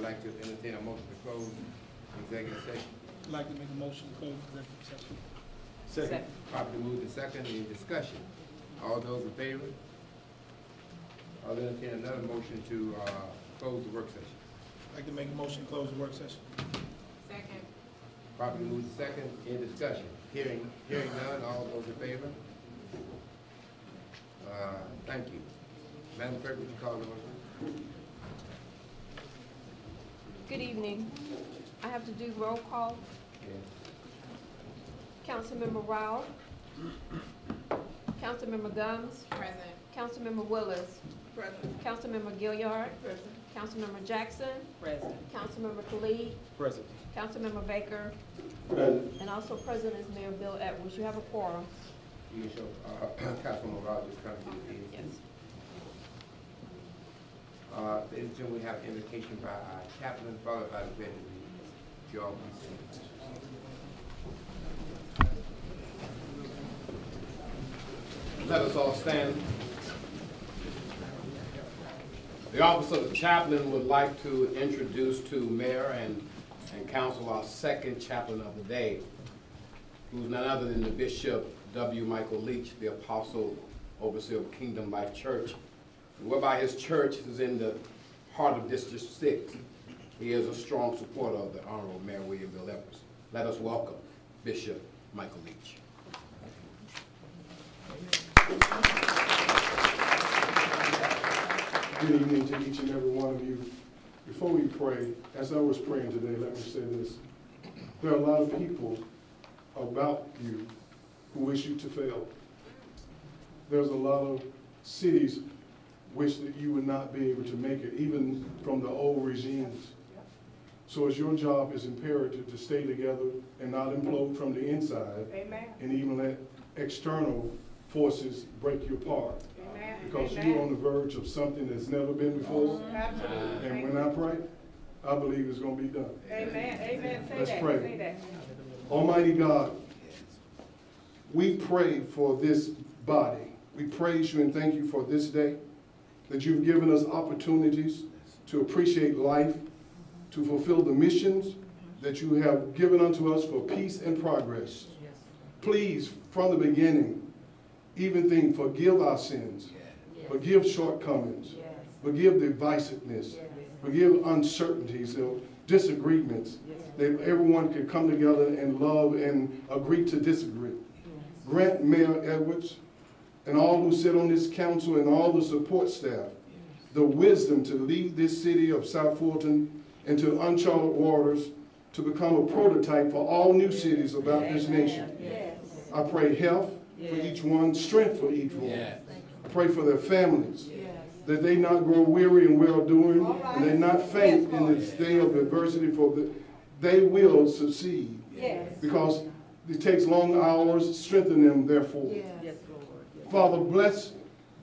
like to entertain a motion to close executive session. I'd like to make a motion to close executive session. Second. Properly moved to second, any discussion? All those in favor? I'll entertain another motion to close the work session. I'd like to make a motion to close the work session. Second. Properly moved to second, any discussion? Hearing none, all those in favor? Thank you. Madam Clerk, would you call the motion? Good evening. I have to do roll call. Councilmember Rao. Councilmember Gums. Present. Councilmember Willis. Present. Councilmember Gilliard. Present. Councilmember Jackson. Present. Councilmember Khalid. Present. Councilmember Baker. Present. And also present is Mayor Bill Edwards. You have a quorum. You can show, Councilwoman Rogers coming to the meeting. Yes. Ladies and gentlemen, we have invocation by our chaplain, followed by the pledge of allegiance. You all please stand. Let us all stand. The office of the chaplain would like to introduce to Mayor and Council our second chaplain of the day, who's none other than the Bishop W. Michael Leach, the Apostle Overseer of Kingdom Life Church, whereby his church is in the heart of District 6. He is a strong supporter of the Honorable Mayor William Bill Edwards. Let us welcome Bishop Michael Leach. Good evening to each and every one of you. Before we pray, as I was praying today, let me say this. There are a lot of people about you who wish you to fail. There's a lot of cities wish that you would not be able to make it, even from the old regimes. So it's your job, is imperative to stay together and not implode from the inside. Amen. And even let external forces break you apart. Amen. Because Amen. you're on the verge of something that's never been before. Absolutely. And when I pray, I believe it's going to be done. Amen. Amen. Say Let's that. pray. Say that. Almighty God, we pray for this body. We praise you and thank you for this day, that you've given us opportunities to appreciate life, to fulfill the missions that you have given unto us for peace and progress. Please, from the beginning, even think, forgive our sins, forgive shortcomings, forgive divisiveness, forgive uncertainties, disagreements, that everyone can come together and love and agree to disagree. Grant Mayor Edwards and all who sit on this council and all the support staff the wisdom to lead this city of South Fulton into uncharted waters, to become a prototype for all new cities about this nation. I pray health for each one, strength for each one. I pray for their families, that they not grow weary in well-doing, and they not faint in this day of adversity, for they will succeed. Because it takes long hours, strengthen them therefore. Father, bless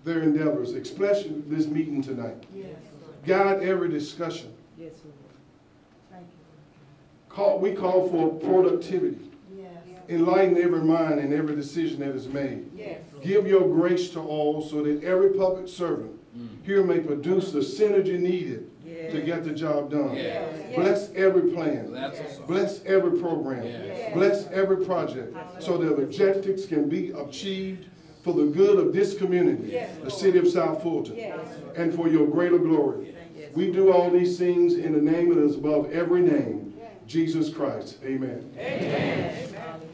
their endeavors, especially this meeting tonight. Guide every discussion. We call for productivity. Enlighten every mind and every decision that is made. Give your grace to all so that every public servant here may produce the synergy needed to get the job done. Bless every plan. Bless every program. Bless every project so that objectives can be achieved for the good of this community, the city of South Fulton, and for your greater glory. We do all these things in the name that is above every name, Jesus Christ. Amen. Amen.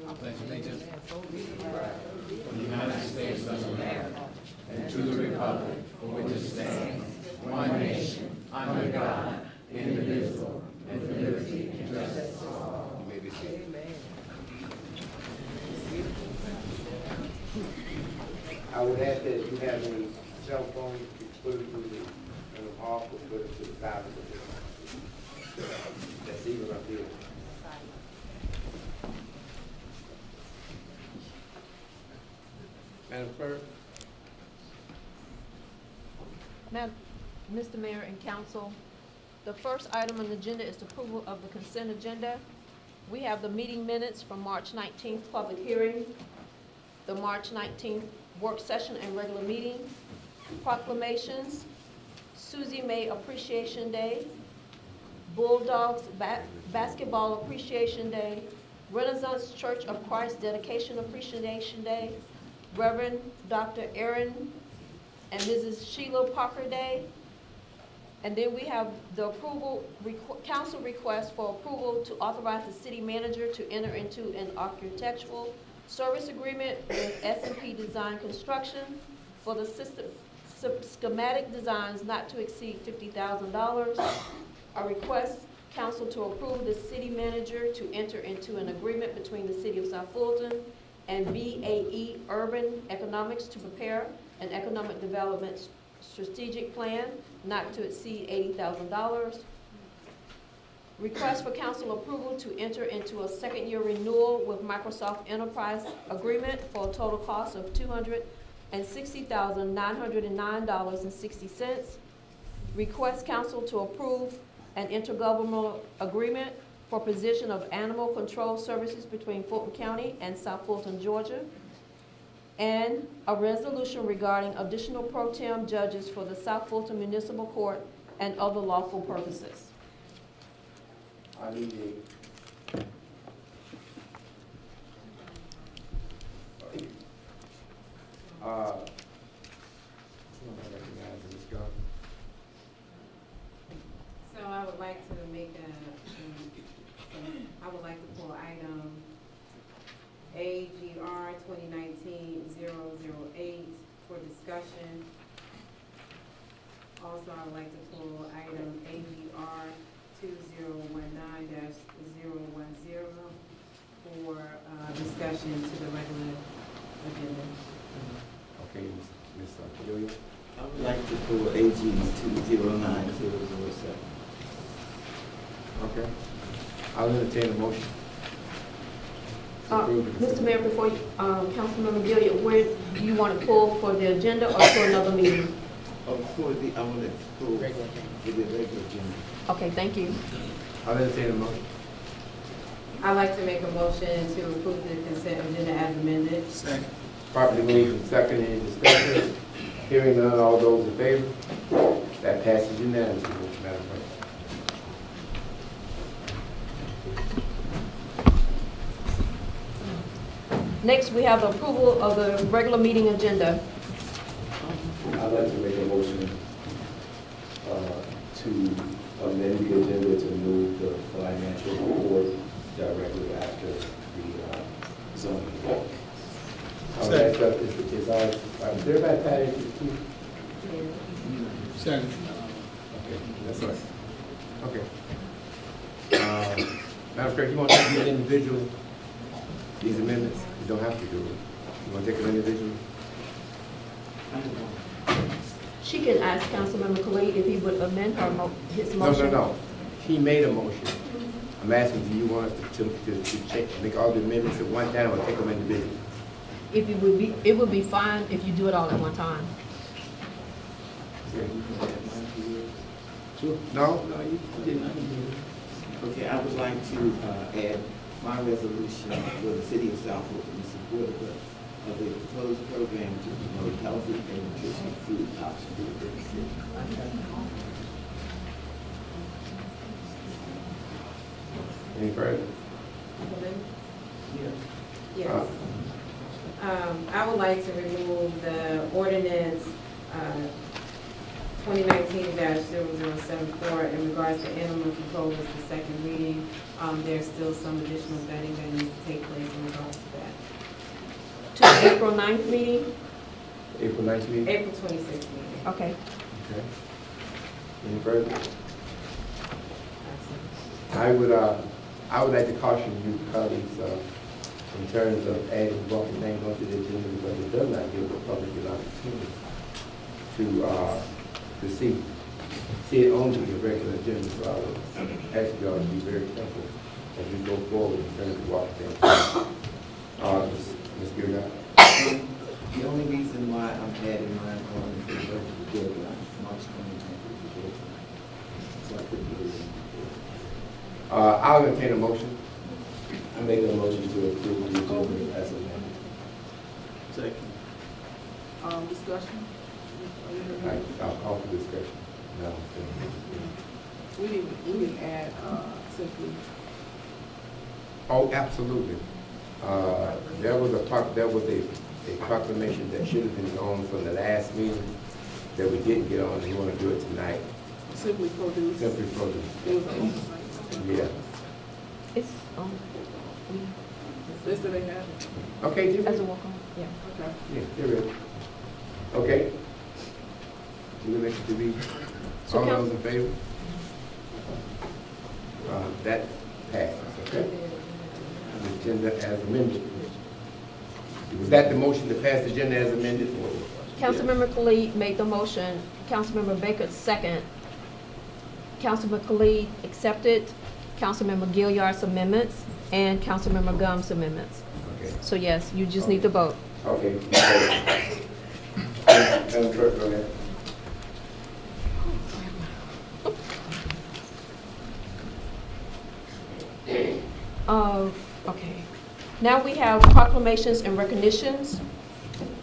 I pledge allegiance to the United States of America and to the republic for which it stands, one nation, under God, indivisible, and with liberty and justice for all. You may be seated. I would ask that if you have any cell phones, you put it through the off or put it to the side of the building. That's even up here. Madam Clerk? Mr. Mayor and Council, the first item on the agenda is the approval of the consent agenda. We have the meeting minutes from March 19th public hearing, the March 19th work session and regular meeting, proclamations, Susie May Appreciation Day, Bulldogs Basketball Appreciation Day, Renaissance Church of Christ Dedication Appreciation Day, Reverend Dr. Aaron and Mrs. Sheila Parker Day. And then we have the council request for approval to authorize the city manager to enter into an architectural service agreement with S&P Design Construction for the system schematic designs not to exceed $50,000. A request council to approve the city manager to enter into an agreement between the city of South Fulton and BAE Urban Economics to prepare an economic development strategic plan not to exceed $80,000. Request for council approval to enter into a second-year renewal with Microsoft Enterprise Agreement for a total cost of $260,909.60. Request council to approve an intergovernmental agreement for provision of animal control services between Fulton County and South Fulton, Georgia. And a resolution regarding additional pro tem judges for the South Fulton Municipal Court and other lawful purposes. I need So I would like to make I would like to pull item AGR 2019-008 for discussion. Also, I would like to pull item AGR 2019-010 for discussion to the regular agenda. Okay, Ms. Julia. I would like to pull AG 209007. Okay. I'll entertain a motion. To approve the Mr. Mayor, before you, Councilmember Gilliard, where do you want to pull for the agenda or for another meeting? I want to pull for the regular agenda. Okay, thank you. I'll entertain a motion. I'd like to make a motion to approve the consent agenda as amended. Second. Properly moved and second, any discussion? Hearing none, all those in favor? That passes unanimously, Madam President. Next, we have approval of the regular meeting agenda. I'd like to make a motion to amend the agenda to move the financial report directly after the zoning. Is everybody tied into the queue? Second. Okay, that's all right. Okay. Madam Clerk, you want to take these individually, these amendments? You don't have to do it. You want to take them individually? She can ask Councilmember Khalid if he would amend his motion. No. He made a motion. I'm asking, do you want us to check, make all the amendments at one time or take them individually? If it would be fine if you do it all at one time. Sure. No, you didn't. Okay, I would like to add my resolution for the city of South Fulton in support of the proposed program to promote healthy and nutritious food options within the city. Any further? Yes. I would like to remove the ordinance 2019-0074 in regards to animal control as the second reading. There's still some additional vetting that needs to take place in regards to that. To the April 9th meeting? April 9th meeting? April 26th meeting. Okay. Okay. Any further? I would like to caution you colleagues in terms of adding bulky things onto the agenda because it does not give the public an opportunity to see it on the regular agenda. So I would ask you all to be very careful as we go forward in terms of walking things. Ms. Gilliard? The only reason why I'm adding mine on is because of the deadline, March 2020. So I couldn't do it before. I'll entertain a motion. I make a motion to approve the agenda as amended. Second. Discussion? I'll call for discussion. No. We didn't add, simply. Oh, absolutely. There was a proclamation that should have been on from the last meeting that we didn't get on, and we want to do it tonight. Simply produce. Simply produce. It was an oversight. Yeah. It's, This that they had? Okay, did we? as a walk-on, yeah. Okay. Yeah, there is. Okay. Do we, So all council- those in favor? That passes, okay? The agenda as amended. Was that the motion to pass the agenda as amended? Councilmember Khalid made the motion, Councilmember Baker second. Councilmember Khalid accepted Councilmember Gilliard's amendments and Councilmember Gumbs' amendments. Okay. So yes, you just need to vote. Okay. Madam Clerk, go ahead. Okay. Now we have proclamations and recognitions.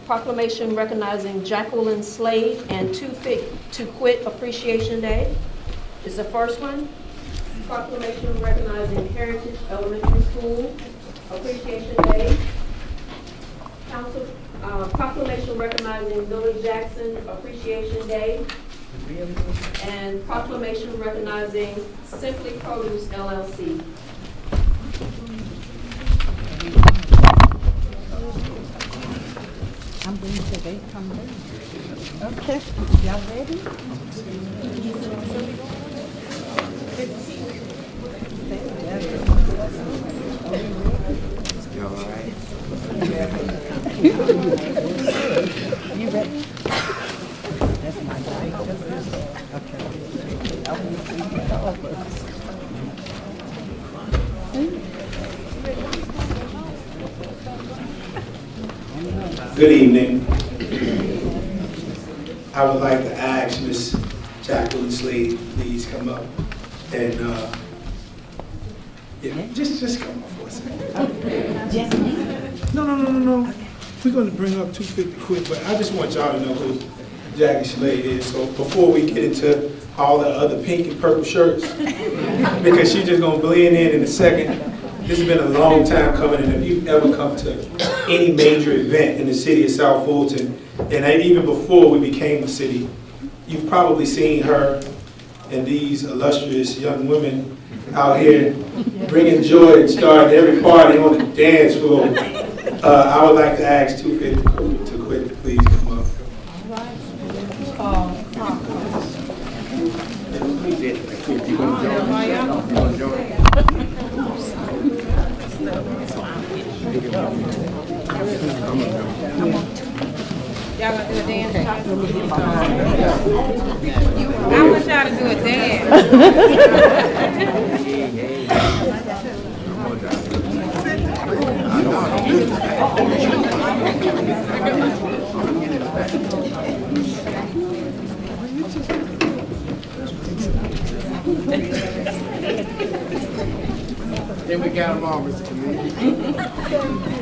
Proclamation recognizing Jacqueline Slade and Too Fit to Quit Appreciation Day is the first one. Proclamation recognizing Heritage Elementary School Appreciation Day. Proclamation recognizing Billy Jackson Appreciation Day. And proclamation recognizing Simply Produce LLC. I'm going to they come down. Okay, y'all ready? You all right? You ready? That's my guy. Good evening. I would like to ask Ms. Jacqueline Slade, please come up and, yeah, just come up for a second. No. We're going to bring up 250 quick, but I just want y'all to know who Jackie Slade is. So before we get into all the other pink and purple shirts, because she's just going to blend in a second. This has been a long time coming, and if you've ever come to any major event in the city of South Fulton, and even before we became a city, you've probably seen her and these illustrious young women out here bringing joy and starting every party on the dance floor. I would like to ask 250 to quit, please come up. Y'all gonna do a dance? I want y'all to do a dance. Then we got them all, Mr. Committee.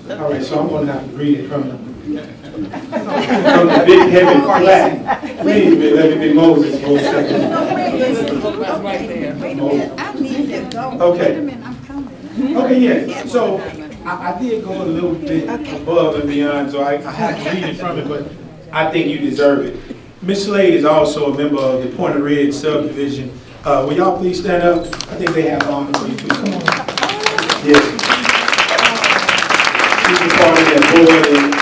All right, so I'm going to have to read it from the big heavy plaque. Please, let me be Moses for a second. I need to go. Okay. Wait a minute, I'm coming. Okay, yeah, so I did go a little bit above and beyond, so I had to read it from it, but I think you deserve it. Ms. Slade is also a member of the Point of Ridge subdivision. Will y'all please stand up? I think they have honor for you too. Come on. Yes. She's a part of that board, and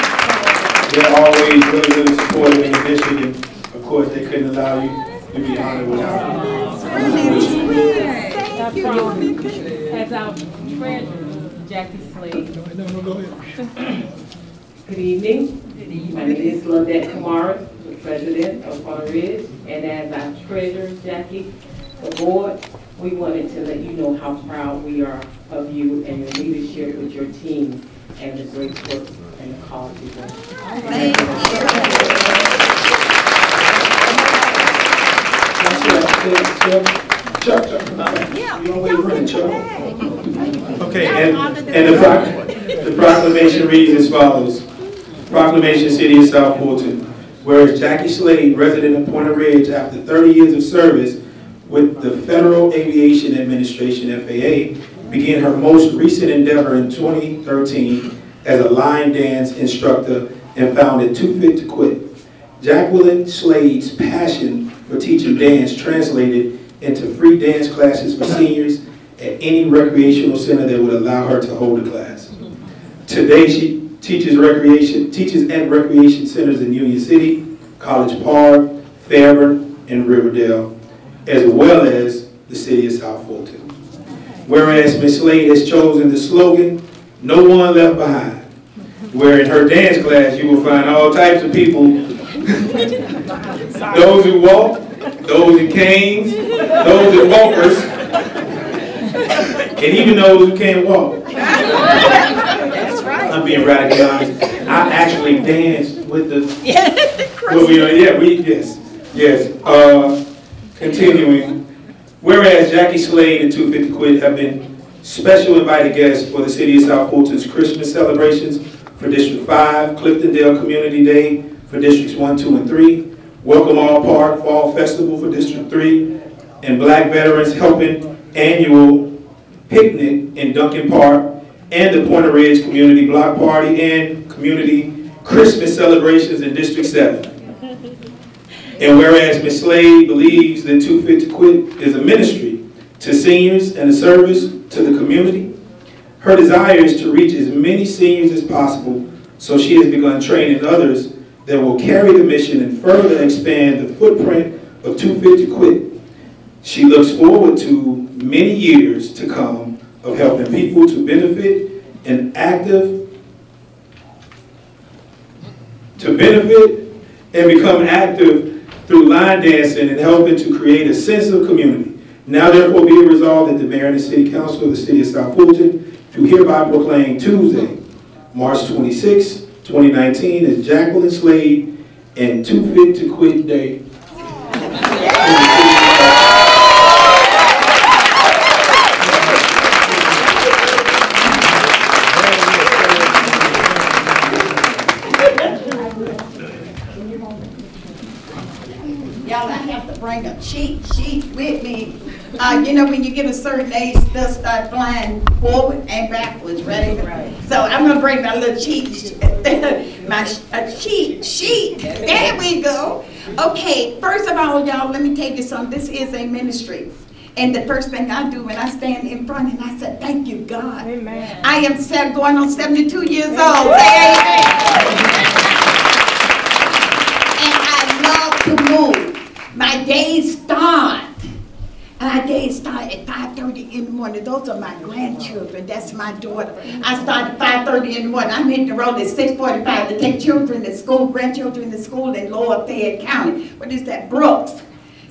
they're always really supportive in the district, and of course, they couldn't allow you to be honored without As our treasurer, Jackie Slade. No, go ahead. Good evening. My name is Lynette Kamara, the president of Point Ridge, and as our treasurer, Jackie, the board, we wanted to let you know how proud we are of you and your leadership with your team and the great work and the cause you're doing. Thank Chuck. You always running, Chuck. Okay, and the proclamation reads as follows. Proclamation, City of South Fulton. Whereas Jackie Slade, resident of Point Ridge, after 30 years of service with the Federal Aviation Administration, FAA, began her most recent endeavor in 2013 as a line dance instructor and founded Too Fit to Quit. Jacqueline Slade's passion for teaching dance translated into free dance classes for seniors at any recreational center that would allow her to hold a class. Today she teaches at recreation centers in Union City, College Park, Fairburn, and Riverdale, as well as the City of South Fulton. Whereas Ms. Slade has chosen the slogan, "No one left behind," where in her dance class you will find all types of people, those who walk, those in canes, those in walkers, and even those who can't walk. That's right. I'm being radically honest. I actually danced with the. Yes. Continuing. Whereas Jackie Slade and 250 Quid have been special invited guests for the City of South Fulton's Christmas celebrations for District 5, Cliftondale Community Day for Districts 1, 2, and 3, Welcome All Park Fall Festival for District 3, and Black Veterans Helping Annual Picnic in Duncan Park, and the Point Ridge Community Block Party and Community Christmas celebrations in District 7. And whereas Ms. Slade believes that Too Fit to Quit is a ministry to seniors and a service to the community, her desire is to reach as many seniors as possible, so she has begun training others that will carry the mission and further expand the footprint of Too Fit to Quit. She looks forward to many years to come of helping people to benefit and become active through line dancing and helping to create a sense of community. Now therefore be it resolved that the Mayor and the City Council of the City of South Fulton do hereby proclaim Tuesday, March 26, 2019 as Jacqueline Slade and Too Fit to Quit Day. Y'all, I have to bring a cheat sheet with me. You know, when you get a certain age, they'll start flying forward and backwards, right? So I'm gonna bring my little cheat sheet. Cheat sheet. There we go. Okay, first of all, y'all, let me tell you something. This is a ministry. And the first thing I do when I stand in front and I said, thank you, God. Amen. I am going on 72 years old. And I love to move. My days start. My days start at 5:30 in the morning. Those are my grandchildren. That's my daughter. I start at 5:30 in the morning. I'm hitting the road at 6:45 to take children to school, grandchildren to school in Lower Fayette County. What is that? Brooks.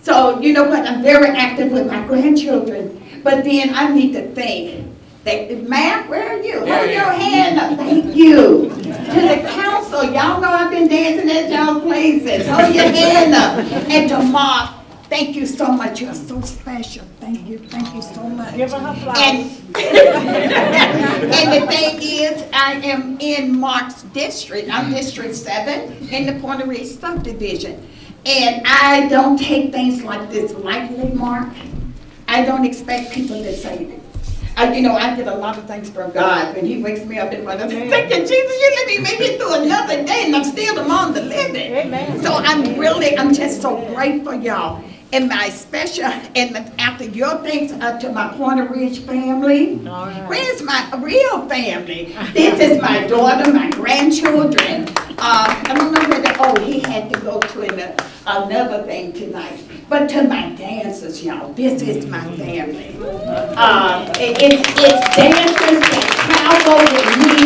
So, you know what? I'm very active with my grandchildren. But then I need to think. Ma'am, where are you? Hold your hand up. Thank you. To the council, y'all know I've been dancing at y'all places. Hold your hand up. And to Mark, thank you so much. You're so special. Thank you so much. Give her flowers. And the thing is, I am in Mark's district. I'm District 7 in the Point Ridge subdivision. And I don't take things like this lightly, Mark. I don't expect people to say it. You know, I get a lot of things from God when He wakes me up in the morning. Thank you, Jesus, you let me make it through another day, and I'm still among the living. Amen. So I'm just so grateful, y'all. And my special, and after your thanks to my Point Ridge family, where's my real family? This is my daughter, my grandchildren. I don't know whether, he had to go to another thing tonight. But to my dancers, y'all, this is my family. It's dancers that travel with me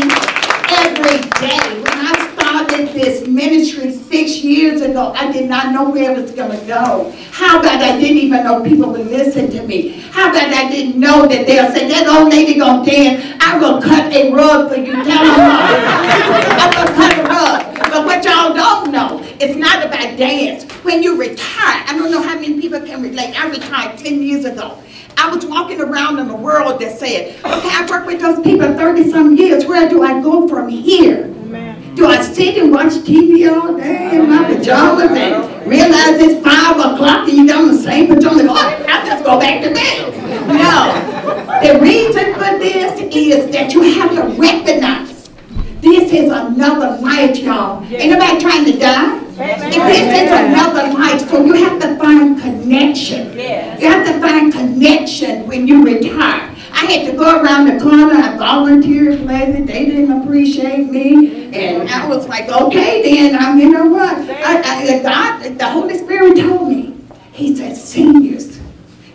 every day. When I start started this ministry 6 years ago, I did not know where it was going to go. How about I didn't even know people would listen to me? How about I didn't know that they'll say, that old lady gonna dance, I will cut a rug for you. Tell them I will cut a rug. But what y'all don't know, it's not about dance. When you retire, I don't know how many people can relate. I retired 10 years ago. I was walking around in the world that said, okay, I worked with those people 30-some years. Where do I go from here? Amen. Do I sit and watch TV all day in my pajamas and realize it's 5 o'clock and you got the same pajamas? Oh, I'll just go back to bed. No. The reason for this is that you have to recognize this is another life, y'all. Ain't nobody trying to die. And this is another life, so you have to find connection. You have to find connection when you retire. I had to go around the corner, I volunteered, they didn't appreciate me, and I was like, okay then, you know what? God, the Holy Spirit told me, he said, seniors,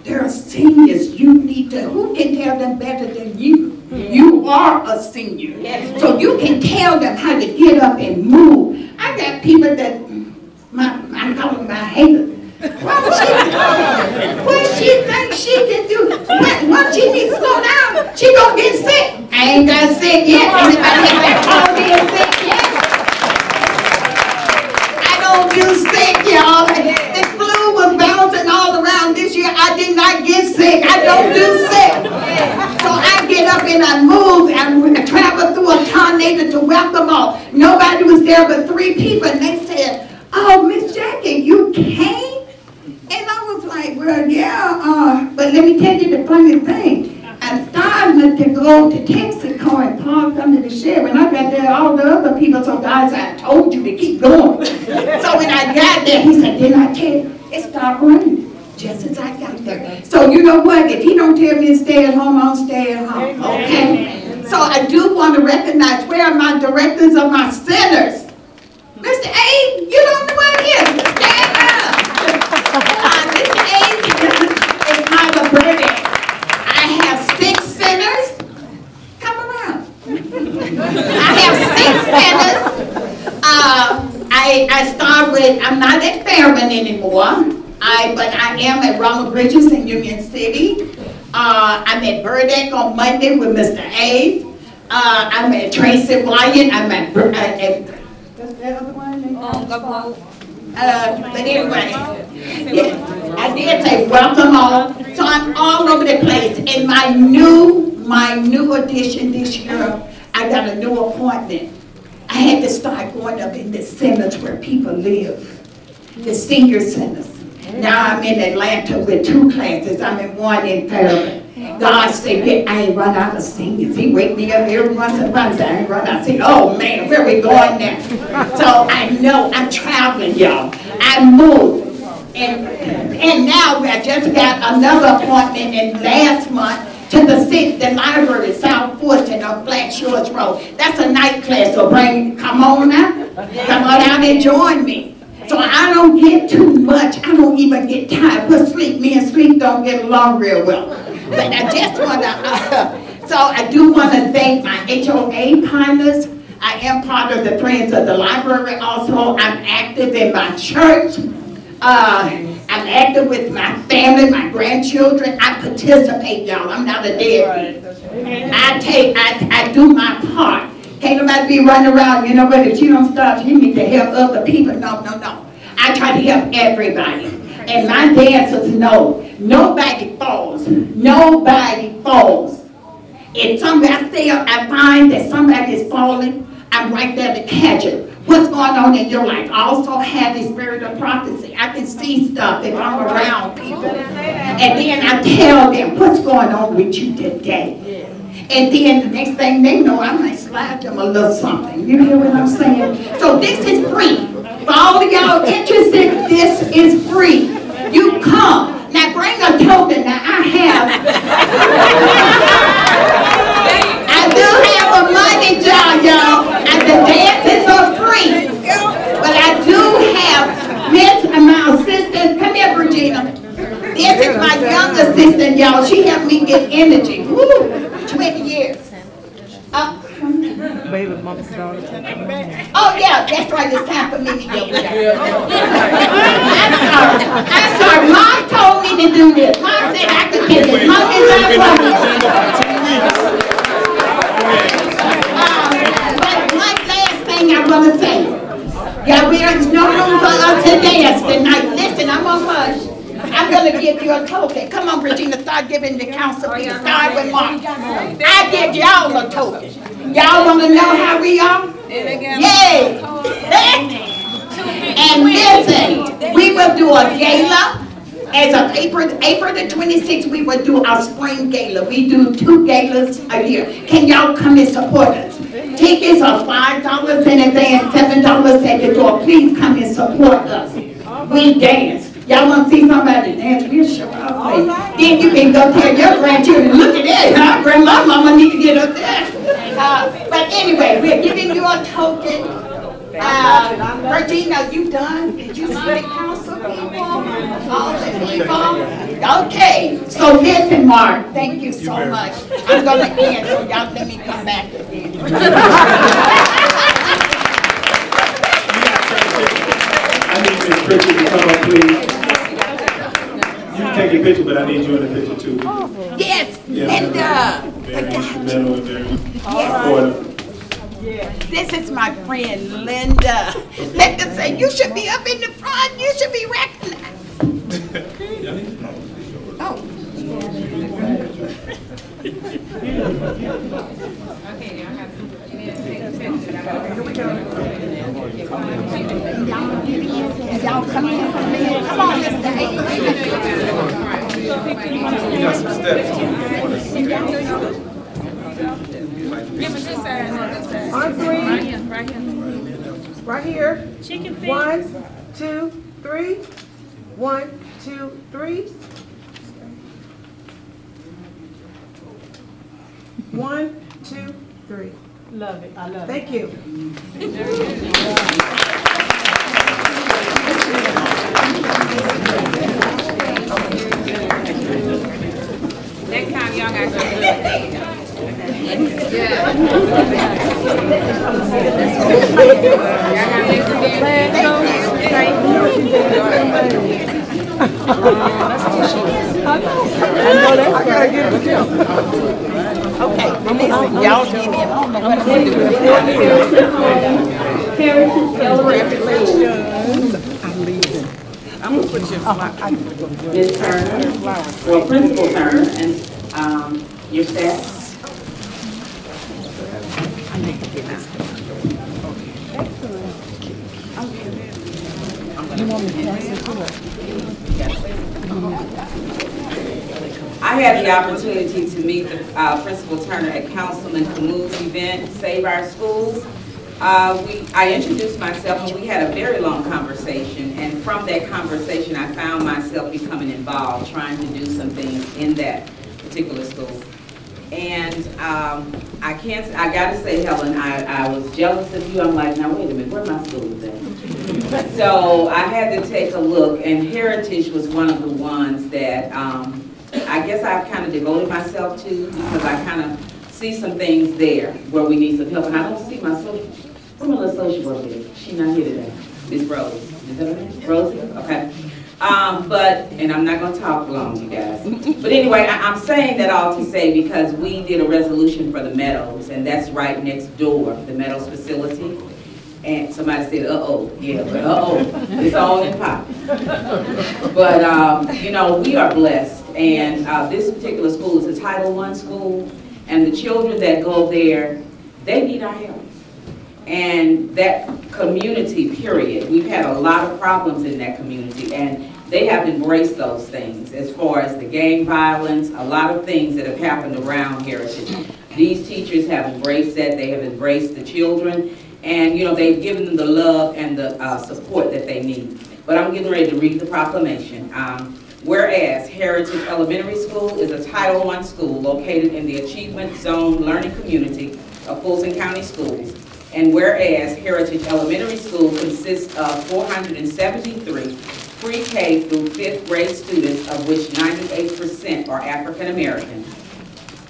there are seniors you need to, who can tell them better than you? You are a senior. So you can tell them how to get up and move. I got people that, I call them my haters. What she thinks she can do? What she needs to slow down? She gonna get sick. I ain't got sick yet. Anybody ever called me sick yet? I don't do sick, y'all. The flu was bouncing all around this year. I did not get sick. I don't do sick. So I get up and I move and I travel through a tornado to welcome all. Nobody was there but 3 people, and they said, oh, Miss Jackie, you came? And I was like, well, yeah, but let me tell you the funny thing. I started to go to Texaco and park under the shed. When I got there, all the other people told guys, I told you to keep going. So when I got there, he said, didn't I tell you? It started raining just as I got there. So you know what? If he don't tell me to stay at home, I'll stay at home, okay? So I do want to recognize where are my directors of my centers. Mr. A, you don't know what it is. Stand up. Mr. A is my birthday. I have 6 centers. Come around. I have 6 centers. I start with, I'm not at Fairman anymore. But I am at Ronald Bridges in Union City. I'm at Burdick on Monday with Mr. A. I'm at Tracy Wyatt. I'm at what's the other one? But anyway, yeah, I did say welcome all. So I'm all over the place. And my new addition this year, I got a new appointment. I had to start going up in the centers where people live, the senior centers. Now I'm in Atlanta with 2 classes. I'm in one in Fairman. God said, I ain't run out of seniors. He wake me up every once in a while and say, I ain't run out. I say, oh man, where we going now? So I know I'm traveling, y'all. I move. And now I just got another appointment in last month to the library, South Fulton on Black Shores Road. That's a night class, so come on out. Come on out and join me. So I don't get too much. I don't even get tired. But sleep, me and sleep don't get along real well. But I just want to, so I do want to thank my HOA partners. I am part of the Friends of the Library also. I'm active in my church. I'm active with my family, my grandchildren. I participate, y'all. I'm not a deadbeat. I do my part. Can't nobody be running around, you know, but if you don't stop, you need to help other people. No. I try to help everybody. And my dancers know, nobody falls. Nobody falls. If I find that somebody is falling, I'm right there to catch it. What's going on in your life? I also have the spirit of prophecy. I can see stuff if I'm around people. And then I tell them what's going on with you today. And then the next thing they know, I might slide them a little something. You hear what I'm saying? So this is free. For all of y'all interested, this is free. You come. Now bring a token. Now I do have a money jar, y'all. And the dances are free. But I do have my assistant. Come here, Regina. This is my young assistant, y'all. She helped me get energy. Woo! 20 years. Baby, mama's daughter. Oh, yeah, that's right, it's time for me to get with her. I'm sorry, Mom told me to do this. Mom said I could get this. Mom is not But one last thing I want to say. Yeah, there's no room for us to dance tonight. Listen, I'm on hush. I'm going to give you a token. Come on, Regina, start giving the council people. Start with Mark. I give y'all a token. Y'all want to know how we are? Yay! And listen, we will do a gala. As of April the 26th, we will do our spring gala. We do 2 galas a year. Can y'all come and support us? Tickets are $5 in advance, $7 at the door. Please come and support us. We dance. Y'all want to see somebody dance? We'll show up. Then you can go tell your grandchildren, look at that, huh? Grandma, mama need to get up there. But anyway, we're giving you a token. Regina, you done? Did you see the council people? All the people? Okay, so listen, Mark, thank you so much. I'm going to end, so y'all let me come back again. I need Miss Pritchard to come up, please. You can take a picture, but I need you in the picture too. Yes, Linda. Very instrumental and very supportive. This is my friend Linda. Linda said you should be up in the front. You should be recognized. Oh. Okay, now I have to take a picture. Here we go. Y'all come in for me. Come on, Mr. You got some steps too. Give us this side and this side. On 3. Right here, right here. Right here. Chicken feet. 1, 2, 3. 1, 2, 3. 1, 2, 3. Love it. I love it. Thank you. Next time y'all got to go to the stage. Okay, listen, y'all give me a moment. Ms. Turner, well, Principal Turner, and your staff. I had the opportunity to meet Principal Turner at Councilman Camus' event, Save Our Schools. I introduced myself and we had a very long conversation, and from that conversation I found myself becoming involved, trying to do some things in that particular school. And I gotta say, Helen, I was jealous of you. I'm like, now wait a minute, where my schools at? So I had to take a look, and Heritage was one of the ones that I guess I've kind of devoted myself to, because I kind of see some things there where we need some help. And I don't see my social, where's my little social worker? She's not here today. Miss Rose. Is that her name? Rosie? Okay. And I'm not going to talk long, you guys. But anyway, I'm saying that all to say because we did a resolution for the Meadows, and that's right next door, the Meadows facility. And somebody said, uh-oh, yeah, but uh-oh, it's all in pot. But, you know, we are blessed. And this particular school is a Title I school, and the children that go there, they need our help. And that community, period, we've had a lot of problems in that community, and they have embraced those things as far as the gang violence, a lot of things that have happened around Heritage. These teachers have embraced that. They have embraced the children, and you know, they've given them the love and the support that they need. But I'm getting ready to read the proclamation. Whereas Heritage Elementary School is a Title I school located in the Achievement Zone Learning Community of Fulton County Schools. And whereas Heritage Elementary School consists of 473 pre-K through 5th grade students, of which 98% are African American.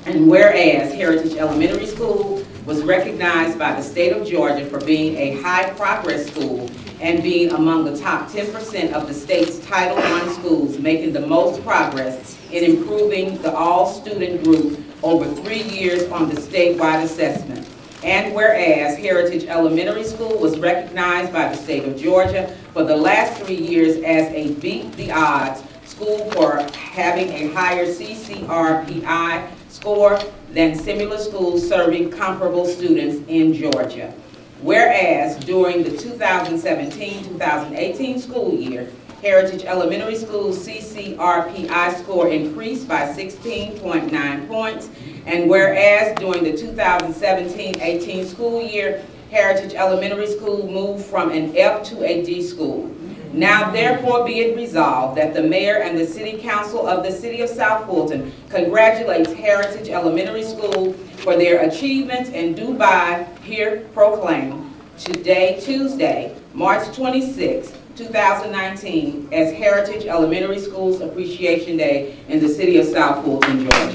And whereas Heritage Elementary School was recognized by the state of Georgia for being a high progress school and being among the top 10% of the state's Title I schools, making the most progress in improving the all-student group over 3 years on the statewide assessment. And whereas Heritage Elementary School was recognized by the state of Georgia for the last 3 years as a beat the odds school for having a higher CCRPI score than similar schools serving comparable students in Georgia. Whereas during the 2017-2018 school year, Heritage Elementary School's CCRPI score increased by 16.9 points, and whereas during the 2017-18 school year, Heritage Elementary School moved from an F to a D school. Now therefore be it resolved that the mayor and the city council of the city of South Fulton congratulates Heritage Elementary School for their achievements and do by here proclaim today, Tuesday, March 26, 2019, as Heritage Elementary School's Appreciation Day in the city of South Fulton, Georgia.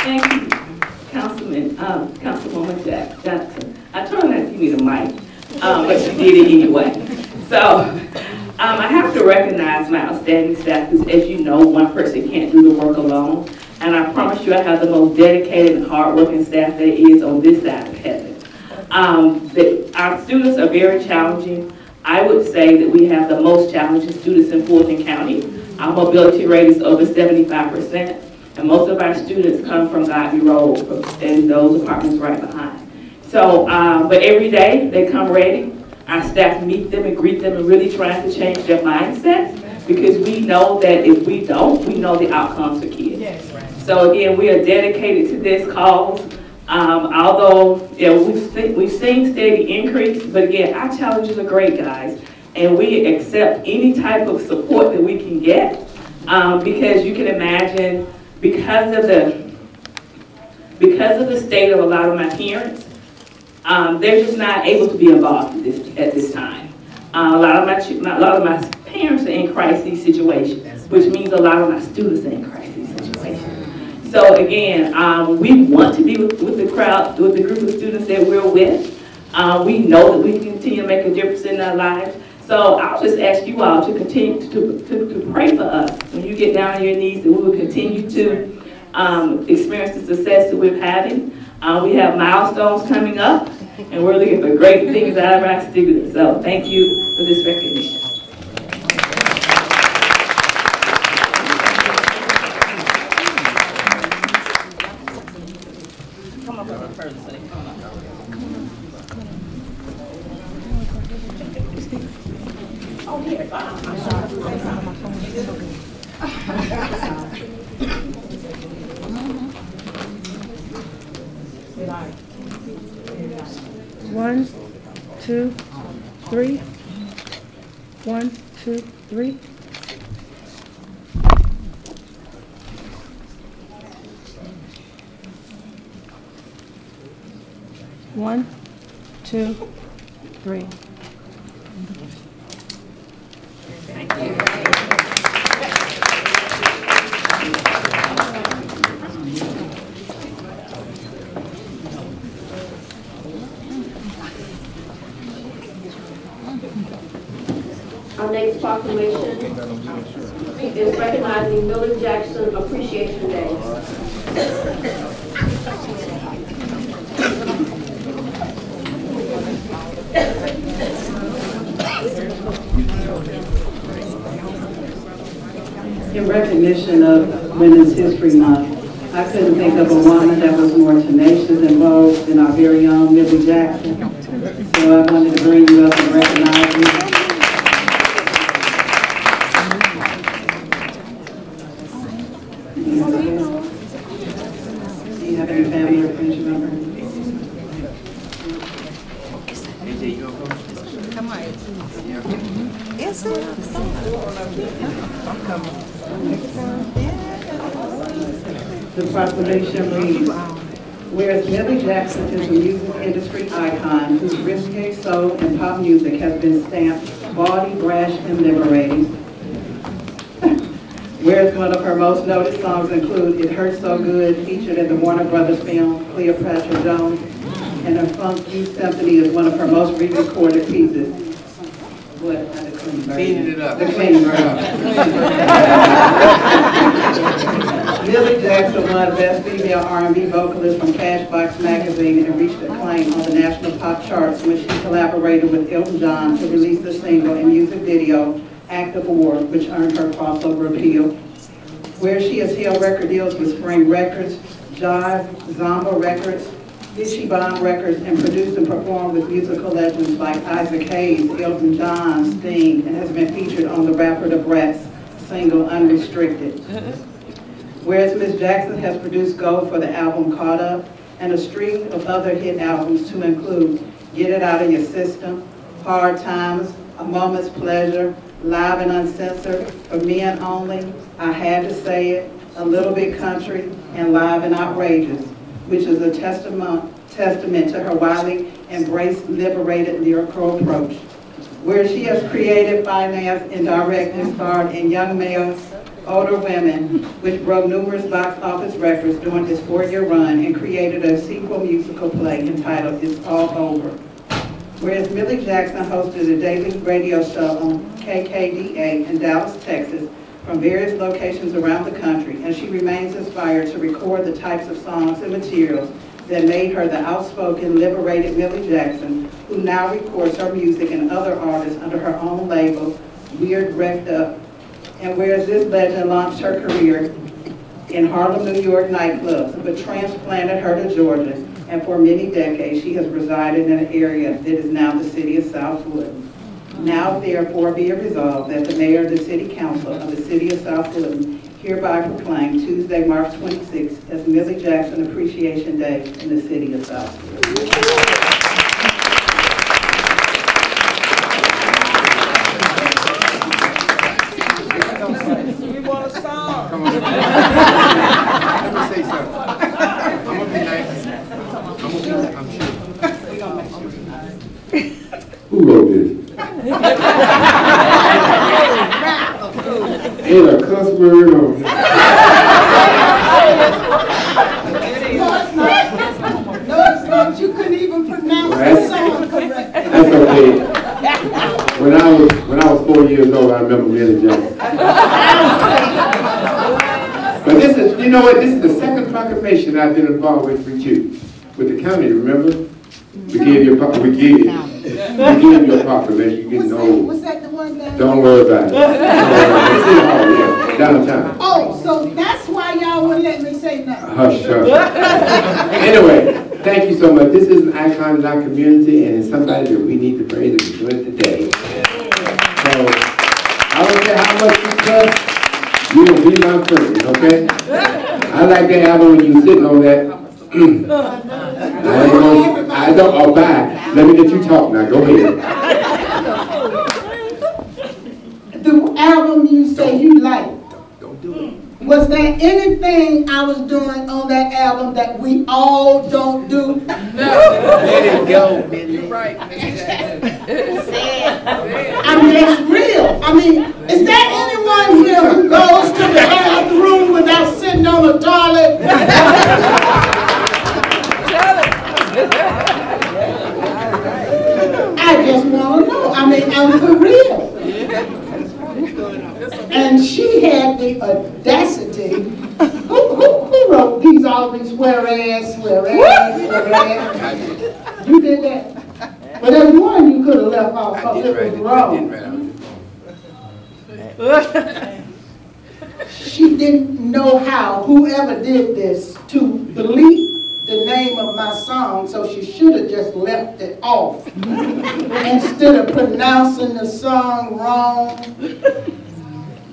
Thank you, Councilwoman Johnson. I told her not to give me the mic, but she did it anyway. So I have to recognize my outstanding staff because, as you know, one person can't do the work alone. And I promise you I have the most dedicated and hardworking staff there is on this side of heaven. Our students are very challenging. I would say that we have the most challenging students in Fulton County. Our mobility rate is over 75%. And most of our students come from Godby Road and those apartments right behind. So, but every day they come ready. Our staff meet them and greet them and really trying to change their mindsets because we know that if we don't, we know the outcomes for kids. Yes. So again, we are dedicated to this cause. Although we've seen steady increase, but again, our challenges are great, guys. And we accept any type of support that we can get because you can imagine because of the state of a lot of my parents, they're just not able to be involved at this time. A lot of my parents are in crisis situations, which means a lot of my students are in crisis situations. So again, we want to be with the crowd, with the group of students that we're with. We know that we can continue to make a difference in their lives. So I'll just ask you all to continue to pray for us when you get down on your knees, that we will continue to experience the success that we're having. We have milestones coming up, and we're looking for great things out of our students. So thank you for this recognition. Come up with further so they come up. Oh, here. One, two, three. 1, 2, 3. One, two, three. Thank you. Our next proclamation is recognizing Millie Jackson Appreciation Day. In recognition of Women's History Month, I couldn't think of a woman that was more tenacious and bold than our very own Millie Jackson. So I wanted to bring you up and recognize you. Do you have any family or friends you remember? Come on. Yes, sir. I'm coming. The proclamation reads, whereas Millie Jackson is a music industry icon whose risque soul and pop music has been stamped bawdy, brash, and liberating. Whereas one of her most noted songs include It Hurts So Good, featured in the Warner Brothers film Cleopatra Jones, and her Funk Youth Symphony is one of her most re-recorded pieces. What? The clean version. Cleaning it up. The clean version. Millie Jackson won Best Female R&B Vocalist from Cashbox Magazine and reached acclaim on the national pop charts when she collaborated with Elton John to release the single and music video Act of War, which earned her crossover appeal. Where she has held record deals with Spring Records, Jive, Zomba Records, Itchy Bomb Records, and produced and performed with musical legends like Isaac Hayes, Elton John, Sting, and has been featured on the Rapper the Bratz single Unrestricted. Whereas Ms. Jackson has produced gold for the album Caught Up and a string of other hit albums to include Get It Out of Your System, Hard Times, A Moment's Pleasure, Live and Uncensored, For Men Only, I Had to Say It, A Little Bit Country, and Live and Outrageous, which is a testament to her widely embraced, liberated lyrical approach. Where she has created, financed, and directed, starred in Young Males, Older Women, which broke numerous box office records during its 4-year run and created a sequel musical play entitled It's All Over. Whereas Millie Jackson hosted a daily radio show on KKDA in Dallas, Texas, from various locations around the country, and she remains inspired to record the types of songs and materials that made her the outspoken, liberated Millie Jackson, who now records her music and other artists under her own label, Weird Wrecked Up. And whereas this legend launched her career in Harlem, New York nightclubs, but transplanted her to Georgia, and for many decades she has resided in an area that is now the city of South Fulton. Now therefore be it resolved that the mayor of the city council of the city of South Fulton hereby proclaim Tuesday, March 26th as Millie Jackson Appreciation Day in the city of South Fulton. We want a song. Come on. Let me say something. I'm gonna be nice. I'm sure. Who wrote this? Ain't a cuss word or... No, it's not. You couldn't even pronounce the song correctly. That's okay. When I was 4 years old, I remember Millie Jackson. But this is, you know what? This is the second proclamation I've been involved with with the county. Remember? We gave you a proclamation. You're getting old. Was that the one down Don't worry about it. It's in Hall, yeah, downtown. Oh, so that's why y'all wouldn't let me say nothing. Hush, hush. Anyway, thank you so much. This is an icon in our community, and it's somebody that we need to praise and do it today. So, I don't care how much you cuss, you will be my friend, okay? I like that album when you sitting on that. I don't, oh, bye. Let me let you talk now. Go ahead. The album you say you like. Don't do it. Was there anything I was doing on that album that we all don't do? No. Let it go, Millie. You're right, I'm just real. I mean, is there anyone here who goes to the bathroom without sitting on a toilet? I just want to know. I mean, I'm for real. And she had the audacity. Who wrote all these whereas? You did that. But there's one you could have left off because it was wrong. She didn't know how, whoever did this, to delete the name of my song, so she should have just left it off instead of pronouncing the song wrong.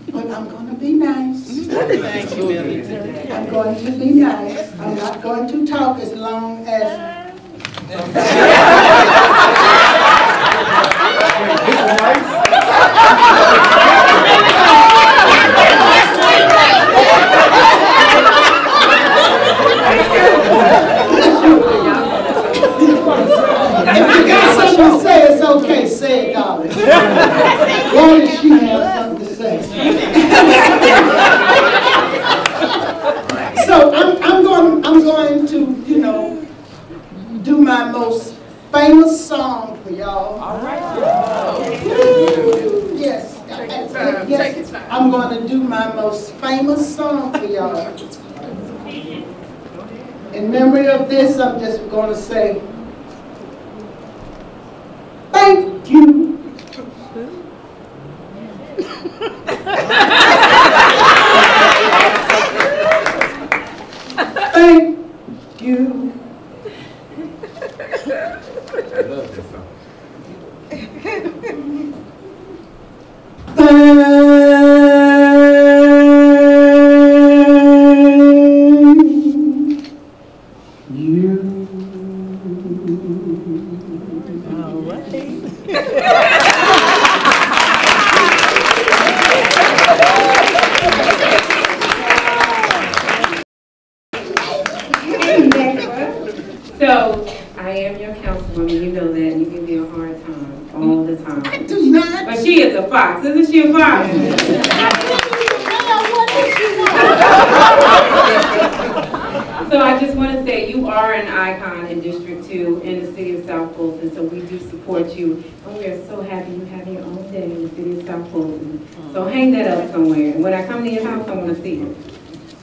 But I'm going to be nice. Thank you, Millie. I'm going to be nice. I'm not going to talk as long as... If you got something to say, it's okay. Say it, darling. Why does she have something to say? I'm going to do my most famous song for y'all. In memory of this, I'm just going to say, thank you. Thank you. I love this song. So, I am your councilwoman, you know that, and you give me a hard time all the time. I do not. But she is a fox, isn't she a fox? So I just want to say you are an icon in District 2 in the city of South Fulton, so we do support you. And we are so happy you have your own day in the city of South Fulton. So hang that up somewhere. And when I come to your house, I want to see it.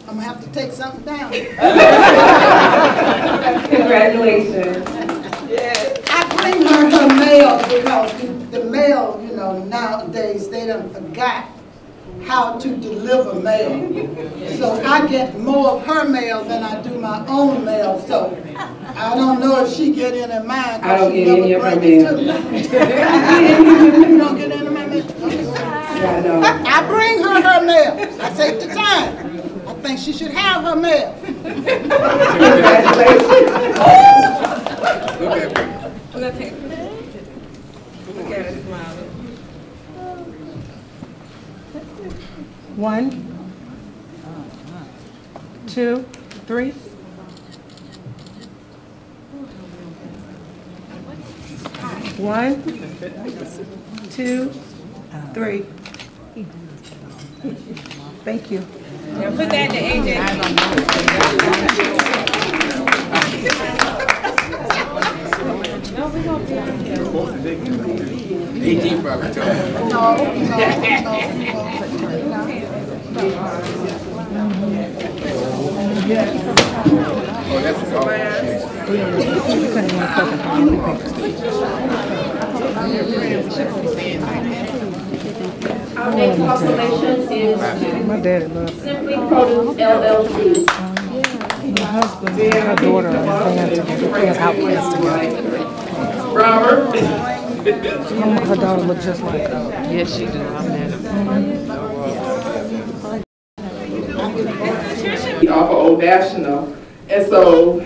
I'm going to have to take something down. Congratulations. I bring her mail because the mail, you know, nowadays they done forgot how to deliver mail. So I get more of her mail than I do my own mail. So I don't know if she get any of mine. I don't get any of her mail. You don't get any of my mail? I bring her mail. I take the time. I think she should have her mail. Congratulations. Look at me. I'm going to take it. Look at her smiling. 1, 2, 3. One, 2, 3. Thank you. Now put that to AJ. No, we're going to be on here. 18 probably told me. Oh, that's his Our next proclamation is My daddy loves Simply Produce LLC. my husband and my daughter are playing Outcast together. Robert? Her daughter looks just like her. Yes, she do. I met her. Off of Old National. And so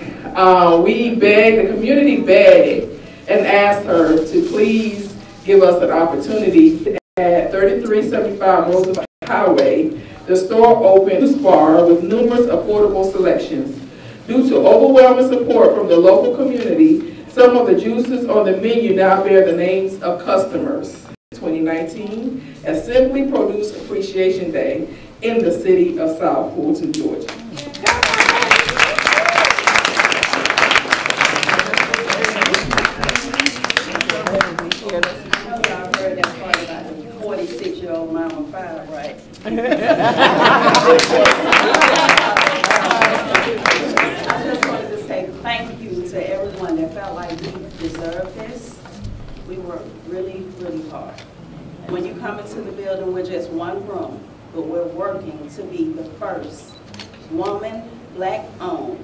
we begged, the community begged and asked her to please give us an opportunity at 3375 Roosevelt Highway. The store opened a bar with numerous affordable selections. Due to overwhelming support from the local community, some of the juices on the menu now bear the names of customers. 2019 as Simply Produce Appreciation Day in the city of South Fulton, Georgia. I heard that part about the 46-year-old mama 5, right? I just wanted to say thank you to everyone that felt like we deserved this. We worked really, really hard. When you come into the building, we're just one room, but we're working to be the first woman, black-owned,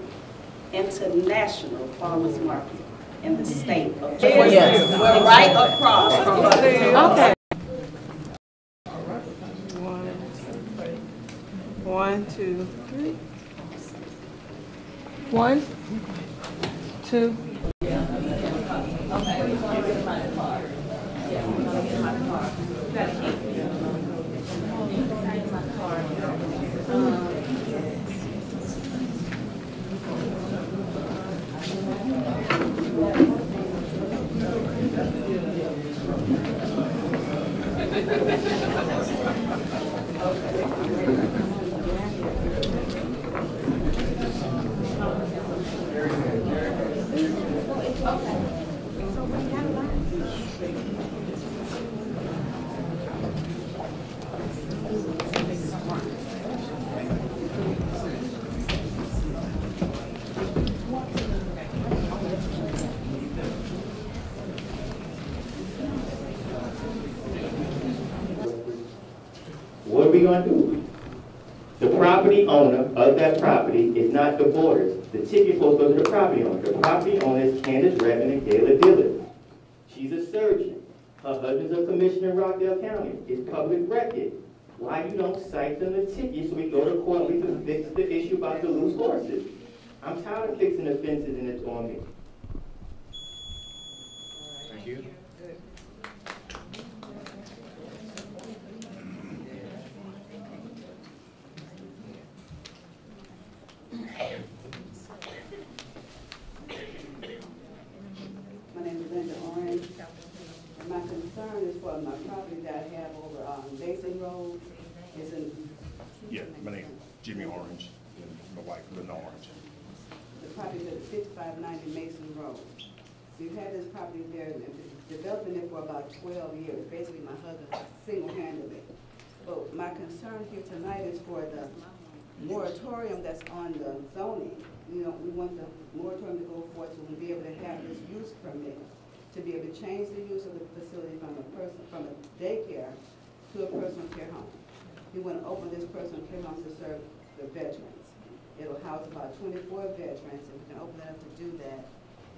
international farmers market in the state of Georgia. Yes. We're right across from us. Okay. 1, 2, 3. 1, 2. What are we gonna do? The property owner of that property is not the voters. The ticket supposed to go to the property owner. The property owner is Candace Revenant Gayla Dillard. She's a surgeon. Her husband's a commissioner in Rockdale County. It's public record. Why you don't cite them the ticket so we go to court and we can fix the issue about the loose horses? I'm tired of fixing the fences and it's on me. Thank you. My name is Linda Orange, and my concern is for my property that I have over on Basin Road. Is in. Yeah, my name is Jimmy Orange, and my wife Linda Orange. The property is at 5590 Mason Road. We've had this property there and developing it for about 12 years. Basically, my husband single-handedly. But my concern here tonight is for the moratorium that's on the zoning. You know, we want the moratorium to go forward so we'll be able to have this use permit to be able to change the use of the facility from a daycare to a personal care home. We want to open this personal care home to serve the veterans. It'll house about 24 veterans, and we can open it up to do that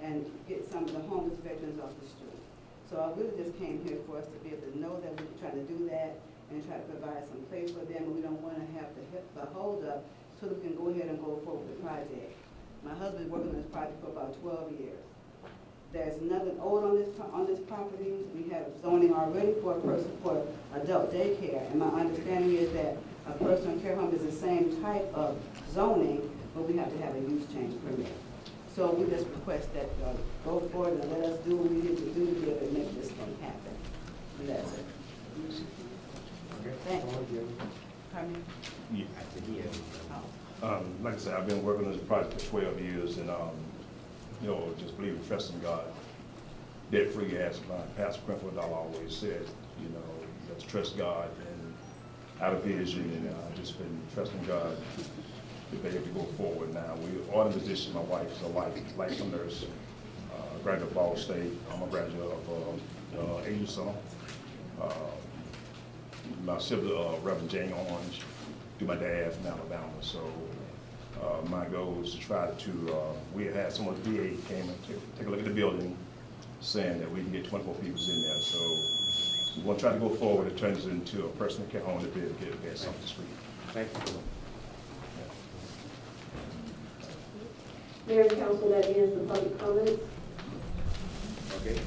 and get some of the homeless veterans off the street. So I really just came here for us to be able to know that we're trying to do that and try to provide some place for them, and we don't want to have the hold up so that we can go ahead and go forward with the project. My husband's working on this project for about 12 years. There's nothing old on this property. We have zoning already for adult daycare, and my understanding is that a personal care home is the same type of zoning, but we have to have a use change permit. So we just request that go forward and let us do what we need to do to be able to make this thing happen. And that's it. Okay. Thank you. Pardon me? Yeah. Like I said, I've been working on this project for 12 years, and you know, just believe and trust in God. Debt free, as my Pastor Crefeld always said. You know, you have to trust God and out of vision, and I've just been trusting God to be able to go forward. Now we are in a position. My wife is a licensed nurse, graduate of Ball State. I'm a graduate of Angel. My sibling, Reverend Jane Orange, through my dad from Alabama. So my goal is to try to, we had someone at VA came and take a look at the building, saying that we can get 24 people in there. So we want to try to go forward and turn this into a personal care home to be able to get something to the street. Thank you. Mayor and Council, that ends the public comments. Okay.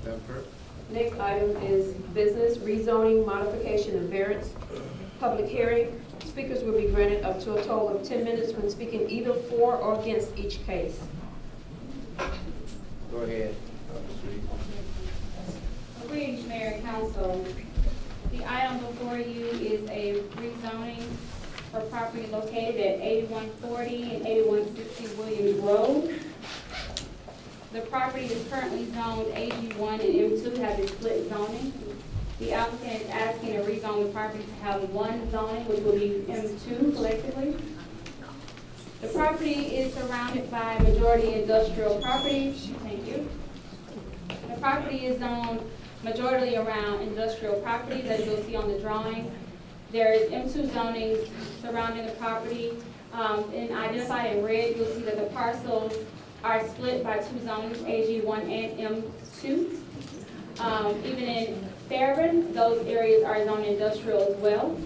Madam Clerk? Next item is business rezoning, modification, and variance. Public hearing. Speakers will be granted up to a total of 10 minutes when speaking either for or against each case. Go ahead. Greetings, Mayor and Council. The item before you is a rezoning for property located at 8140 and 8160 Williams Road. The property is currently zoned AG1 and M2, have a split zoning. The applicant is asking to rezone the property to have one zoning, which will be M2 collectively. The property is surrounded by majority industrial properties. Thank you. The property is zoned majority around industrial properties, as you'll see on the drawing. There is M2 zonings surrounding the property. And identified in red, you'll see that the parcels are split by two zones, AG1 and M2. Even in Fairburn, those areas are zoned industrial as well.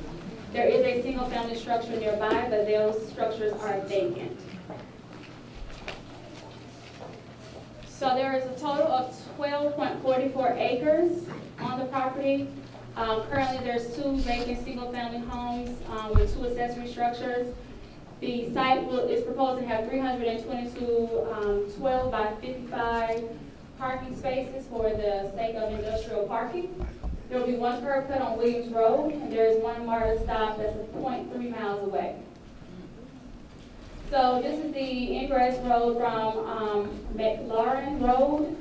There is a single-family structure nearby, but those structures are vacant. So there is a total of 12.44 acres on the property. Currently, there's 2 vacant single-family homes with 2 accessory structures. The site is proposed to have 322 12 by 55 parking spaces for the sake of industrial parking. There will be 1 curb cut on Williams Road, and there is 1 MARTA stop that's 0.3 miles away. So this is the ingress road from McLaurin Road,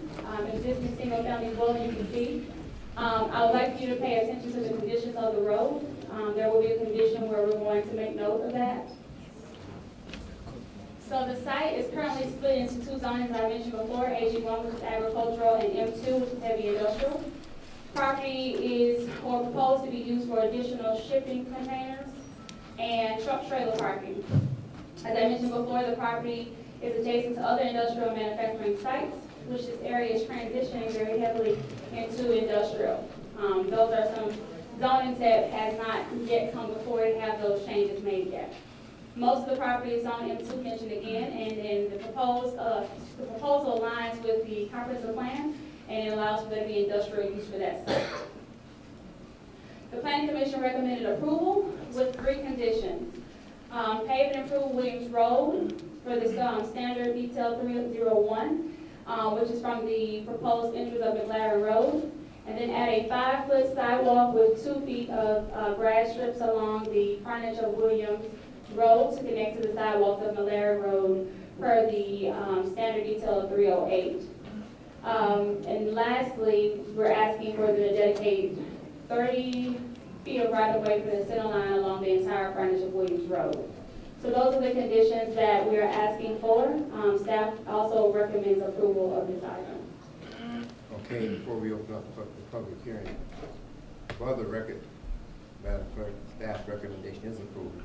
existing single-family dwelling, you can see. I would like you to pay attention to the conditions of the road. There will be a condition where we're going to make note of that. So the site is currently split into 2 zonings I mentioned before, AG1, which is agricultural, and M2, which is heavy industrial. Property is, or proposed to be used for additional shipping containers and truck trailer parking. As I mentioned before, the property is adjacent to other industrial manufacturing sites, which this area is transitioning very heavily into industrial. Those are some zonings that has not yet come before to have those changes made yet. Most of the property is on M2 mentioned again, and the proposal aligns with the comprehensive plan, and it allows for there to be industrial use for that site. The Planning Commission recommended approval with 3 conditions. Pave and improve Williams Road for the standard detail 301, which is from the proposed entrance of McLaren Road, and then add a 5-foot sidewalk with 2 feet of grass strips along the frontage of Williams Road to connect to the sidewalks of McLaren Road per the standard detail of 308. And lastly, we're asking for them to dedicate 30 feet of right-of-way for the center line along the entire frontage of Williams Road. So those are the conditions that we are asking for. Staff also recommends approval of this item. Okay, before we open up the public hearing, for the record, Madam Clerk, staff's recommendation is approved.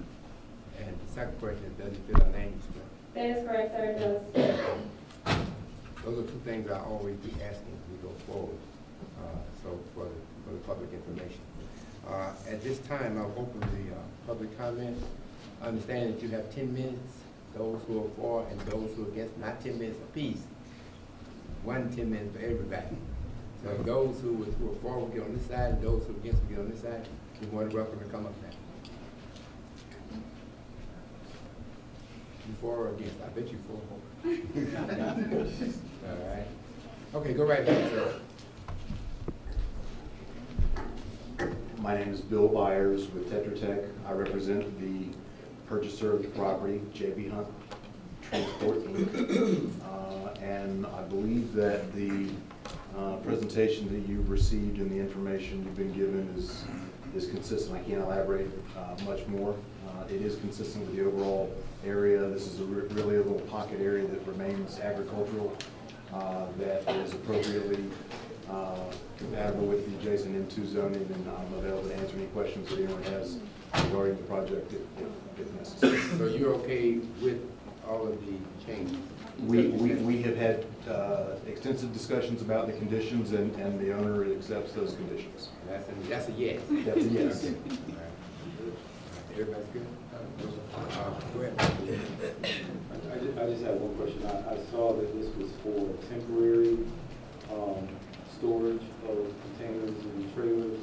And the second question is, does it fit our land use plan? That is correct, sir, it does. Those are 2 things I always be asking as we go forward. So for the public information. At this time, I'll open the public comment. Understand that you have 10 minutes, those who are for and those who are against, not 10 minutes apiece. 10 minutes for everybody. So those who are for will get on this side, and those who are against will get on this side. You're more than welcome to come up now. You for or against? I bet you for. All right. Okay, go right ahead, sir. My name is Bill Byers with Tetra Tech. I represent the purchaser of the property, J.B. Hunt Transport, Inc. And I believe that the presentation that you've received and the information you've been given is consistent. I can't elaborate much more. It is consistent with the overall area. This is really a little pocket area that remains agricultural, that is appropriately compatible with the adjacent M2 zoning, and I'm available to answer any questions that anyone has regarding the project if necessary. So you're okay with all of the changes? We have had extensive discussions about the conditions, and the owner accepts those conditions. That's a yes. That's a yes. Okay. All right. Everybody's good? Go ahead. I just have one question. I saw that this was for temporary storage of containers and trailers.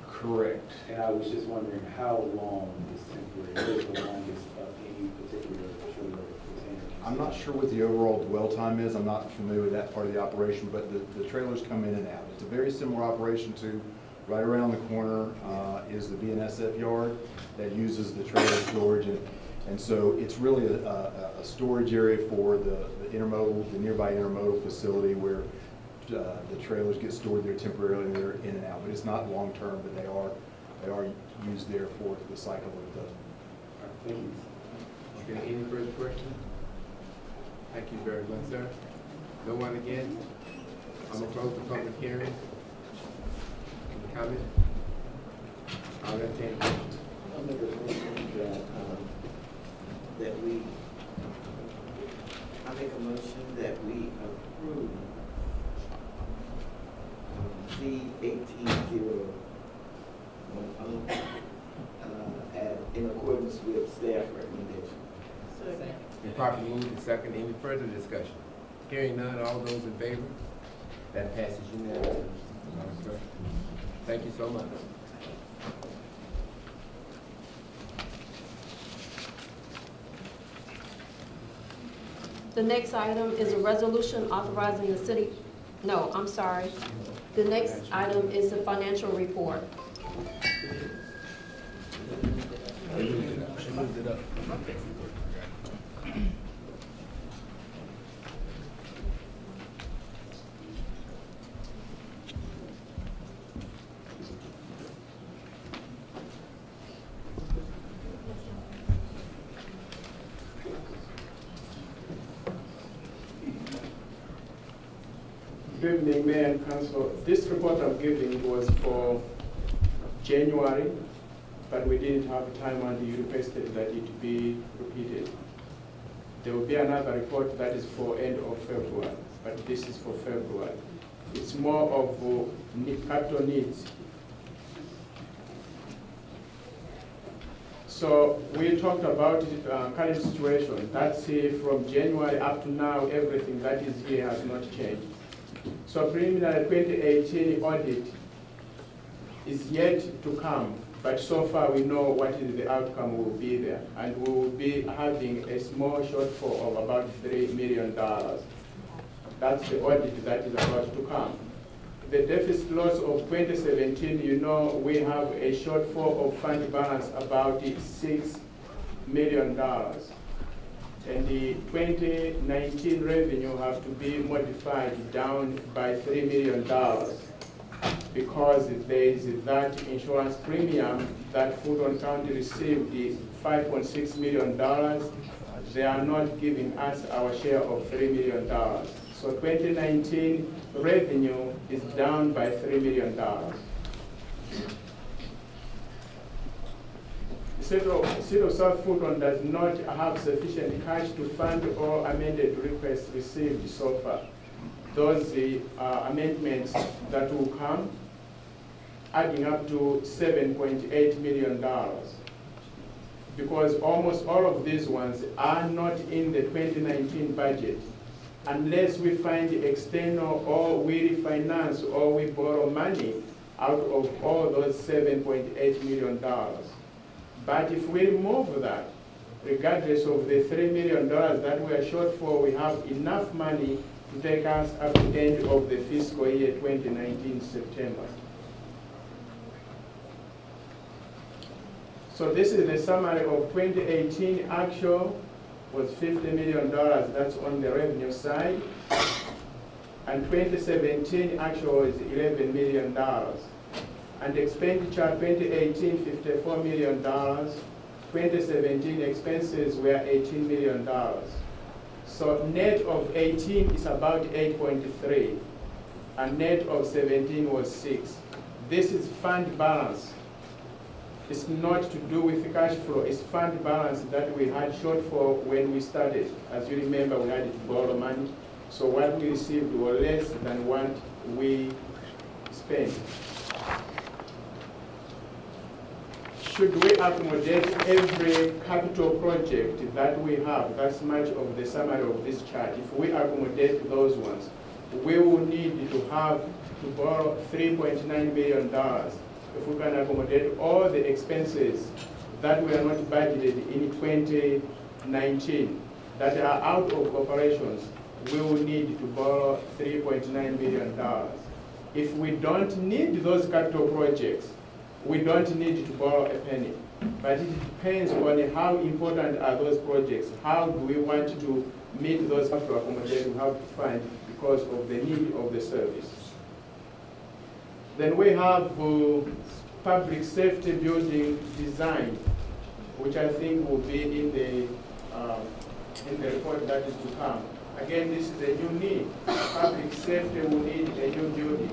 Correct. And I was just wondering how long is temporary? What is the longest of any particular trailer container? I'm not sure what the overall dwell time is. I'm not familiar with that part of the operation, but the trailers come in and out. It's a very similar operation to right around the corner is the BNSF yard that uses the trailer storage, and so it's really a storage area for the nearby intermodal facility where the trailers get stored there temporarily and they're in and out. But it's not long term, but they are used there for the cycle of the. Thank you. Okay, any further questions? Thank you very much, sir. No one again? I'm gonna close the public hearing. Any comment? I'll entertain a motion. I'll make a motion that we approve C-1801 in accordance with staff recommendation. Been properly moved and second. Any further discussion? Hearing none, all those in favor? That passes unanimously. Thank you so much. The next item is a resolution authorizing the city, no, I'm sorry. The next item is the financial report. She moved it up. Good evening, Mayor and Council. This report I'm giving was for January, but we didn't have time and you requested that it be repeated. There will be another report that is for end of February, but this is for February. It's more of capital needs. So we talked about current situation. That's from January up to now, everything that is here has not changed. So preliminary 2018 audit is yet to come, but so far we know what is the outcome will be there. And we will be having a small shortfall of about $3 million. That's the audit that is about to come. The deficit loss of 2017, you know, we have a shortfall of fund balance about $6 million. And the 2019 revenue have to be modified down by $3 million because there is that insurance premium that Fulton County received is $5.6 million. They are not giving us our share of $3 million. So 2019 revenue is down by $3 million. The City of South Fulton does not have sufficient cash to fund all amended requests received so far. Those amendments that will come, adding up to $7.8 million. Because almost all of these ones are not in the 2019 budget. Unless we find external or we refinance or we borrow money out of all those $7.8 million. But if we remove that, regardless of the $3 million that we are short for, we have enough money to take us up to the end of the fiscal year 2019 September. So this is the summary of 2018 actual was $50 million, that's on the revenue side. And 2017 actual is $11 million. And expenditure 2018, $54 million. 2017 expenses were $18 million. So net of 18 is about 8.3. And net of 17 was 6. This is fund balance. It's not to do with cash flow, it's fund balance that we had short for when we started. As you remember, we had to borrow money. So what we received was less than what we spent. Should we accommodate every capital project that we have? That's much of the summary of this chart. If we accommodate those ones, we will need to have to borrow $3.9 billion. If we can accommodate all the expenses that were not budgeted in 2019 that are out of operations, we will need to borrow $3.9 billion. If we don't need those capital projects, we don't need to borrow a penny. But it depends on how important are those projects. How do we want to meet those capital accommodations we have to find because of the need of the service. Then we have public safety building design, which I think will be in the report that is to come. Again, this is a new need. Public safety will need a new building.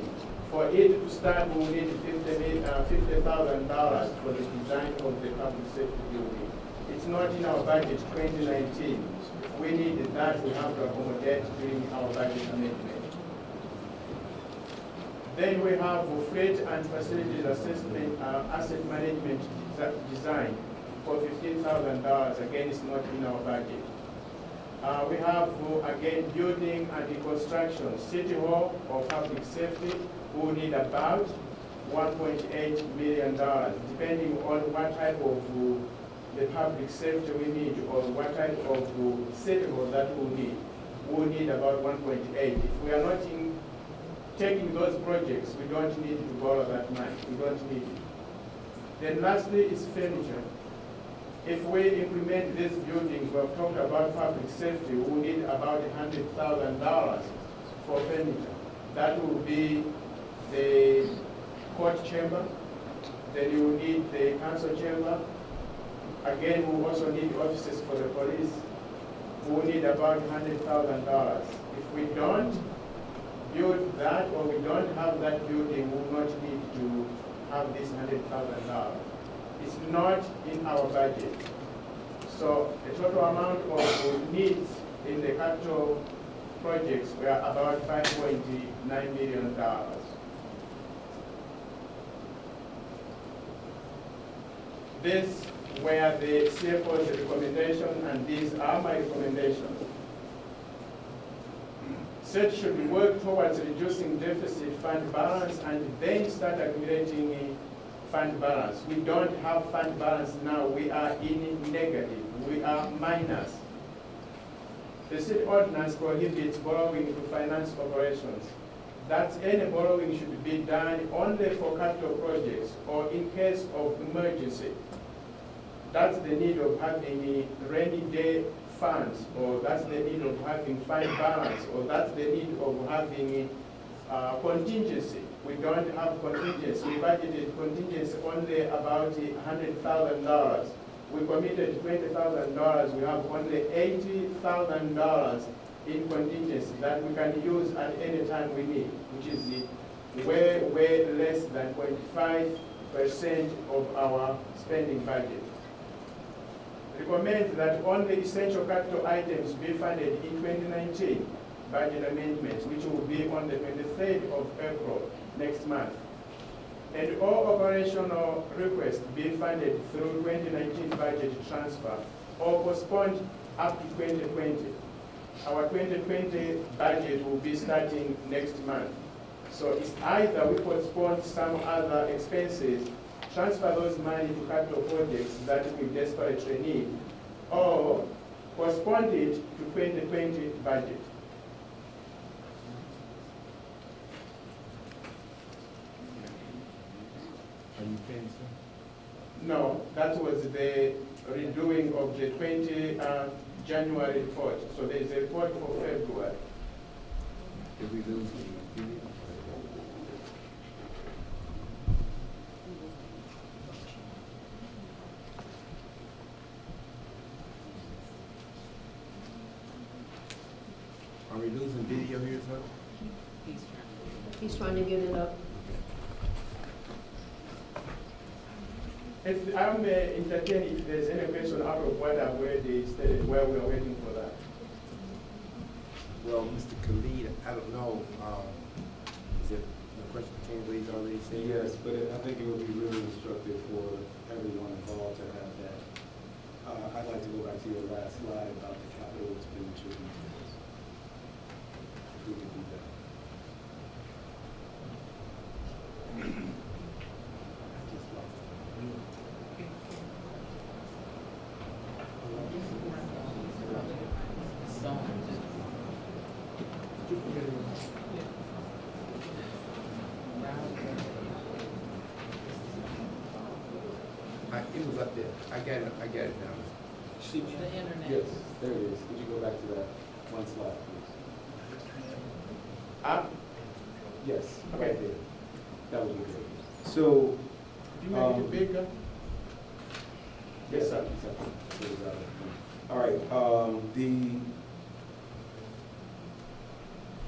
For it to start, we will need $50,000 for the design of the public safety building. It's not in our budget 2019. If we need that, we have to accommodate during our budget amendment. Then we have fleet and facilities assessment, asset management design for $15,000. Again, it's not in our budget. We have, again, building and reconstruction. City Hall or public safety, we will need about $1.8 million, depending on what type of the public safety we need or what type of city hall that we need. We will need about 1.8. If we are not taking those projects, we don't need to borrow that money. We don't need it. Then lastly is furniture. If we implement these buildings, we have talked about public safety, we will need about $100,000 for furniture. That will be the court chamber, then you will need the council chamber. Again, we will also need offices for the police. We will need about $100,000. If we don't build that or we don't have that building, we will not need to have this $100,000. It's not in our budget. So the total amount of needs in the capital projects were about $5.9 million. These were the CFO's recommendations, and these are my recommendations. SET should work towards reducing deficit fund balance and then start accumulating a fund balance. We don't have fund balance now. We are in negative. We are minus. The city ordinance prohibits borrowing to finance operations. That any borrowing should be done only for capital projects or in case of emergency. That's the need of having rainy day funds, or that's the need of having fund balance, or that's the need of having contingency. We don't have contingency. We budgeted contingency only about $100,000. We committed $20,000. We have only $80,000 in contingency that we can use at any time we need, which is way less than 0.5% of our spending budget. Recommends that only essential capital items be funded in 2019 budget amendments, which will be on the 23rd of April next month. And all operational requests be funded through 2019 budget transfer or postponed up to 2020. Our 2020 budget will be starting next month. So it's either we postpone some other expenses, transfer those money to capital projects that we desperately need, or postpone it to 2020 budget. Are you paying, sir? No, that was the redoing of the 20 January report. So there is a report for February. Did we lose the period? Are we losing video here, sir? He's trying to get it up. If I may entertain if there's any question out of what I've already stated, where we are waiting for that. Well, Mr. Khalid, I don't know, is it the question King Lee's already said? Yes, but I think it would be really instructive for everyone involved to have that. I'd like to go back to your last slide about the capital expenditure details. If we could do that. It was up there. I got it now. The internet. Yes, there it is. Could you go back to that one slide, please? Yes, right there. That would be great. So, Can you make it bigger? yes, sir. All right.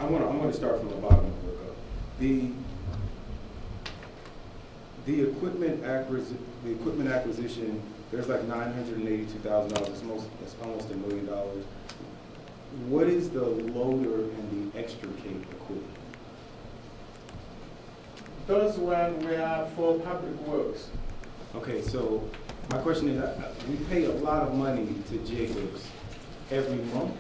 I'm gonna start from the bottom and work up. The equipment acquisition, there's like $982,000. It's almost $1 million. What is the loader and the extricate equipment? Those one were for public works. Okay, so my question is, we pay a lot of money to Jacobs every month.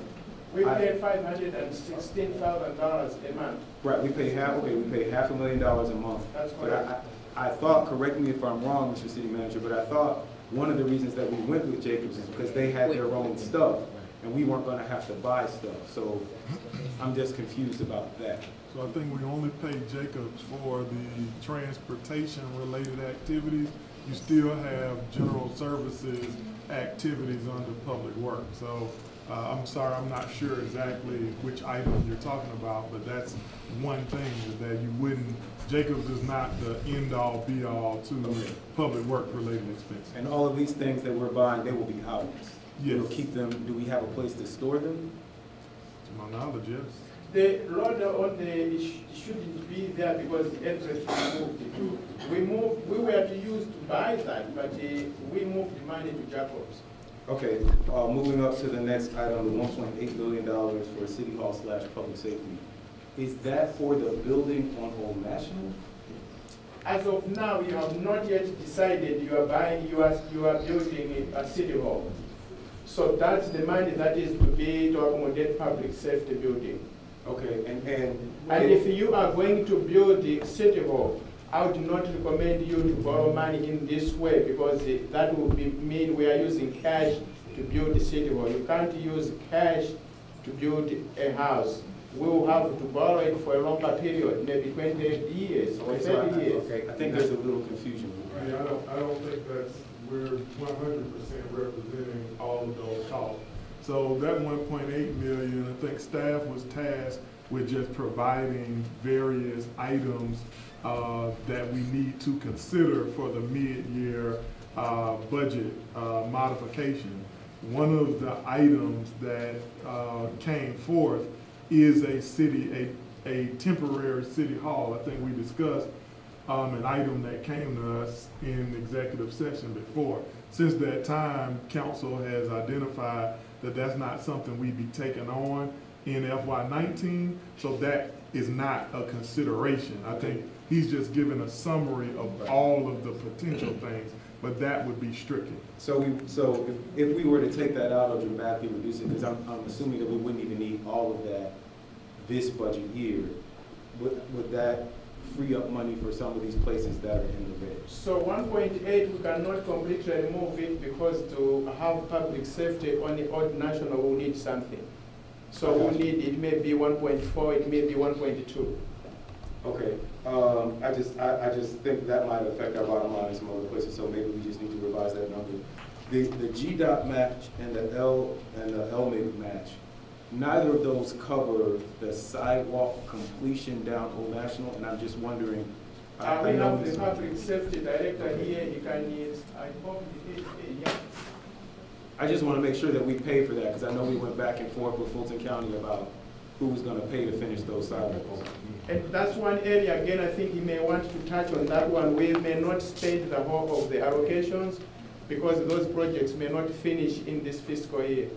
We pay $516,000 a month. Right, we pay $500,000 a month. That's But correct. I thought, correct me if I'm wrong, Mr. City Manager, but I thought one of the reasons that we went with Jacobs is because they had their own stuff, and we weren't gonna have to buy stuff. So I'm just confused about that. So I think we only pay Jacobs for the transportation-related activities. You still have general services activities under Public Works. So I'm sorry, I'm not sure exactly which item you're talking about, but that's one thing is that you wouldn't, Jacobs is not the end-all, be-all to public work-related expenses. And all of these things that we're buying, they will be ours. Yes. We'll keep them, do we have a place to store them? To my knowledge, yes. The road on the, shouldn't be there because the entrance moved it. We were to use to buy that, but we moved the money to Jacobs. Okay, moving up to the next item, the $1.8 million for City Hall / public safety. Is that for the building on Old National? As of now, you have not yet decided you are building a City Hall. So that's the money that is to be to accommodate public safety building. Okay, and if you are going to build the City Hall, I would not recommend you to borrow money in this way because that would mean we are using cash to build the City Hall. You can't use cash to build a house. We will have to borrow it for a longer period, maybe 20 years or 30 years. Okay, I think there's a little confusion. Yeah, I don't think we're 100% representing all of those costs. So that 1.8 million, I think staff was tasked with just providing various items that we need to consider for the mid-year budget modification. One of the items that came forth is a temporary city hall. I think we discussed an item that came to us in executive session before. Since that time, council has identified that that's not something we be taking on in FY19, so that is not a consideration. I think he's just giving a summary of all of the potential things, but that would be stricken. So if we were to take that out or dramatically reduce it, because I'm assuming that we wouldn't even need all of that this budget year, would that free up money for some of these places that are in the red? So 1.8, we cannot completely remove it because to have public safety on the Old National, we need something. So we need, it may be 1.4, it may be 1.2. Okay, I just think that might affect our bottom line in some other places, so maybe we just need to revise that number. The GDOT match and the LMIG match, neither of those cover the sidewalk completion down Old National, and I'm just wondering. We have the public safety director here, he can use, yeah. I just want to make sure that we pay for that, because I know we went back and forth with Fulton County about who was going to pay to finish those sidewalks. And that's one area, again, I think he may want to touch on that one. We may not spend the whole of the allocations because those projects may not finish in this fiscal year.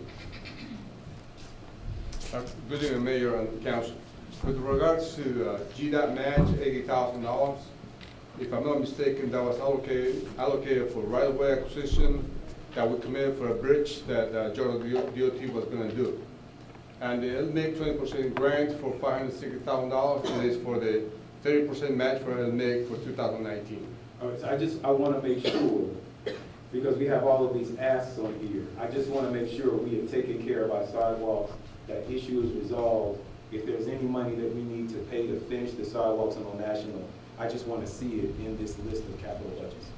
Good evening, Mayor and Council. With regards to GDOT match, $80,000, if I'm not mistaken, that was allocated for right-of-way acquisition that we committed for a bridge that General DOT was going to do. And it'll make 20% grant for $560,000, and it's for the 30% match for it'll make for 2019. All right, so I want to make sure, because we have all of these asks on here, I just want to make sure we have taken care of our sidewalks, that issue is resolved. If there's any money that we need to pay to finish the sidewalks on Old National, I just want to see it in this list of capital budgets.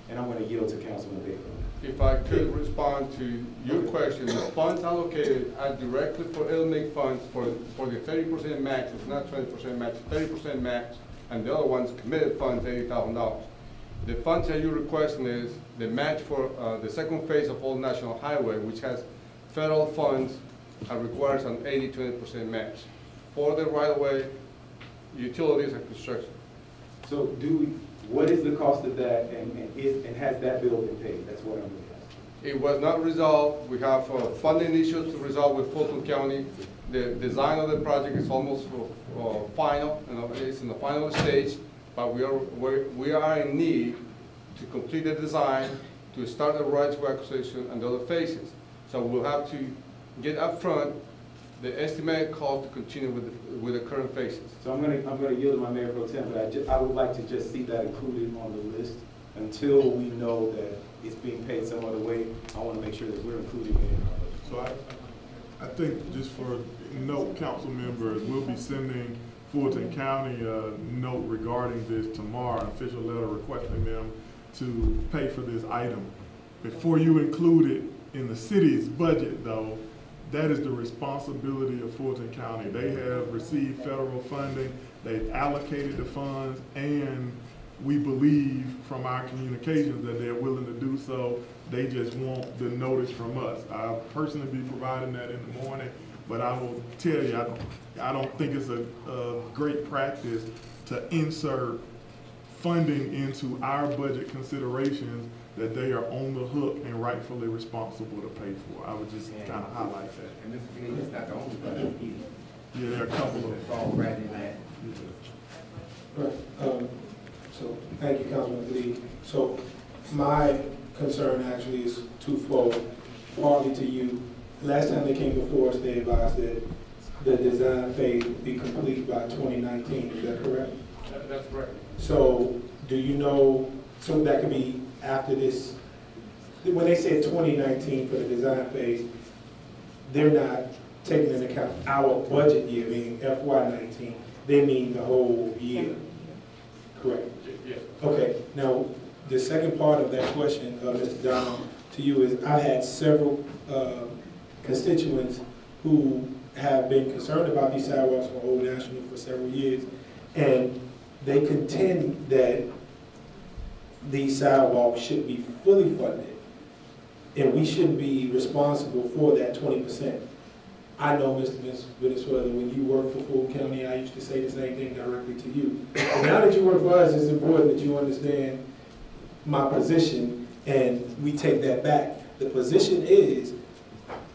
And I'm going to yield to Councilman Baker. If I could respond to your question, the funds allocated are directly for LMIG funds for the 30% match. It's not 20% match, 30% match, and the other one's committed funds, $80,000. The funds that you're requesting is the match for the second phase of Old National Highway, which has federal funds and requires an 80-20% match for the right-of-way, utilities, and construction. So what is the cost of that, and has that bill been paid? That's what I'm going to ask. It was not resolved. We have funding issues to resolve with Fulton County. The design of the project is almost final, it's in the final stage, but we are in need to complete the design, to start the rights-of-way acquisition and the other phases. So we'll have to get up front the estimated cost to continue with the current phases. So I'm going to yield to my Mayor Pro Tem, but I would like to just see that included on the list until we know that it's being paid some other way. I want to make sure that we're including it in our budget. So I think just for note, council members, we'll be sending Fulton County a note regarding this tomorrow, an official letter requesting them to pay for this item. Before you include it in the city's budget, though, that is the responsibility of Fulton County. They have received federal funding, they've allocated the funds, and we believe from our communications that they're willing to do so. They just want the notice from us. I'll personally be providing that in the morning, But I will tell you, I don't think it's a great practice to insert funding into our budget considerations that they are on the hook and rightfully responsible to pay for. I would just kind of highlight that. And Mr. Lee, it's not the only budget either. Yeah, there are a couple of It's all right in that. Right. So, thank you, Councilman Lee. So, my concern actually is twofold, partly to you. Last time they came before us, they advised that the design phase would be complete by 2019. Is that correct? That's correct. So, do you know, so that could be after this, when they said 2019 for the design phase, they're not taking into account our budget year, meaning FY19. They mean the whole year, correct? Yes. Okay, now, the second part of that question, Mr. Donald, to you is, I've had several constituents who have been concerned about these sidewalks on Old National for several years, and they contend that these sidewalks should be fully funded, and we should be responsible for that 20%. I know, Mr. Venezuela, when you worked for Fulton County, I used to say the same thing directly to you. But now that you work for us, it's important that you understand my position, and we take that back. The position is,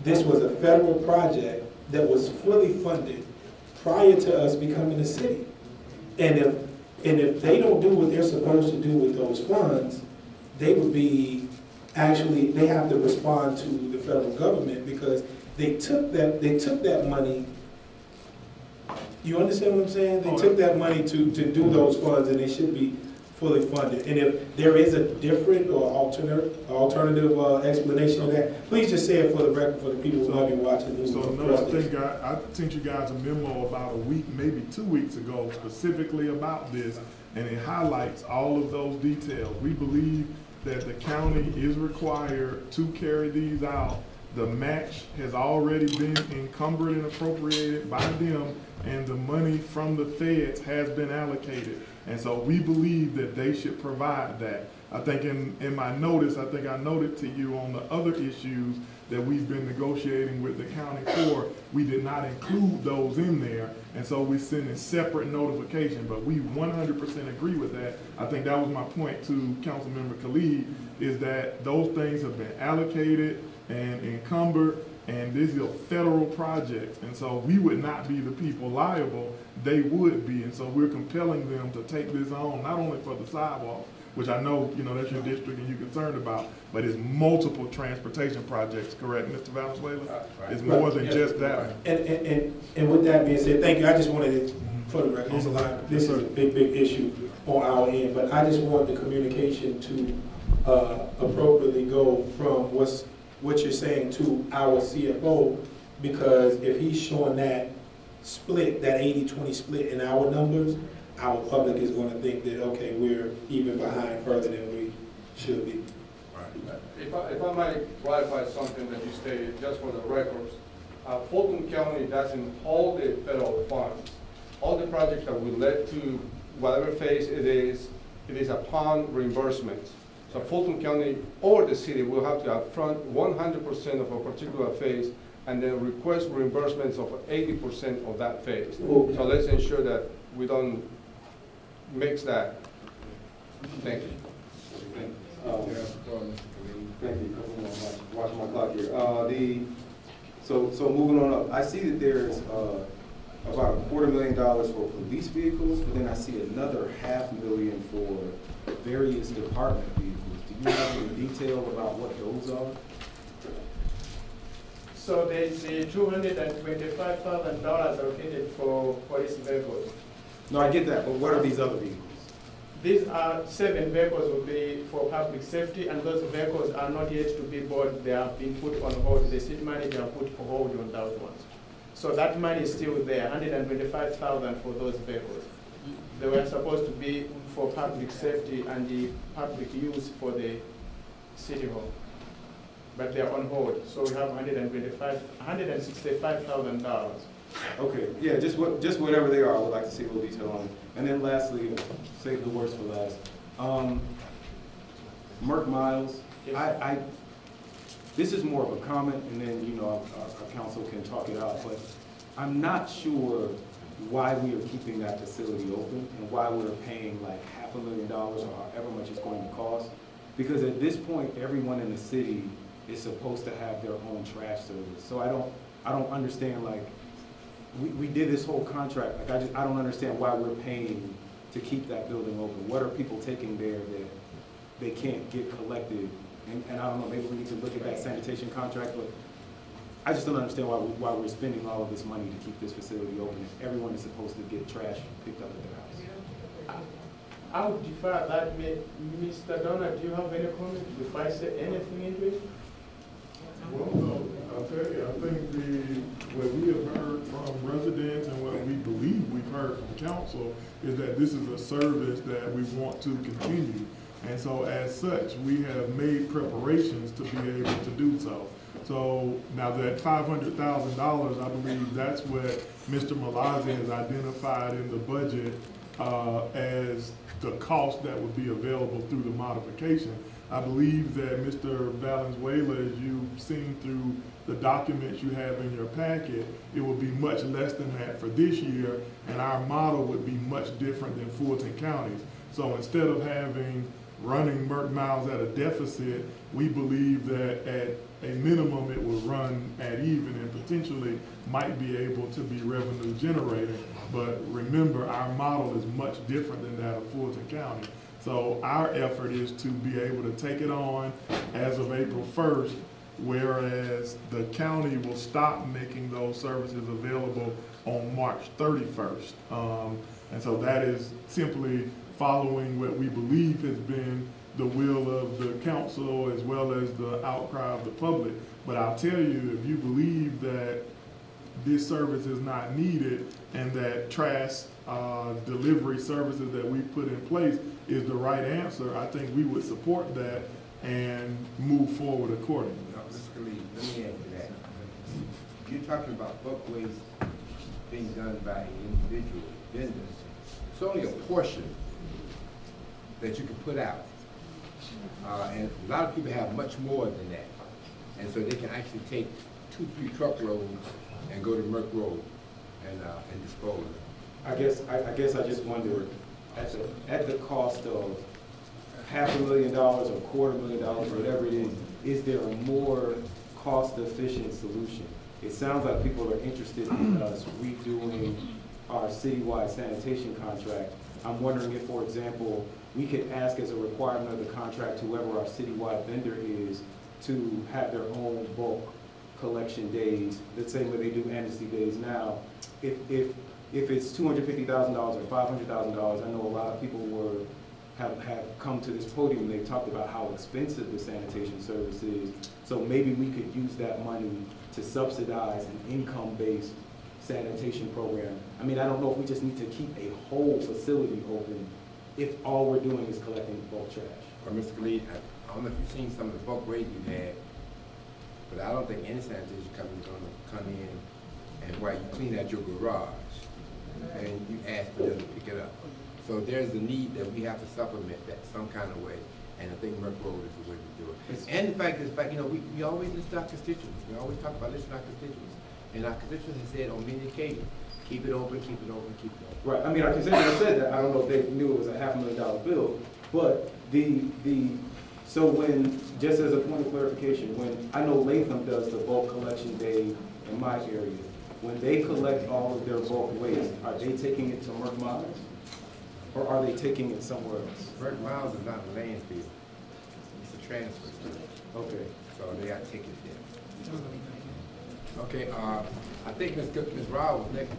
this was a federal project that was fully funded prior to us becoming a city. And if they don't do what they're supposed to do with those funds, they would be, actually, they have to respond to the federal government, because they took that money. You understand what I'm saying? They took that money to do those funds, and they should be fully funded. And if there is a different or alternative explanation of that, please just say it for the record for the people who might be watching this. So no, I think I sent you guys a memo about a week, maybe 2 weeks ago, specifically about this, and it highlights all of those details. We believe that the county is required to carry these out. The match has already been encumbered and appropriated by them, and the money from the feds has been allocated. And so we believe that they should provide that. I think in my notice, I think I noted to you on the other issues that we've been negotiating with the county for, we did not include those in there. And so we sent a separate notification, but we 100% agree with that. I think that was my point to Councilmember Khalid, is that those things have been allocated and encumbered, and this is a federal project, and so we would not be the people liable, they would be, and so we're compelling them to take this on, not only for the sidewalk, which I know, that's your district and you're concerned about, but it's multiple transportation projects, correct, Mr. Valenzuela? Right. It's more than just that. And with that being said, thank you. I just wanted to, for the record, this is a big issue on our end, but I just want the communication to appropriately go from what you're saying to our CFO, because if he's showing that split, that 80-20 split in our numbers, our public is going to think that, okay, we're even behind further than we should be. Right. If I might clarify something that you stated, just for the records, Fulton County doesn't hold the federal funds. All the projects that will lead to whatever phase it is upon reimbursement. So Fulton County or the city will have to upfront 100% of a particular phase and then request reimbursements of 80% of that phase. Okay. So let's ensure that we don't mix that. Thank you. Thank you. Watch my clock here. So moving on up, I see that there's about $250,000 for police vehicles, but then I see another $500,000 for various department vehicles. Do you have any detail about what those are? So there's $225,000 allocated for police vehicles. No, I get that, but what are these other vehicles? These are 7 vehicles will be for public safety, and those vehicles are not yet to be bought. They have been put on hold. The city manager put a hold on those ones. So that money is still there, $125,000 for those vehicles. They were supposed to be for public safety and the public use for the city hall, but they're on hold. So we have $165,000. Okay, yeah, just whatever they are, I would like to see a little detail on it. And then lastly, save the worst for last. Merck Miles, yes. this is more of a comment, and then, you know, our council can talk it out, but I'm not sure why we are keeping that facility open and why we're paying like $500,000 or however much it's going to cost. Because at this point, everyone in the city is supposed to have their own trash service. So I don't understand, like, we did this whole contract, like I don't understand why we're paying to keep that building open. What are people taking there that they can't get collected? And I don't know, maybe we need to look at that sanitation contract, but I just don't understand why we're spending all of this money to keep this facility open if everyone is supposed to get trash picked up at their house. I would defer that. Mr. Donner, do you have any comment before I say anything into it? Well, no, I'll tell you, I think what we have heard from residents and what we believe we've heard from council is that this is a service that we want to continue. And so as such, we have made preparations to be able to do so. So now that $500,000, I believe that's what Mr. Malazzi has identified in the budget as the cost that would be available through the modification. I believe that Mr. Valenzuela, as you've seen through the documents you have in your packet, it will be much less than that for this year, and our model would be much different than Fulton County's. So instead of having running Merck miles at a deficit, we believe that at a minimum it will run at even and potentially might be able to be revenue generating. But remember, our model is much different than that of Fulton County. So our effort is to be able to take it on as of April 1st, whereas the county will stop making those services available on March 31st. And so that is simply following what we believe has been the will of the council as well as the outcry of the public. But I'll tell you, if you believe that this service is not needed and that trash delivery services that we put in place is the right answer, I think we would support that and move forward accordingly. Mr. Khalid, let me ask you that. You're talking about bulk waste being done by individual vendors. It's only a portion that you can put out. And a lot of people have much more than that. And so they can actually take 2-3 truckloads and go to Merck Road and dispose of it. I guess I just wonder, at the cost of $500,000 or $250,000, whatever it is there a more cost-efficient solution? It sounds like people are interested in us redoing our citywide sanitation contract. I'm wondering if, for example, we could ask as a requirement of the contract whoever our citywide vendor is to have their own bulk collection days, the same way they do amnesty days now. If it's $250,000 or $500,000, I know a lot of people have come to this podium and they've talked about how expensive the sanitation service is. So maybe we could use that money to subsidize an income-based sanitation program. I mean, I don't know if we just need to keep a whole facility open if all we're doing is collecting bulk trash. Well, Mr. Khalid, I don't know if you've seen some of the bulk waste we've had, but I don't think any sanitation company is going to come in and while you clean out your garage and you ask for them to pick it up. So there's a need that we have to supplement that some kind of way, and I think Merck Road is the way to do it. And the fact is, you know, we always listen to our constituents. We always talk about listening to our constituents. And our constituents have said on many occasions, keep it open, keep it open, keep it open. Right, I mean, our constituents said that. I don't know if they knew it was a $500,000 bill, but so when, just as a point of clarification, when I know Latham does the bulk collection day in my area, when they collect all of their bulk waste, are they taking it to Merck Miles? Or are they taking it somewhere else? Merck Miles is not a landfill. It's a transfer station. Okay. So they got to take it there. Okay, I think Ms. Rao was next.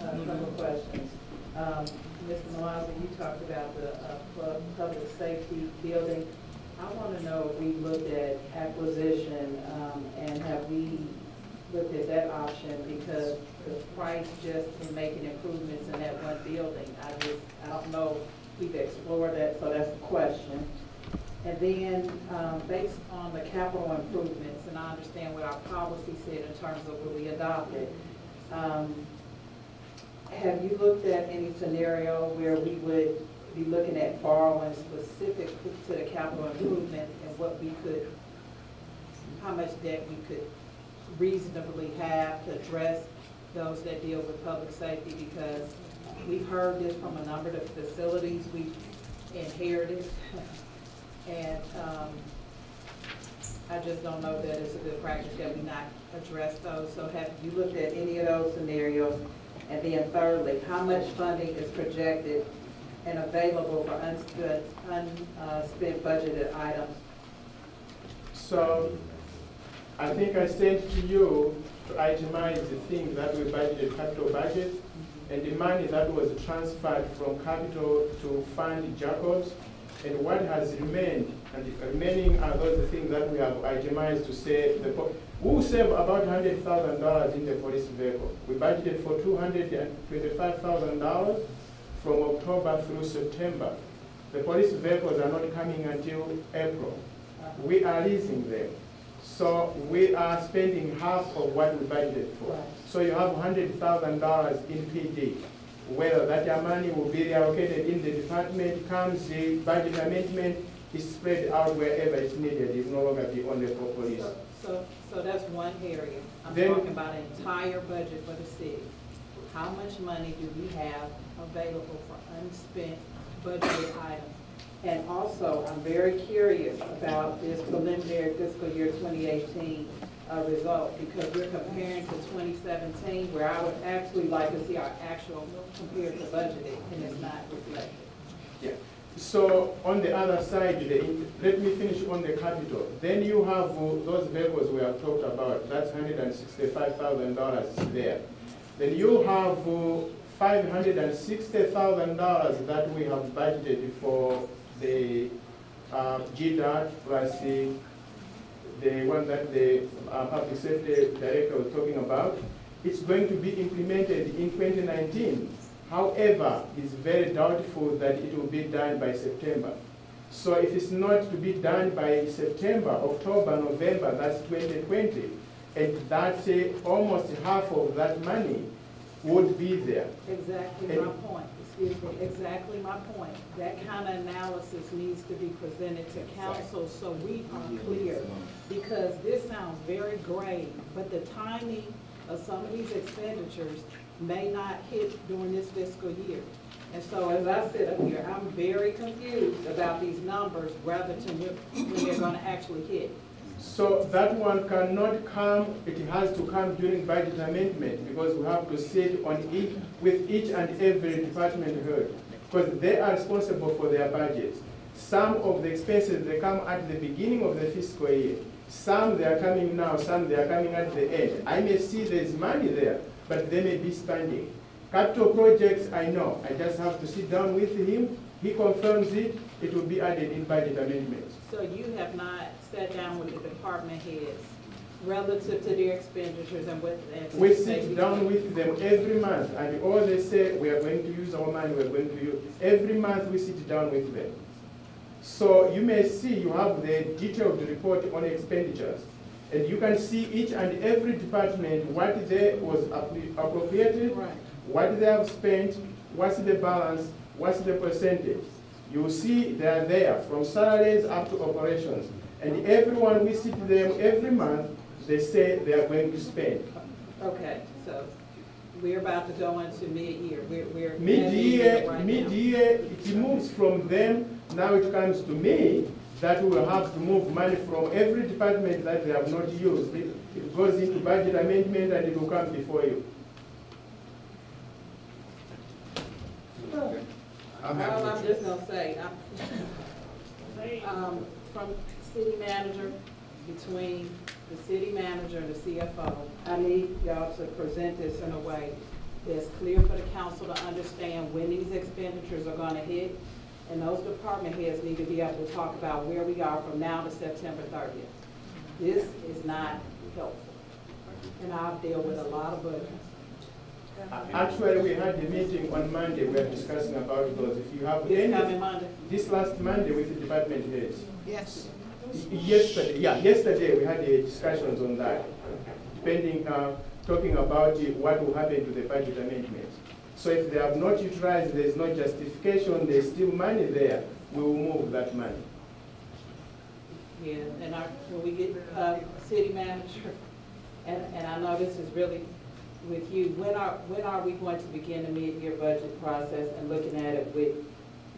A couple of questions. Mr. Malazzi, you talked about the public safety building. I want to know if we looked at acquisition and have we looked at that option, because the price just in making improvements in that one building, I don't know if we've explored that, so that's the question. And then based on the capital improvements, and I understand what our policy said in terms of what we adopted, have you looked at any scenario where we would be looking at borrowing specific to the capital improvement and what we could how much debt we could reasonably have to address those that deal with public safety, because we've heard this from a number of facilities we've inherited. And I just don't know that it's a good practice that we not address those. So have you looked at any of those scenarios? And then thirdly, how much funding is projected and available for unspent budgeted items? So I think I sent to you to itemize the things that we budgeted, capital budget, and the money that was transferred from capital to fund Jacobs, and what has remained. And the remaining are those things that we have itemized to say we will save about $100,000 in the police vehicle. We budgeted for $225,000 from October through September. The police vehicles are not coming until April. We are leasing them. So we are spending half of what we budgeted for. So you have $100,000 in PD. Whether that money will be reallocated in the department comes the budget amendment is spread out wherever it's needed. It's no longer be only for police. So that's one area. I'm Then, talking about an entire budget for the city. How much money do we have available for unspent budgeted items? And also, I'm very curious about this preliminary fiscal year 2018 result, because we're comparing to 2017, where I would actually like to see our actual compared to budgeted, and it's not reflected. Yeah. So on the other side, let me finish on the capital. Then you have those vehicles we have talked about. That's $165,000 there. Then you have $560,000 that we have budgeted for the GDOT plus the one that the public safety director was talking about. It's going to be implemented in 2019. However, it's very doubtful that it will be done by September. So if it's not to be done by September, October, November, that's 2020. And that's almost half of that money would be there. Exactly my point. Excuse me. Exactly my point. That kind of analysis needs to be presented to council so we are clear. Because this sounds very gray, but the timing of some of these expenditures may not hit during this fiscal year. And so as I sit up here, I'm very confused about these numbers rather than when they're going to actually hit. So that one cannot come, it has to come during budget amendment, because we have to sit on it with each and every department head, because they are responsible for their budgets. Some of the expenses, they come at the beginning of the fiscal year. Some they are coming now, some they are coming at the end. I may see there's money there, but they may be spending. Capital projects, I know. I just have to sit down with him. He confirms it. It will be added in budget amendments. So you have not sat down with the department heads relative to their expenditures and what? We sit down with them every month, and all they say, we are going to use our money, we are going to use. Every month we sit down with them. So you may see, you have the detailed report on expenditures. And you can see each and every department, what they was appropriated, what they have spent, what's the balance, what's the percentage. You see they are there, from salaries up to operations. And everyone, we sit them every month, they say they are going to spend. Okay, so we're about to go into mid-year. We're mid-year, right mid-year, it moves from them, now it comes to me, that we will have to move money from every department that they have not used. It goes into budget amendment and it will come before you. I'm just going to say, from city manager, between the city manager and the CFO, I need y'all to present this in a way that's clear for the council to understand when these expenditures are going to hit. And those department heads need to be able to talk about where we are from now to September 30th. This is not helpful. And I've dealt with a lot of budgets. Actually, we had a meeting on Monday. We are discussing about those. If you have this last Monday with the department heads. Yes. Yesterday we had discussions on that, depending, talking about what will happen to the budget amendments. So if they have not utilized, there's no justification, there's still money there, we will move that money. Yeah, and when we get city manager, and I know this is really with you, when are we going to begin the mid-year budget process and looking at it with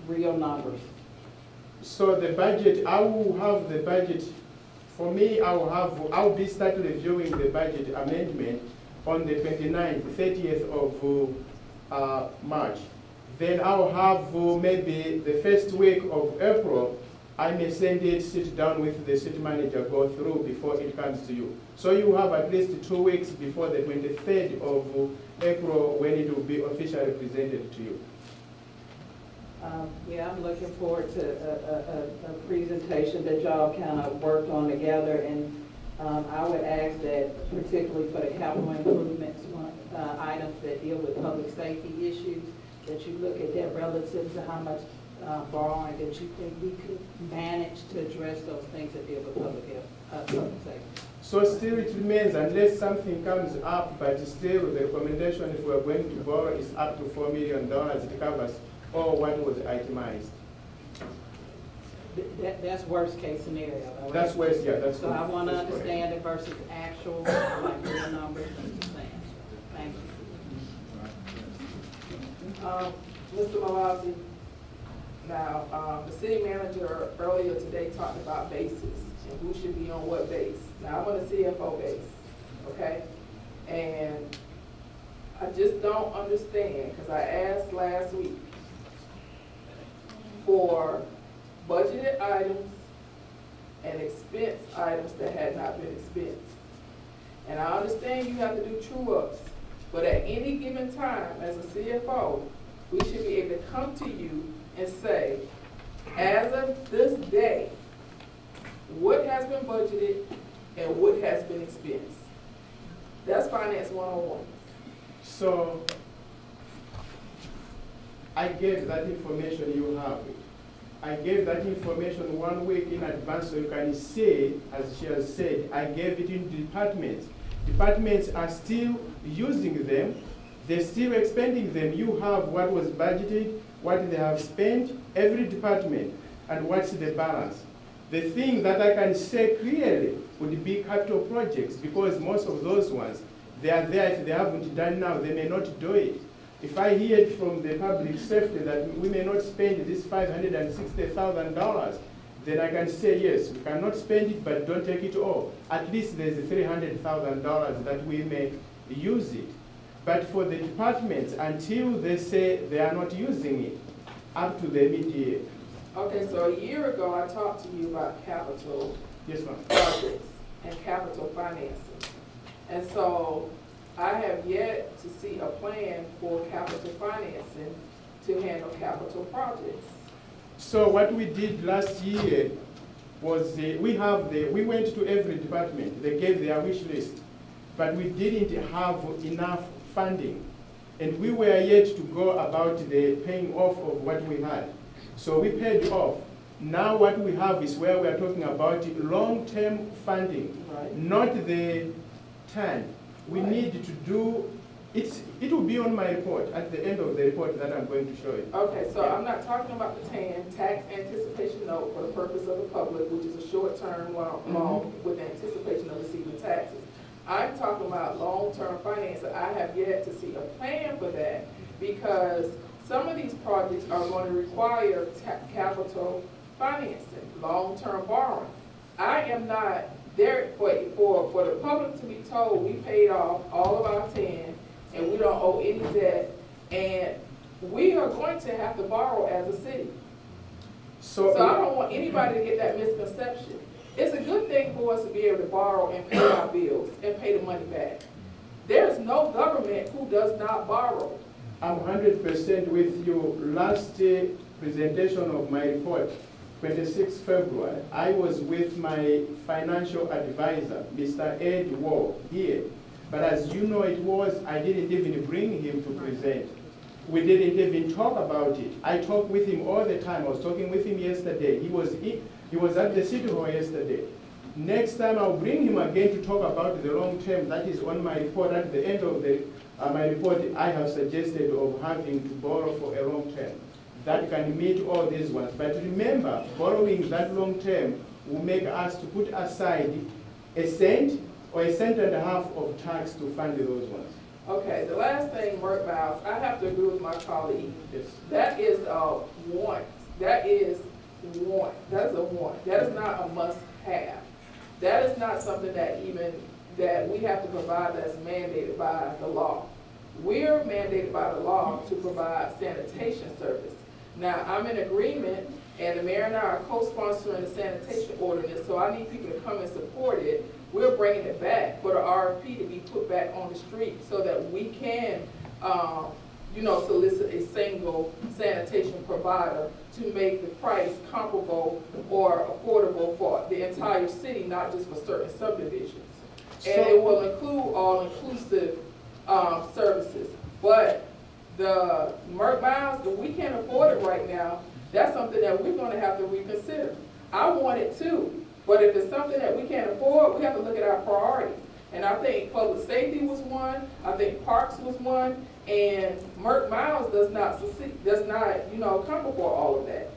real numbers? So the budget, I will have the budget, for me, I'll be start reviewing the budget amendment on the 29th, 30th of March. Then I'll have maybe the first week of April, I may send it, sit down with the city manager, go through before it comes to you. So you have at least 2 weeks before the 23rd of April when it will be officially presented to you. Yeah, I'm looking forward to a presentation that y'all kind of worked on together, and I would ask that particularly for the capital improvements items that deal with public safety issues, that you look at that relative to how much borrowing that you think we could manage to address those things that deal with public safety. So still it remains, unless something comes up, but still the recommendation if we're going to borrow is up to $4 million. It covers all what was itemized. That's worst case scenario, right? That's worst, yeah. That's so I want to understand it versus actual, like real numbers. Thank you. Mr. Malazi, now the city manager earlier today talked about bases and who should be on what base. Now I'm on the CFO base, okay? And I just don't understand, because I asked last week for budgeted items and expense items that had not been expensed. And I understand you have to do true-ups, but at any given time as a CFO, we should be able to come to you and say, as of this day, what has been budgeted and what has been expensed. That's Finance 101. So I gave that information you have. I gave that information 1 week in advance so you can say, as she has said, I gave it in departments. Departments are still using them. They're still expending them. You have what was budgeted, what they have spent, every department, and what's the balance. The thing that I can say clearly would be capital projects, because most of those ones, they are there. If they haven't done now, they may not do it. If I hear from the public safety that we may not spend this $560,000, then I can say, yes, we cannot spend it, but don't take it all. At least there's $300,000 that we may use it. But for the departments, until they say they are not using it, up to the mid-year. Okay, so a year ago, I talked to you about capital projects and capital financing. And so I have yet to see a plan for capital financing to handle capital projects. So what we did last year was we went to every department. They gave their wish list, but we didn't have enough funding. And we were yet to go about the paying off of what we had. So we paid off. Now what we have is where we are talking about long-term funding, not the TAN. We need to do, it will be on my report, at the end of the report that I'm going to show you. Okay, so I'm not talking about the TAN, tax anticipation note for the purpose of the public, which is a short-term loan with anticipation of receiving taxes. I'm talking about long-term finance. I have yet to see a plan for that, because some of these projects are going to require capital financing, long-term borrowing. I am not there for the public to be told we paid off all of our 10 and we don't owe any debt, and we are going to have to borrow as a city. So I don't want anybody to get that misconception. It's a good thing for us to be able to borrow and pay our bills and pay the money back. There's no government who does not borrow. I'm 100% with you. Last presentation of my report, 26 February, I was with my financial advisor, Mr. Ed Wall, here. But as you know, I didn't even bring him to present. We didn't even talk about it. I talk with him all the time. I was talking with him yesterday. He was at the City Hall yesterday. Next time I'll bring him again to talk about the long term. That is on my report. At the end of my report, I have suggested of having to borrow for a long term. That can meet all these ones. But remember, borrowing that long term will make us to put aside a cent or a cent and a half of tax to fund those ones. Okay, the last thing, Mark Miles, I have to agree with my colleague. Yes. That is a want. That is want. That is a want. That is not a must-have. That is not something that we have to provide that's mandated by the law. We're mandated by the law to provide sanitation service. Now, I'm in agreement, and the mayor and I are co-sponsoring the sanitation ordinance, so I need people to come and support it. We're bringing it back for the RFP to be put back on the street so that we can, solicit a single sanitation provider to make the price comparable or affordable for the entire city, not just for certain subdivisions. And it will include all-inclusive services. But the Merck Miles, if we can't afford it right now, that's something that we're going to have to reconsider. I want it too, but if it's something that we can't afford, we have to look at our priorities. And I think public safety was one, I think parks was one, and Merck Miles does not come before all of that.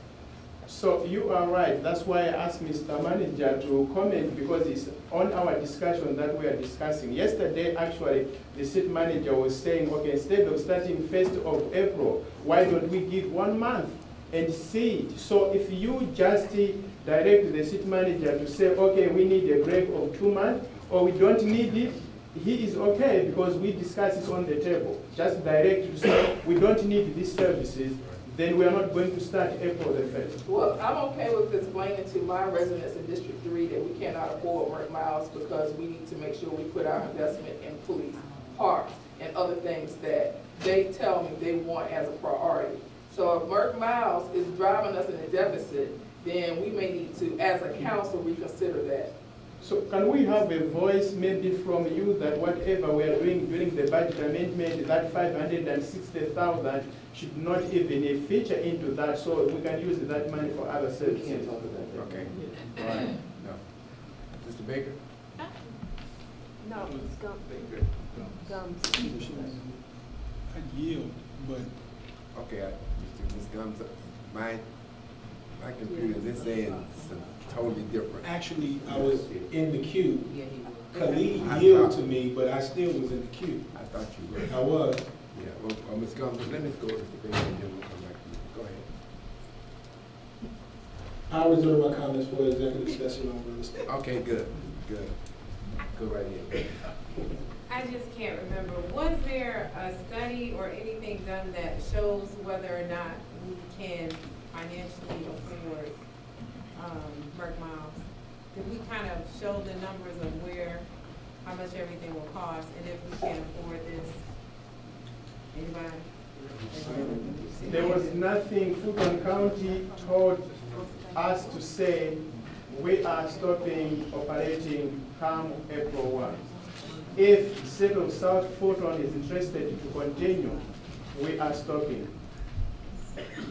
So you are right. That's why I asked Mr. Manager to comment, because it's on our discussion that we are discussing. Yesterday, actually, the city manager was saying, okay, instead of starting 1st of April, why don't we give 1 month and see it? So if you just direct the city manager to say, okay, we need a break of 2 months, or we don't need it, he is okay, because we discuss it on the table. Just direct to say, we don't need these services, then we are not going to start April the 1st. Well, I'm okay with explaining to my residents in District 3 that we cannot afford Merck Miles because we need to make sure we put our investment in police, parks, and other things that they tell me they want as a priority. So if Merck Miles is driving us in a deficit, then we may need to, as a council, reconsider that. So can we have a voice maybe from you that whatever we are doing during the budget amendment, that 560,000 should not even feature into that, so we can use that money for other services? Okay, all right, no. Mr. Baker? No, it's Gums. I yield, but. Okay, Ms. Gums, my computer, this saying totally different. Actually, I was in the queue. Khalid yielded to me, but I still was in the queue. I thought you were. I was. Yeah, well, Ms. Gums, let me go to Mr. Baker and then we'll come back to you. Go ahead. I reserve my comments for executive session on real estate. Okay, good. Go right in. I just can't remember. Was there a study or anything done that shows whether or not we can financially afford Merck Miles? Did we kind of show the numbers of how much everything will cost, and if we can't afford this? Anybody? There was nothing Fulton County told us to say we are stopping operating come April 1. If the city of South Fulton is interested to continue, we are stopping.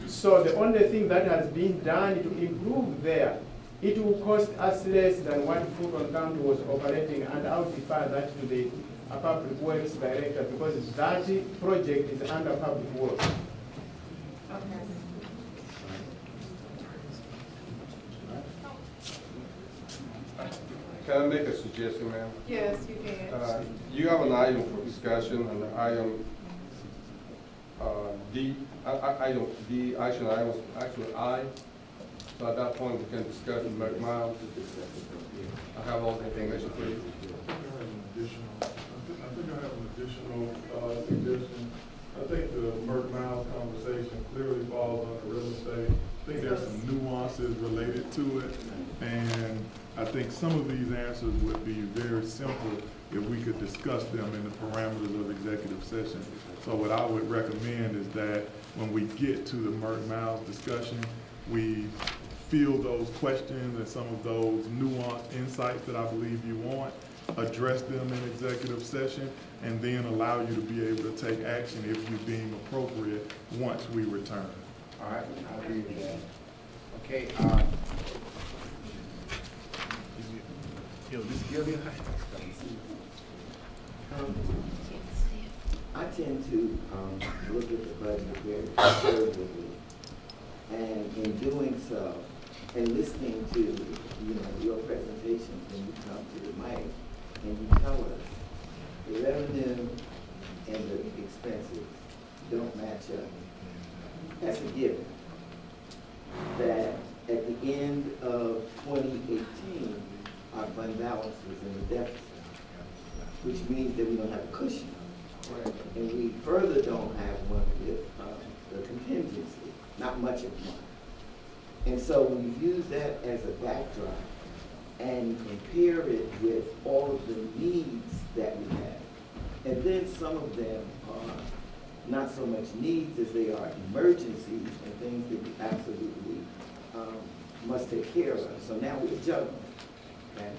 So the only thing that has been done to improve there, it will cost us less than what Fulton County was operating, and I'll defer that to the Public Works Director, because that project is under Public Works. Can I make a suggestion, ma'am? Yes, you can. You have an item for discussion, and item D, item D, action item was actually I. So at that point, we can discuss the Merck Miles. I have all the information for you. I think I have an additional suggestion. I think the Merck Miles conversation clearly falls under real estate. I think there's some nuances related to it, and I think some of these answers would be very simple if we could discuss them in the parameters of executive session. So what I would recommend is that when we get to the Merck Miles discussion, we field those questions and some of those nuanced insights that I believe you want, address them in executive session, and then allow you to be able to take action if you deem appropriate once we return. All right, I agree with that. Okay, Ms. Gillian? I tend to look at the budget very conservatively, and in doing so, and listening to, your presentations when you come to the mic and you tell us the revenue and the expenses don't match up. That's a given. That at the end of 2018, our fund balance was in the deficit, which means that we don't have a cushion. Right. And we further don't have one with the contingency, not much of one. And so when you use that as a backdrop and compare it with all of the needs that we have, and then some of them are not so much needs as they are emergencies and things that we absolutely must take care of. So now we're juggling. Okay?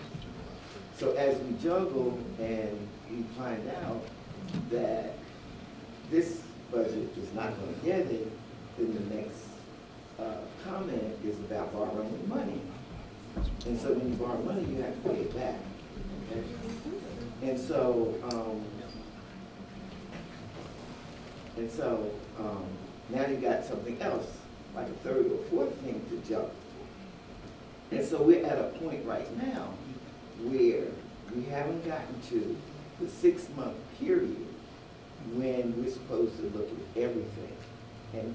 So as we juggle and we find out that this budget is not going to get it, then the next comment is about borrowing money. And so when you borrow money, you have to pay it back. Okay? And so, now you got something else, like a third or fourth thing to juggle. And so we're at a point right now where we haven't gotten to the 6-month period when we're supposed to look at everything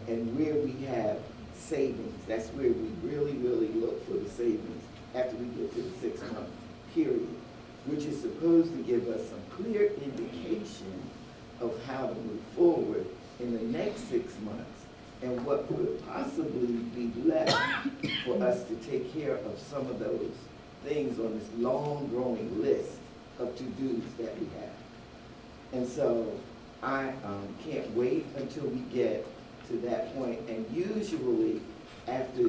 and where we have savings. That's where we really, really look for the savings after we get to the 6-month period, which is supposed to give us some clear indication of how to move forward in the next 6 months and what could possibly be left for us to take care of some of those things on this long growing list of to-dos that we have. And so I can't wait until we get to that point. And usually after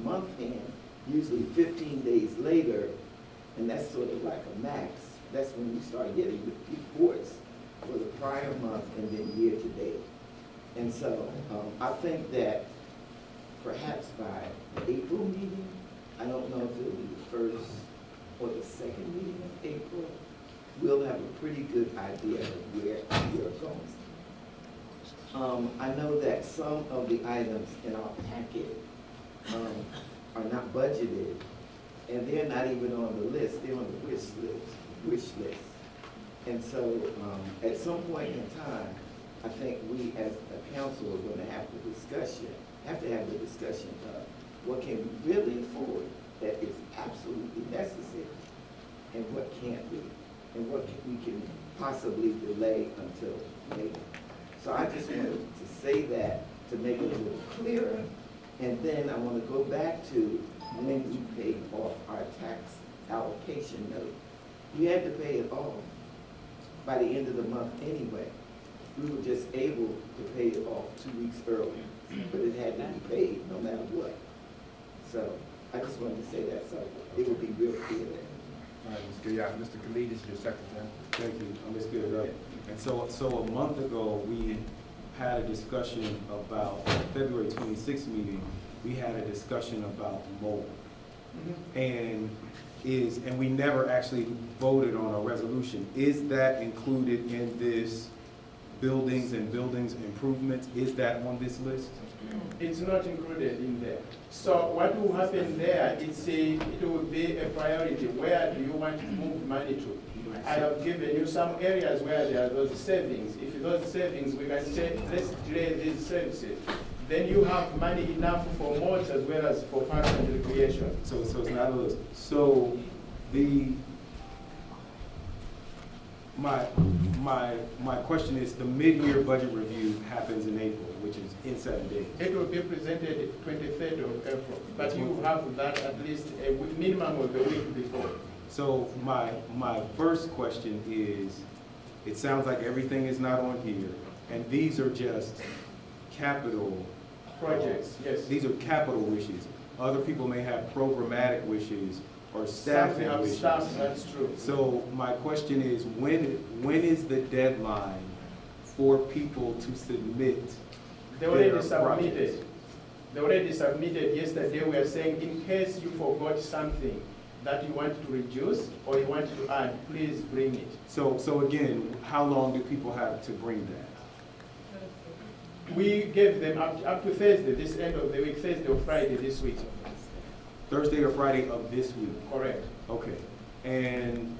month end, usually 15 days later, and that's sort of like a max, that's when we start getting the reports for the prior month and then year to date. And so I think that perhaps by the April meeting, I don't know if it'll be the first or the second meeting of April, we'll have a pretty good idea of where we're going. I know that some of the items in our packet are not budgeted, and they're not even on the list, they're on the wish list. And so at some point in time, I think we as a council are going to have to have the discussion of what can we really afford that is absolutely necessary and what can't be, and what we can possibly delay until later. So I just wanted to say that to make it a little clearer, and then I want to go back to when we paid off our tax allocation note. We had to pay it off by the end of the month anyway. We were just able to pay it off 2 weeks early, but it had to be paid no matter what. So I just wanted to say that so it would be real clear there. All right, Ms. Gilliard. Mr. Khalid is your secretary. Thank you, Ms. Gilliard. And so a month ago, we had a discussion about, February 26th meeting, we had a discussion about mobile. And we never actually voted on a resolution. Is that included in this buildings and buildings improvements? Is that on this list? It's not included in there. So what will happen there, it will be a priority. Where do you want to move money to? I have given you some areas where there are those savings. If those savings, we can say, let's delay these services. Then you have money enough for modes as well as for parks and recreation. So it's not a list. So my question is, the mid-year budget review happens in April, which is in 7 days. It will be presented 23rd of April, but you have that at least a minimum of a week before. So my first question is, it sounds like everything is not on here, and these are just capital projects. Yes. These are capital wishes. Other people may have programmatic wishes or staffing wishes. Staff, that's true. So my question is, when is the deadline for people to submit? They already submitted. They already submitted yesterday. We are saying, in case you forgot something that you want to reduce or you want to add, please bring it. So again, how long do people have to bring that? We gave them up to Thursday, this end of the week, Thursday or Friday this week. Thursday or Friday of this week? Correct. Okay. And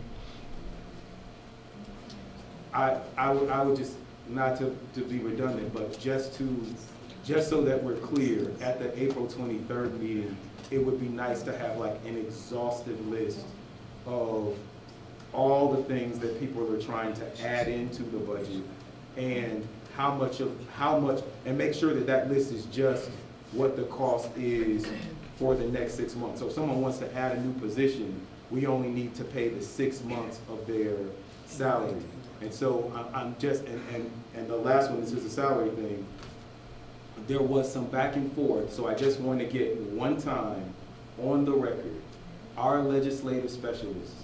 I would just, not to be redundant, but just so that we're clear, at the April 23rd meeting, it would be nice to have like an exhaustive list of all the things that people are trying to add into the budget and how much, and make sure that that list is just what the cost is for the next 6 months. So if someone wants to add a new position, we only need to pay the 6 months of their salary. And so I'm just, and the last one, this is a salary thing, there was some back and forth, so I just want to get one time on the record, our legislative specialists,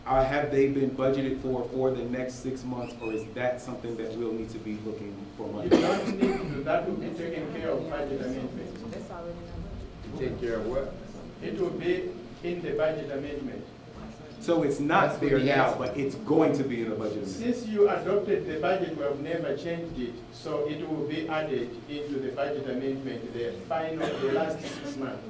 have they been budgeted for the next 6 months, or is that something that we'll need to be looking for money? You don't need to, that will be taken care of budget amendment. Take care of what? It will be in the budget amendment. So it's not there now, but it's going to be in the budget amendment. Since you adopted the budget, we have never changed it, so it will be added into the budget amendment, the last 6 months.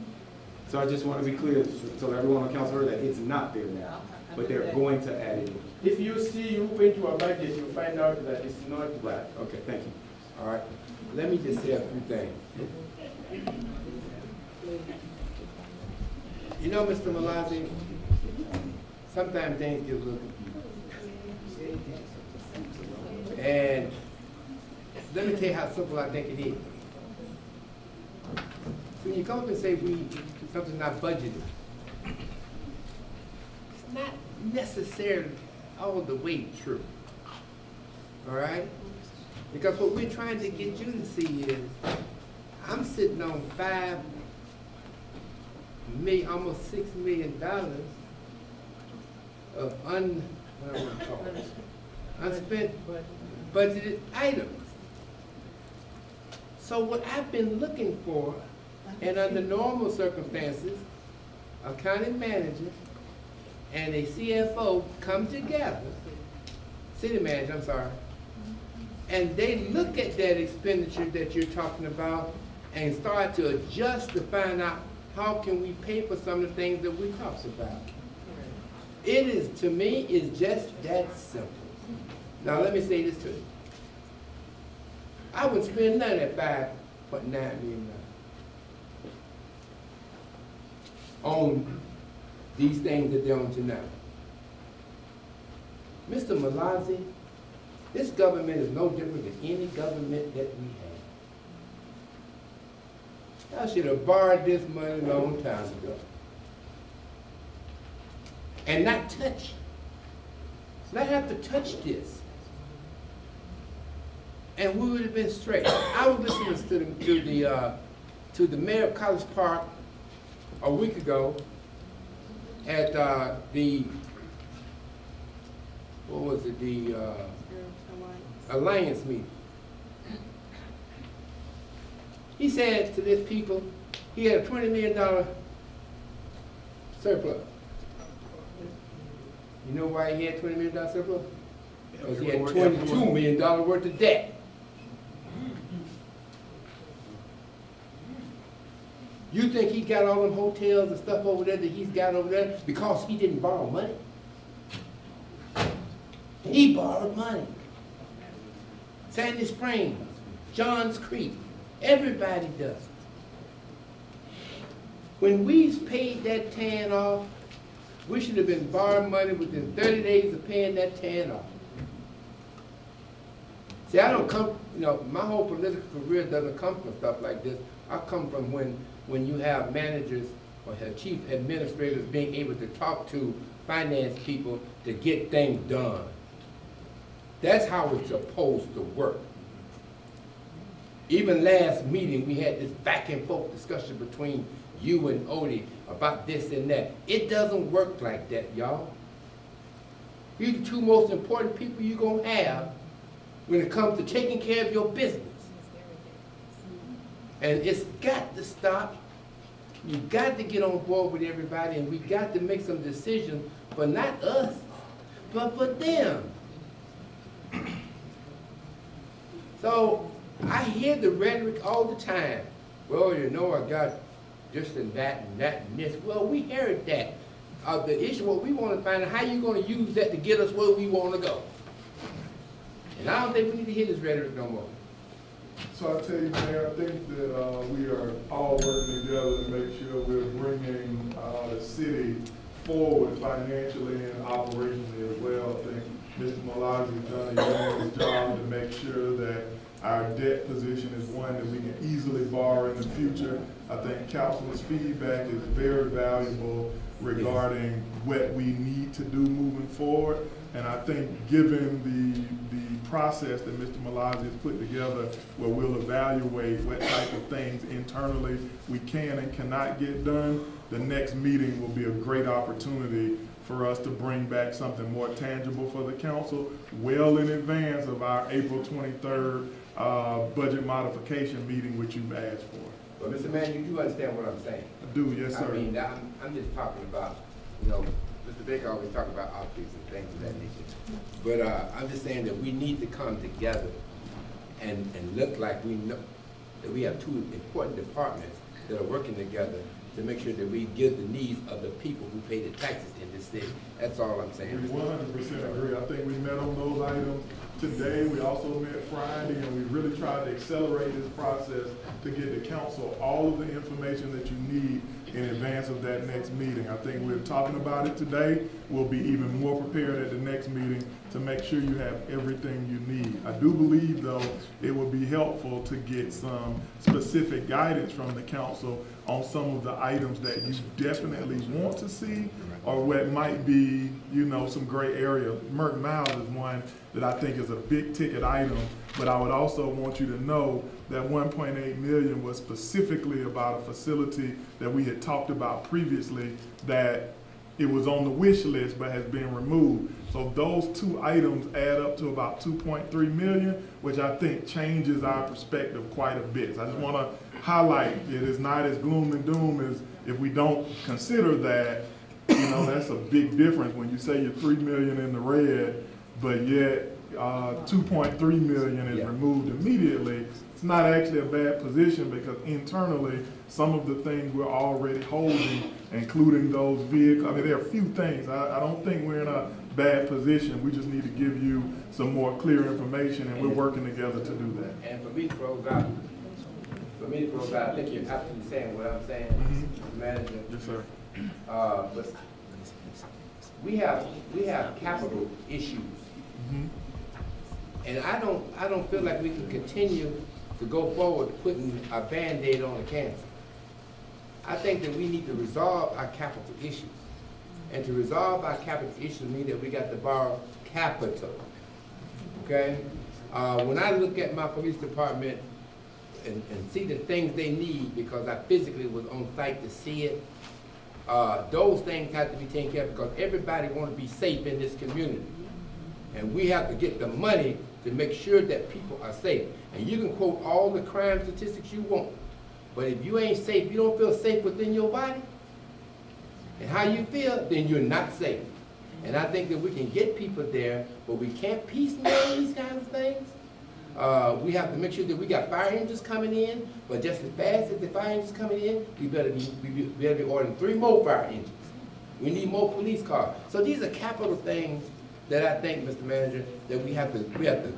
So I just want to be clear, so everyone on council heard that it's not there now, but they're going to add it in. If you go into a budget, you find out that it's not right. Okay, thank you. All right. Let me just say a few things. You know, Mr. Malazi, sometimes things get a little confusing. And let me tell you how simple I think it is. When you come up and say something's not budgeted, it's not necessarily all the way true. All right? Because what we're trying to get you to see is, I'm sitting on almost $6 million of unspent budgeted items. So what I've been looking for, and under normal circumstances, a county manager and a CFO come together, city manager, I'm sorry, and they look at that expenditure that you're talking about and start to adjust to find out how can we pay for some of the things that we talked about. It is, to me, is just that simple. Now let me say this to you. I would spend none of that $5.9 million on these things that they're on tonight. Mr. Malazi, this government is no different than any government that we have. Y'all should have borrowed this money a long time ago. And not touch. Not have to touch this. And we would have been straight. I was listening to the mayor of College Park a week ago at the Alliance meeting. He said to this people, he had a $20 million surplus. You know why he had $20 million surplus? Because he had $22 million worth of debt. You think he got all them hotels and stuff over there that he's got over there because he didn't borrow money? He borrowed money. Sandy Springs, Johns Creek, everybody does it. When we paid that TAN off, we should have been borrowing money within 30 days of paying that TAN off. See, I don't come, my whole political career doesn't come from stuff like this. I come from when you have managers or chief administrators being able to talk to finance people to get things done. That's how it's supposed to work. Even last meeting, we had this back and forth discussion between you and Odie about this and that. It doesn't work like that, y'all. These are the two most important people you're going to have when it comes to taking care of your business. And it's got to stop. You've got to get on board with everybody, and we've got to make some decisions for not us, but for them. So I hear the rhetoric all the time. Well, you know, I got this and that and that and this. Well, we heard that. The issue, what we want to find out, how you going to use that to get us where we want to go. And I don't think we need to hear this rhetoric no more. So I tell you, Mayor, I think that we are all working together to make sure we're bringing the city forward financially and operationally as well. I think Mr. Malazi has done a yeoman's job to make sure that our debt position is one that we can easily borrow in the future. I think council's feedback is very valuable regarding what we need to do moving forward. And I think given the process that Mr. Malazi has put together, where we'll evaluate what type of things internally we can and cannot get done, the next meeting will be a great opportunity for us to bring back something more tangible for the council well in advance of our April 23rd budget modification meeting, which you've asked for. But Mr. Mann, you do understand what I'm saying? I do, yes, sir. I mean, I'm just talking about, you know, Mr. Baker always talk about optics and things of that nature. But I'm just saying that we need to come together and look like we know that we have two important departments that are working together to make sure that we give the needs of the people who pay the taxes in this city. That's all I'm saying. We 100% agree. I think we met on those items today. We also met Friday, and we really tried to accelerate this process to get the council all of the information that you need in advance of that next meeting. I think we're talking about it today. We'll be even more prepared at the next meeting to make sure you have everything you need. I do believe, though, it would be helpful to get some specific guidance from the council on some of the items that you definitely want to see, or what might be, you know, some gray area. Merck Miles is one that I think is a big ticket item, but I would also want you to know that 1.8 million was specifically about a facility that we had talked about previously, that it was on the wish list but has been removed. So those two items add up to about 2.3 million, which I think changes our perspective quite a bit. So I just want to highlight it is not as gloom and doom as if we don't consider that. You know, that's a big difference when you say you're 3 million in the red, but yet 2.3 million is removed immediately. It's not actually a bad position, because internally, some of the things we're already holding, including those vehicles, I mean, there are a few things. I don't think we're in a bad position. We just need to give you some more clear information, and we're working together to do that. And for me to close out, I think you're absolutely saying what I'm saying, Mr. Manager. Yes, sir. But we have capital issues. And I don't feel like we can continue to go forward putting a Band-Aid on the cancer. I think that we need to resolve our capital issues. And to resolve our capital issues means that we got to borrow capital. Okay? When I look at my police department and see the things they need, because I physically was on site to see it, those things have to be taken care of, because everybody wants to be safe in this community. And we have to get the money to make sure that people are safe. And you can quote all the crime statistics you want, but if you ain't safe, you don't feel safe within your body, and how you feel, then you're not safe. And I think that we can get people there, but we can't piecemeal these kinds of things. We have to make sure that we got fire engines coming in, but just as fast as the fire engines coming in, we better be ordering 3 more fire engines. We need more police cars. So these are capital things that I think, Mr. Manager, that we have to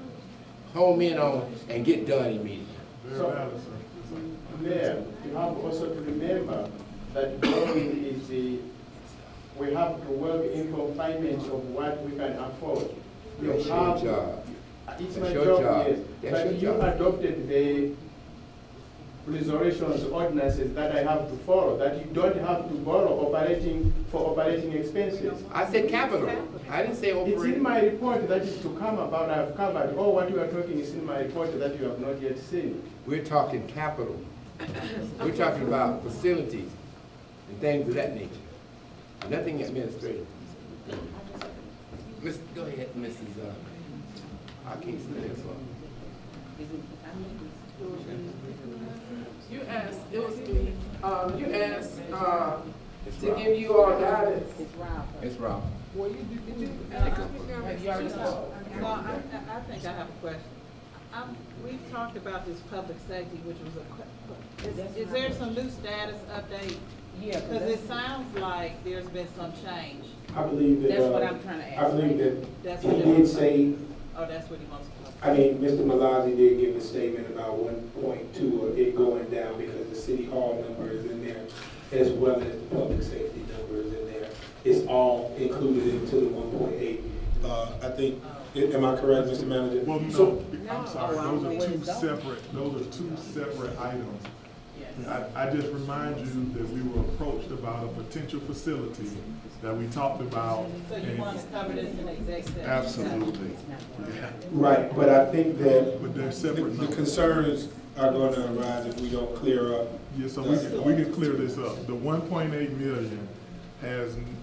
home in on and get done immediately. So, Mayor, you have also to remember that growing is we have to work in confinement of what we can afford. That's your job. It's my job, yes. But you adopted the restorations ordinances that I have to follow, that you don't have to borrow for operating expenses. I said capital. I didn't say operating. It's in my report that is to come about. I've covered all what you are talking is in my report that you have not yet seen. We're talking capital. We're talking about facilities and things of that nature. Nothing administrative. Go ahead, Mrs. I can't see this one. You asked, it was me, you asked to give you all guidance. It's Rob. Well, did you No, I think I have a question. We've talked about this public safety, which was is there some new status update? Yeah. Because it sounds like there's been some change. I believe that. That's what I'm trying to ask. I believe that That's he what did say. Oh, that's what he wants to talk I mean, Mr. Malazi did give a statement about 1.2 of it going down because the city hall number is in there, as well as the public safety number is in there. It's all included into the 1.8. I think, am I correct, Mr. Manager? Well, no, I'm sorry, those are two separate items. I just remind you that we were approached about a potential facility that we talked about. So you want to cover this in executive? Absolutely. Right, but I think that But they're separate the concerns are going to arise if we don't clear up. Yeah, so we can clear this up. The 1.8 million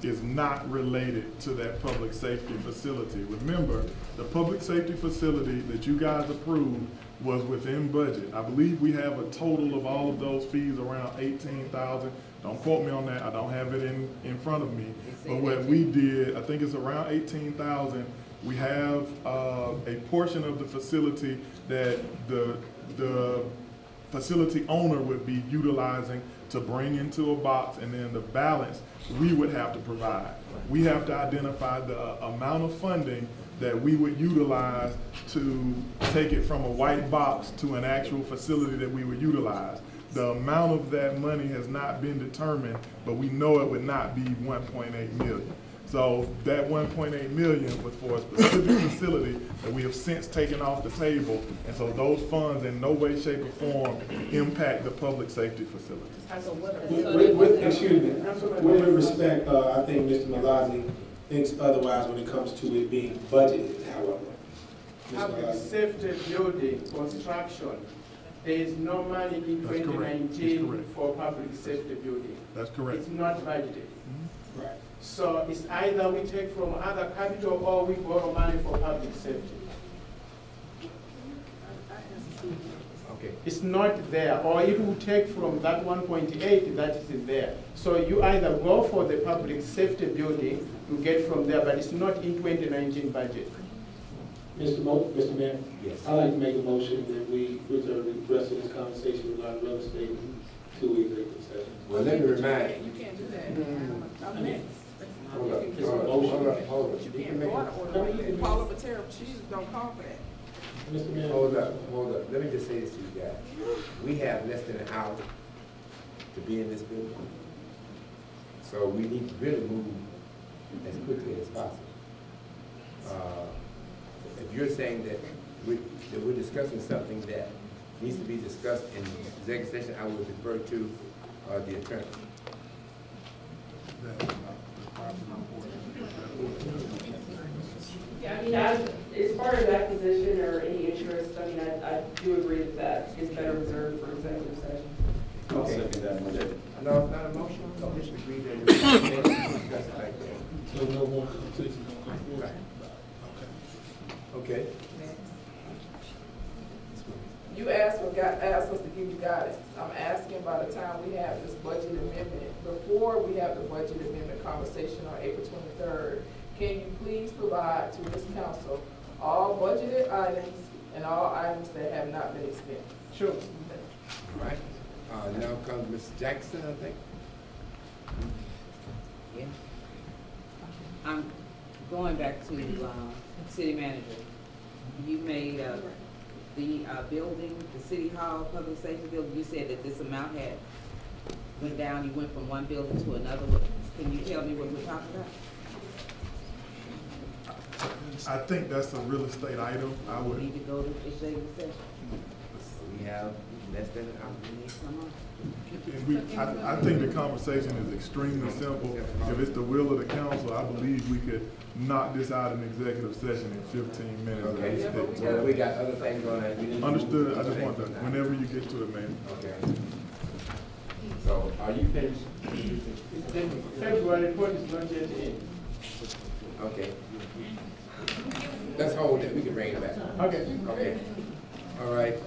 is not related to that public safety facility. Remember, the public safety facility that you guys approved was within budget. I believe we have a total of all of those fees around 18,000. Don't quote me on that. I don't have it in front of me. But what we did, I think it's around 18,000. We have a portion of the facility that the facility owner would be utilizing to bring into a box, and then the balance we would have to provide. We have to identify the amount of funding that we would utilize to take it from a white box to an actual facility that we would utilize. The amount of that money has not been determined, but we know it would not be 1.8 million. So that 1.8 million was for a specific facility that we have since taken off the table, and so those funds in no way, shape, or form impact the public safety facilities. Excuse me, with respect, I think Mr. Malazi thinks otherwise when it comes to it being budgeted, however. Public safety building construction, there is no money in 2019 for public safety building. That's correct. It's not budgeted. Right. So it's either we take from other capital or we borrow money for public safety. Okay. It's not there, or if we take from that 1.8 that is in there. So you either go for the public safety building, you get from there, but it's not in 2019 budget. Mr. Mayor? Yes. I'd like to make a motion that we reserve the rest of this conversation regarding real estate to executive session. Well, let me remind you. You can't do that. I'm next. Hold up. You can call up a tariff, Jesus, don't call for that. Mr. Mayor? Hold up. Let me just say this to you guys. We have less than an hour to be in this building. So we need to really move as quickly as possible. If you're saying that we're discussing something that needs to be discussed in executive session, I would refer to the attorney. Yeah, I mean, as far as acquisition or any interest, I mean, I do agree that is better reserved for executive session. I'll second that motion. No, it's not a motion. No, just agree that we're discuss it like that. So no more conversation on Right. Okay. You asked us to give you guidance. I'm asking by the time we have this budget amendment, before we have the budget amendment conversation on April 23rd, can you please provide to this council all budgeted items and all items that have not been expended? Sure. All right. Now comes Ms. Jackson, I think. Yeah. I'm going back to city manager. You made the building, the city hall, public safety building, you said that this amount had went down, you went from one building to another. Can you tell me what we're talking about? I think that's a real estate item. I would need to go to executive session. We have less than an hour. I think the conversation is extremely simple. If it's the will of the council, I believe we could knock this out in executive session in 15 minutes. Okay. Well, we got other things on that. Understood. I just want to, whenever you get to it, man. Okay. So, are you finished? February report is not yet in. Okay. Let's hold it. We can bring it back. Okay. Okay. All right.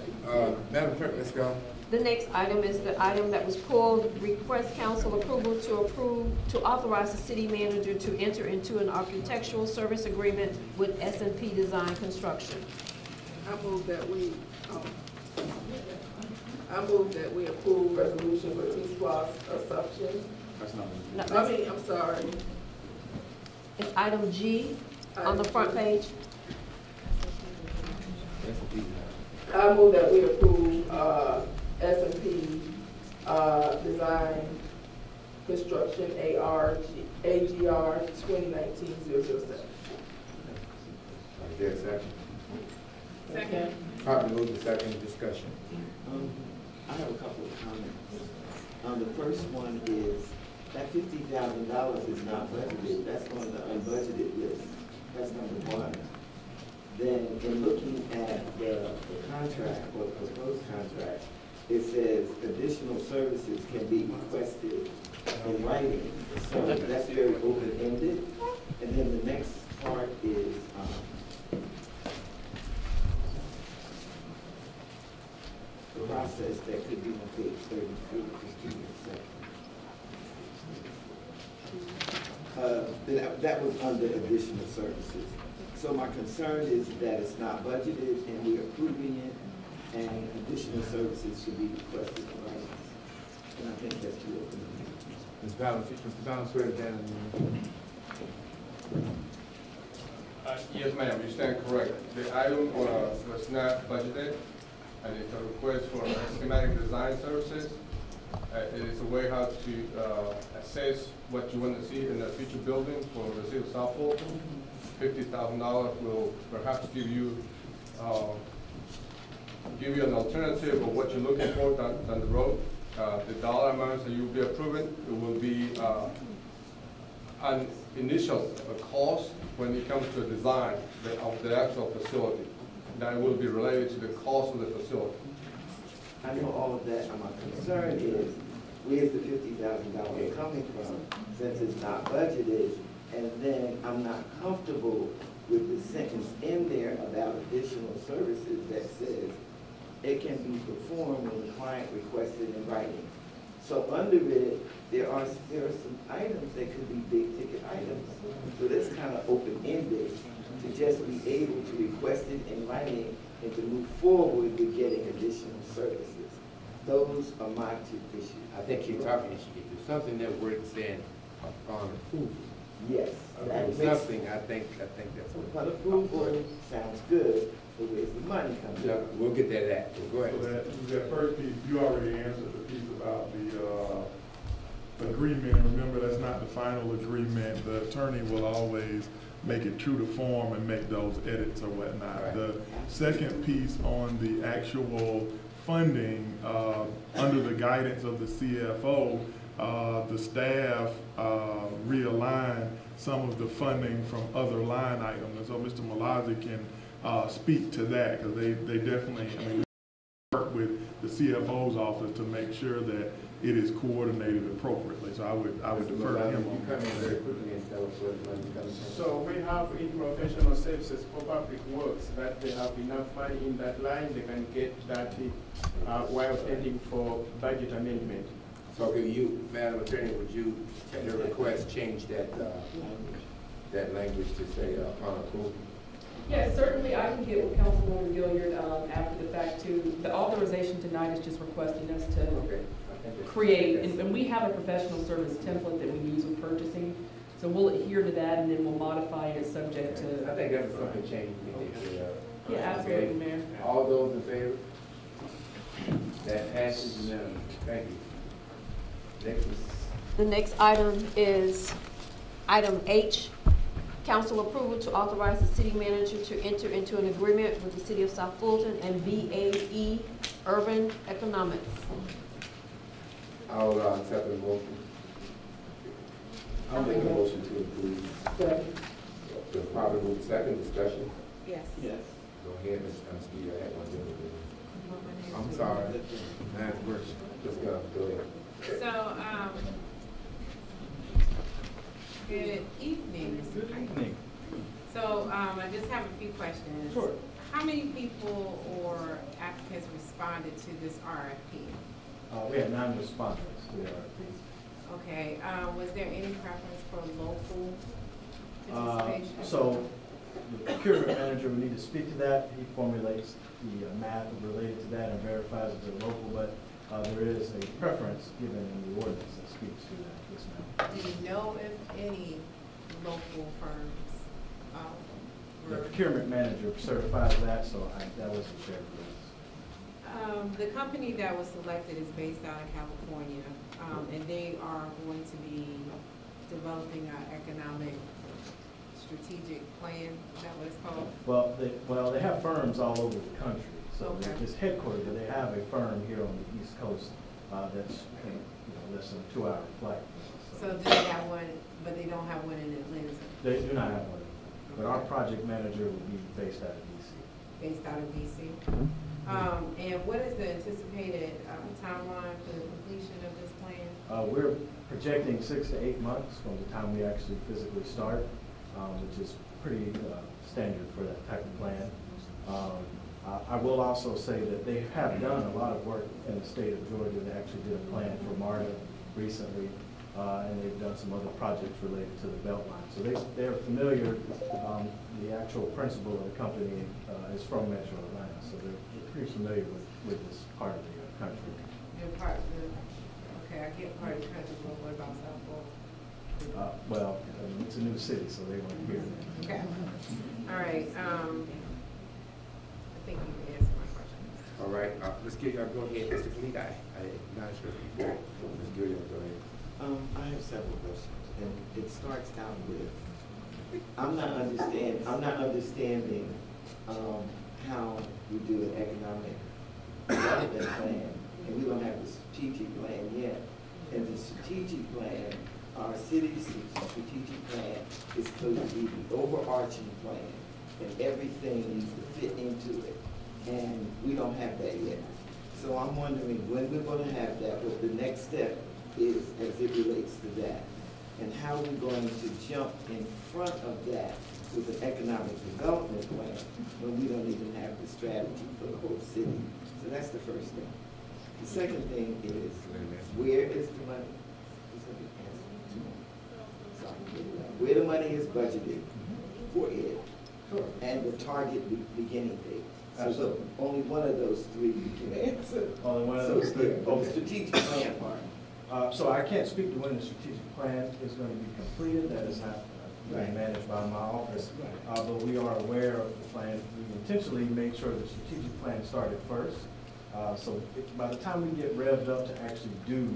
Madam Clerk, let's go. The next item is the item that was pulled, request council approval to authorize the city manager to enter into an architectural service agreement with S&P Design Construction. I move that we approve resolution for T-Splosh assumption. That's not. I'm sorry. It's item G on the front page. I move that we approve, S&P, design, construction, AGR 2019-007. Is there a second? Second. Probably move the second discussion. I have a couple of comments. The first one is that $50,000 is not budgeted. That's on the unbudgeted list. That's number one. Then in looking at the contract or proposed contract, it says additional services can be requested in writing. So that's very open-ended. And then the next part is the process that could be on page 33. Just give me a second. That was under additional services. So my concern is that it's not budgeted and we're approving it, and additional services could be requested in writing. And I think that's too open. Ms. Balance, swear it down. Yes, ma'am, you stand correct. The item was not budgeted, and it's a request for schematic design services. It is a way how to assess what you want to see in the future building for the city of South Fulton. $50,000 will perhaps give you an alternative of what you're looking for down the road. The dollar amounts that you'll be approving, it will be an initial cost when it comes to design of the actual facility. That will be related to the cost of the facility. I know all of that, and my concern is, where's the $50,000 coming from, since it's not budgeted, and then I'm not comfortable with the sentence in there about additional services that says it can be performed when the client requests it in writing. So under it, there are some items that could be big ticket items. So that's kind of open-ended to just be able to request it in writing and to move forward with getting additional services. Those are my two issues. I think you're talking, if there's something that we're saying upon approval. Yes. Something, I think that's what. Upon approval sounds good, but where's the money coming Yeah, from? we'll get that at. Go ahead. So that first piece, you already answered the piece about the agreement. Remember, that's not the final agreement. The attorney will always make it true to form and make those edits or whatnot. Right. The second piece on the actual funding, under the guidance of the CFO, the staff realigned some of the funding from other line items. And so Mr. Malazi can speak to that, because they definitely, I mean, we work with the CFO's office to make sure that it is coordinated appropriately. So I would defer to him on that. Very quickly and tell us what money's coming from. So we have in professional services for public works that they have enough money in that line, they can get that while pending for budget amendment. So could you, Madam Attorney, would you, at your request, change that language to say upon approval? Yes, certainly I can get with Councilwoman Gilliard after the fact too. The authorization tonight is just requesting us to create, and we have a professional service template that we use with purchasing. So we'll adhere to that and then we'll modify it subject to. I think that was something changed. Yeah, absolutely, Mayor. All those in favor? That passes unanimously. Thank you. Next is. The next item is item H, council approval to authorize the city manager to enter into an agreement with the city of South Fulton and BAE Urban Economics. I'll accept the motion. I'll make a motion to approve. Second. The proper move second discussion. Yes. Yes. Go ahead, Ms. Amsterdam. I had one the other day. I'm sorry. Madam Clerk, just go ahead. So, good evening. Good evening. So, I just have a few questions. Sure. How many people or applicants responded to this RFP? We had 9 respondents to the RFP. Okay, was there any preference for local participation? So the procurement manager would need to speak to that. He formulates the math related to that and verifies if they're local, but there is a preference given in the ordinance that speaks to that. Yes, ma'am. Do you know if any local firms The were? procurement manager certifies that, so that wasn't shared with us. The company that was selected is based out of California, and they are going to be developing an economic strategic plan. Is that what it's called? Well, they have firms all over the country. So Okay. it's headquartered, but they have a firm here on the East Coast that's less than a 2-hour flight. So do they have one, but they don't have one in Atlanta? They do not have one, but our project manager will be based out of DC. Based out of DC? And what is the anticipated timeline for the completion of this plan? We're projecting 6 to 8 months from the time we actually physically start, which is pretty standard for that type of plan. I will also say that they have done a lot of work in the state of Georgia. They actually did a plan for MARTA recently, and they've done some other projects related to the Beltline. So they're familiar. The actual principal of the company is from Metro Atlanta, so they're pretty familiar with this part of the country. Okay, I get part of the country, but what about South Florida? Well, it's a new city, so they weren't here. Okay. All right. I think you can answer my question. All right, let's get, go ahead, Mr. Fleet. I'm not sure if you Ms. Gilliam, go ahead. I have several questions, and it starts out with, I'm not understanding how we do an economic development plan, and we don't have the strategic plan yet. And the strategic plan, our city's strategic plan is supposed to be the overarching plan, and everything needs to fit into it. And we don't have that yet. So I'm wondering when we're gonna have that, what the next step is as it relates to that. And how we're going to jump in front of that with an economic development plan when we don't even have the strategy for the whole city. So that's the first thing. The second thing is, where is the money? Where the money is budgeted for it, and the target beginning date. So only one of those three you can answer. Only one of those three. The strategic plan part. So I can't speak to when the strategic plan is going to be completed. That is not being managed by my office. But we are aware of the plan. We intentionally made sure the strategic plan started first. So by the time we get revved up to actually do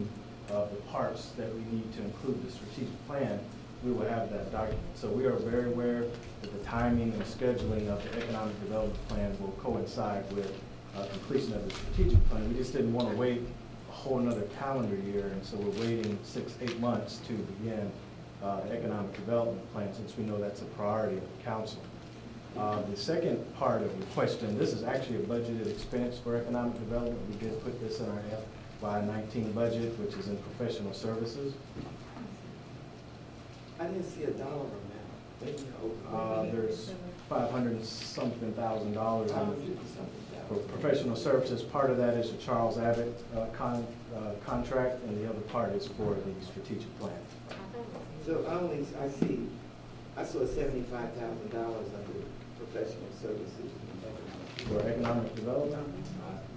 the parts that we need to include the strategic plan, we will have that document. So we are very aware that the timing and scheduling of the economic development plan will coincide with completion of the strategic plan. We just didn't want to wait a whole another calendar year, and so we're waiting 6, 8 months to begin the economic development plan, since we know that's a priority of the council. The second part of the question, this is actually a budgeted expense for economic development. We did put this in our FY19 budget, which is in professional services. I didn't see a dollar amount. There's $500-something thousand for professional services. Part of that is the Charles Abbott contract, and the other part is for the strategic plan. So I saw $75,000 under professional services. For economic development?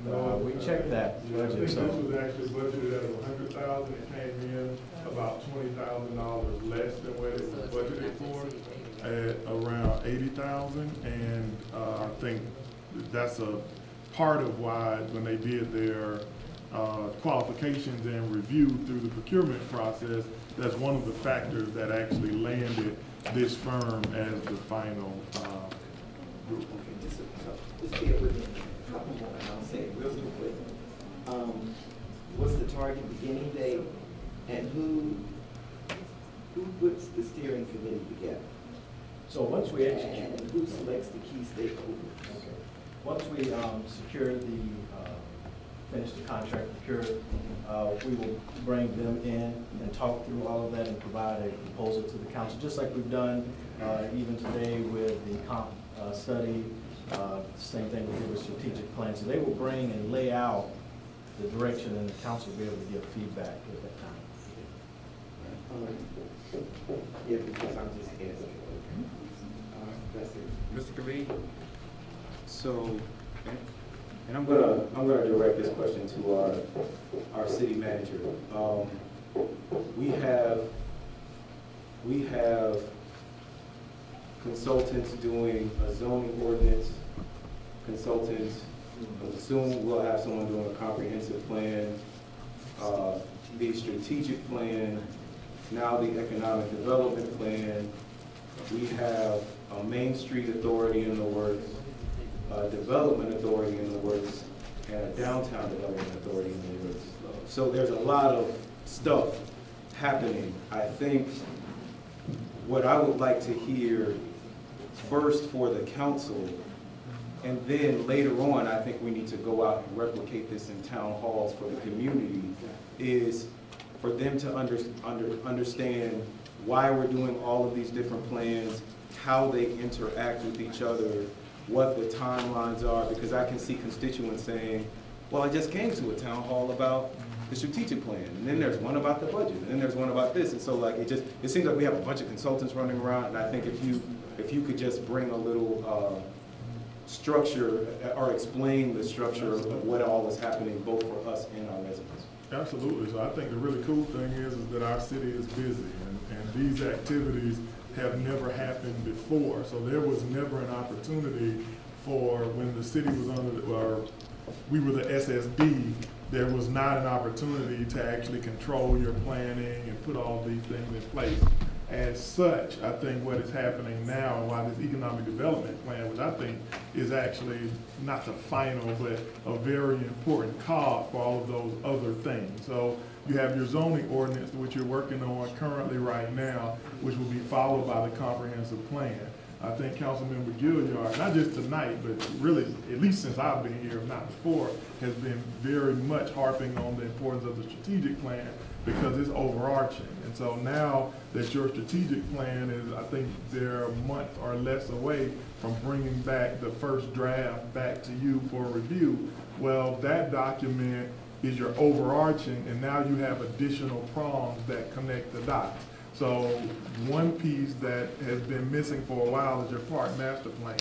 We checked that Yeah, I think budget. this So was actually budgeted at $100,000. It came in about $20,000 less than what it was budgeted for, at around $80,000. And I think that's a part of why when they did their qualifications and review through the procurement process, that's one of the factors that actually landed this firm as the final group. Just bear with me a couple more, and I'll say it real quick. What's the target beginning date, and who puts the steering committee together? So once we execute, and who selects the key stakeholders? okay. Once we secure the finish the contract procured, we will bring them in and talk through all of that and provide a proposal to the council, just like we've done even today with the comp study. Same thing we did with strategic plan. So they will bring and lay out the direction, and the council will be able to give feedback at that time. Yeah, because I'm just asking. That's it. Mr. Reed? So, and I'm gonna direct this question to our city manager. We have consultants doing a zoning ordinance, consultants, soon we'll have someone doing a comprehensive plan, the strategic plan, now the economic development plan. We have a Main Street Authority in the works, a Development Authority in the works, and a Downtown Development Authority in the works. So there's a lot of stuff happening. I think what I would like to hear first for the council, and then later on, I think we need to go out and replicate this in town halls for the community, is for them to understand why we're doing all of these different plans, how they interact with each other, what the timelines are, because I can see constituents saying, well, I just came to a town hall about the strategic plan, and then there's one about the budget, and then there's one about this, and so like it seems like we have a bunch of consultants running around, and I think if you could just bring a little structure or explain the structure of what all is happening both for us and our residents. Absolutely. So I think the really cool thing is that our city is busy, and these activities have never happened before. So there was never an opportunity for when the city was we were the SSD, there was not an opportunity to actually control your planning and put all these things in place. As such, I think what is happening now, and why this economic development plan, which I think is actually not the final, but a very important cog for all of those other things. So you have your zoning ordinance, which you're working on currently right now, which will be followed by the comprehensive plan. I think Councilmember Gilliard, not just tonight, but really, at least since I've been here, if not before, has been very much harping on the importance of the strategic plan because it's overarching. And so now that your strategic plan is, I think they're a month or less away from bringing back the first draft back to you for review, well, that document is your overarching, and now you have additional prongs that connect the dots. So one piece that has been missing for a while is your park master plan.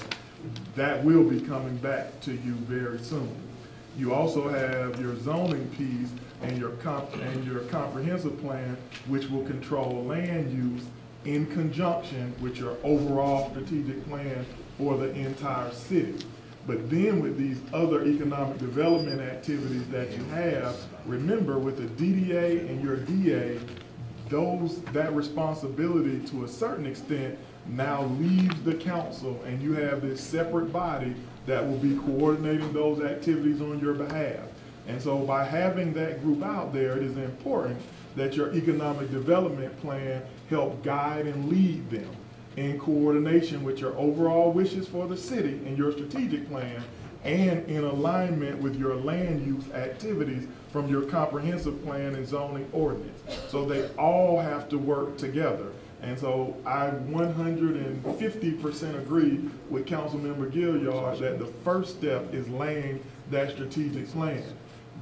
That will be coming back to you very soon. You also have your zoning piece and your comprehensive plan, which will control land use in conjunction with your overall strategic plan for the entire city. But then with these other economic development activities that you have, remember with the DDA and your DA, that responsibility to a certain extent now leaves the council, and you have this separate body that will be coordinating those activities on your behalf. And so by having that group out there, it is important that your economic development plan help guide and lead them in coordination with your overall wishes for the city and your strategic plan, and in alignment with your land use activities from your comprehensive plan and zoning ordinance. So they all have to work together. And so I 150% agree with Councilmember Gilliard that the first step is laying that strategic plan.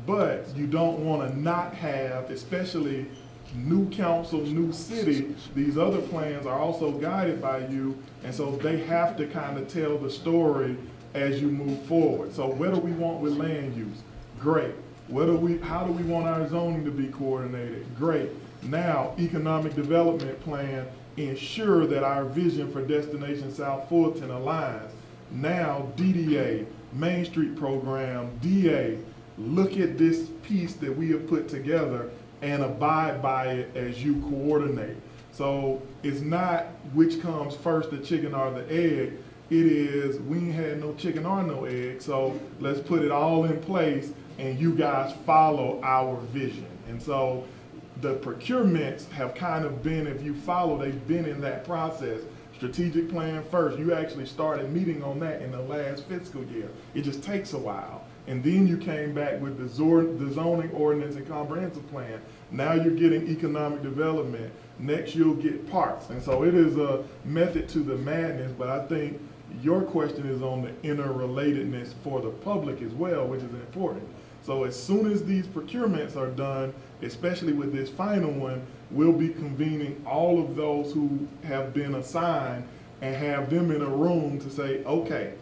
But you don't want to not have, especially new council, new city, these other plans are also guided by you, and so they have to kind of tell the story as you move forward. So what do we want with land use? Great. How do we want our zoning to be coordinated? Great. Now, economic development plan, ensure that our vision for Destination South Fulton aligns. Now, DDA, Main Street Program, DA, look at this piece that we have put together and abide by it as you coordinate. So it's not which comes first, the chicken or the egg. It is, we ain't had no chicken or no egg, so let's put it all in place and you guys follow our vision. And so the procurements have kind of been, if you follow, they've been in that process. Strategic plan first, you actually started meeting on that in the last fiscal year. It just takes a while. And then you came back with the zoning ordinance and comprehensive plan. Now you're getting economic development. Next you'll get parks. And so it is a method to the madness, but I think your question is on the interrelatedness for the public as well, which is important. So as soon as these procurements are done, especially with this final one, we'll be convening all of those who have been assigned and have them in a room to say, okay,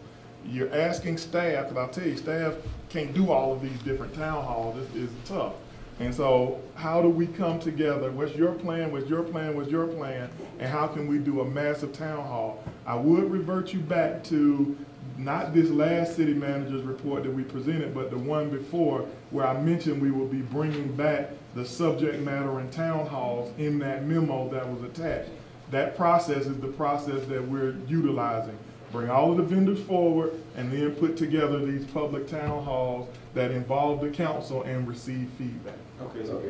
you're asking staff, because I'll tell you, staff can't do all of these different town halls. It's tough. And so how do we come together? What's your plan? What's your plan? What's your plan? And how can we do a massive town hall? I would revert you back to not this last city manager's report that we presented, but the one before, where I mentioned we will be bringing back the subject matter in town halls in that memo that was attached. That process is the process that we're utilizing. Bring all of the vendors forward and then put together these public town halls that involve the council and receive feedback. Okay, so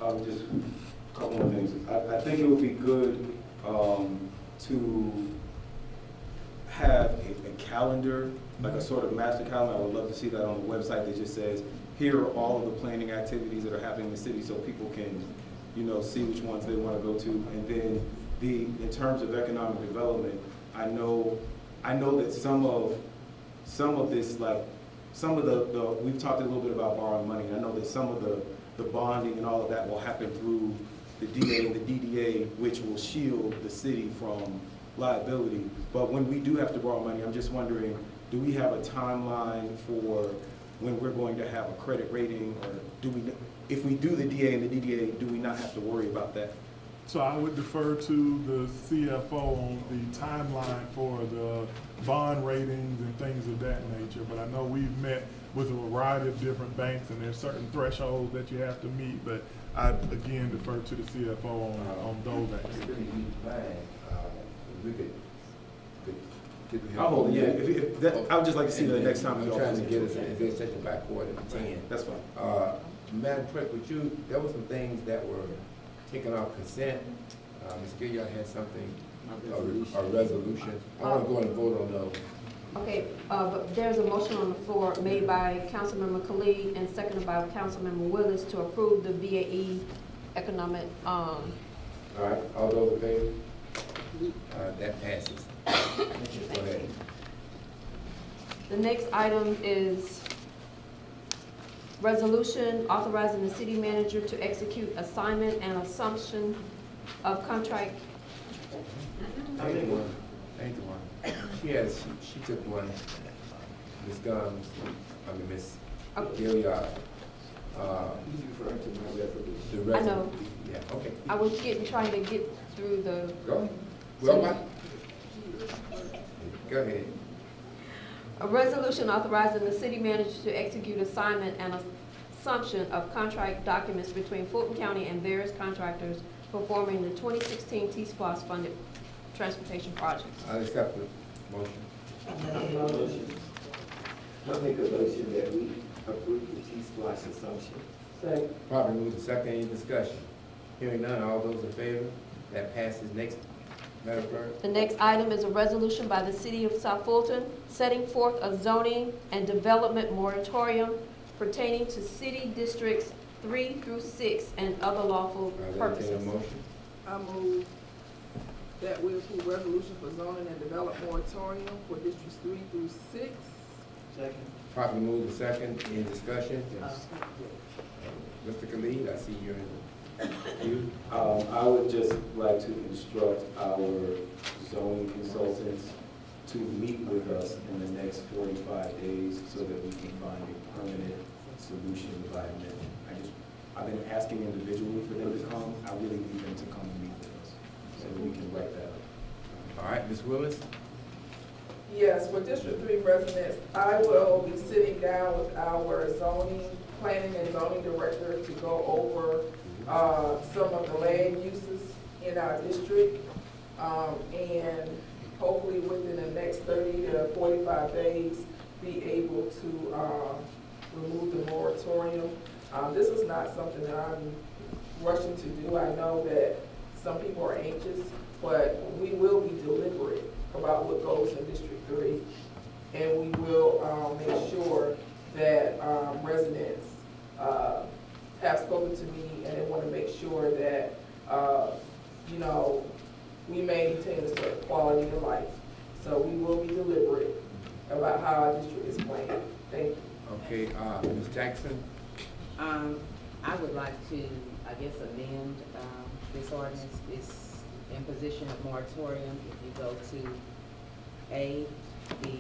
I'll just, a couple more things. I think it would be good to have a calendar, like a sort of master calendar. I would love to see that on the website that just says, here are all of the planning activities that are happening in the city, so people can, you know, see which ones they want to go to. And then in terms of economic development, I know that some of this, like some of the we've talked a little bit about borrowing money. And I know that some of the bonding and all of that will happen through the DA and the DDA, which will shield the city from liability. But when we do have to borrow money, I'm just wondering, do we have a timeline for when we're going to have a credit rating, or do we, if we do the DA and the DDA, do we not have to worry about that? So I would defer to the CFO on the timeline for the bond ratings and things of that nature. But I know we've met with a variety of different banks, and there's certain thresholds that you have to meet. But I again defer to the CFO on those activities. I would just like to see that next time. I'm trying to get us, if they set the back quarter to 10. That's fine. Madam Clerk, there were some things that were taken off consent. Ms. Gilliard had something, a resolution. I want to go and vote on those. Okay, but there's a motion on the floor made by Councilmember Khalid and seconded by Councilmember Willis to approve the BAE economic, All right, all those in favor? That passes. Go ahead. The next item is resolution authorizing the city manager to execute assignment and assumption of contract. Thank you, she took one. Ms. Guns, Ms. Gilliard. He's referring to my resolution. The I know. Yeah, okay. I was trying to get through the. Go ahead. Well, go ahead. A resolution authorizing the city manager to execute assignment and assumption of contract documents between Fulton County and various contractors performing the 2016 T-SPLOST funded transportation projects. I accept the motion. I make a motion that we approve the T-SPLOST assumption. Second. Probably move the second. Any discussion? Hearing none, all those in favor? That passes. Next, Madam Clerk. The next item is a resolution by the City of South Fulton setting forth a zoning and development moratorium pertaining to city districts 3 through 6 and other lawful purposes. I move that we approve resolution for zoning and development moratorium for districts 3 through 6. Second. Probably move the second. Any discussion? Mr. Khalid, I see you're in. I would just like to instruct our zoning consultants to meet with us in the next 45 days so that we can find a permanent solution by amendment. I've been asking individually for them to come. I really need them to come and meet with us so that we can write that up. All right, Ms. Willis. Yes, for District 3 residents, I will be sitting down with our planning and zoning director to go over some of the land uses in our district, and hopefully within the next 30 to 45 days be able to remove the moratorium. This is not something that I'm rushing to do. I know that some people are anxious, but we will be deliberate about what goes in District 3, and we will make sure that residents have spoken to me, and they want to make sure that you know, we maintain a certain quality of life. So we will be deliberate about how our district is planned. Thank you. Okay, Ms. Jackson. I would like to, I guess, amend this ordinance. It's imposition of moratorium. If you go to A, the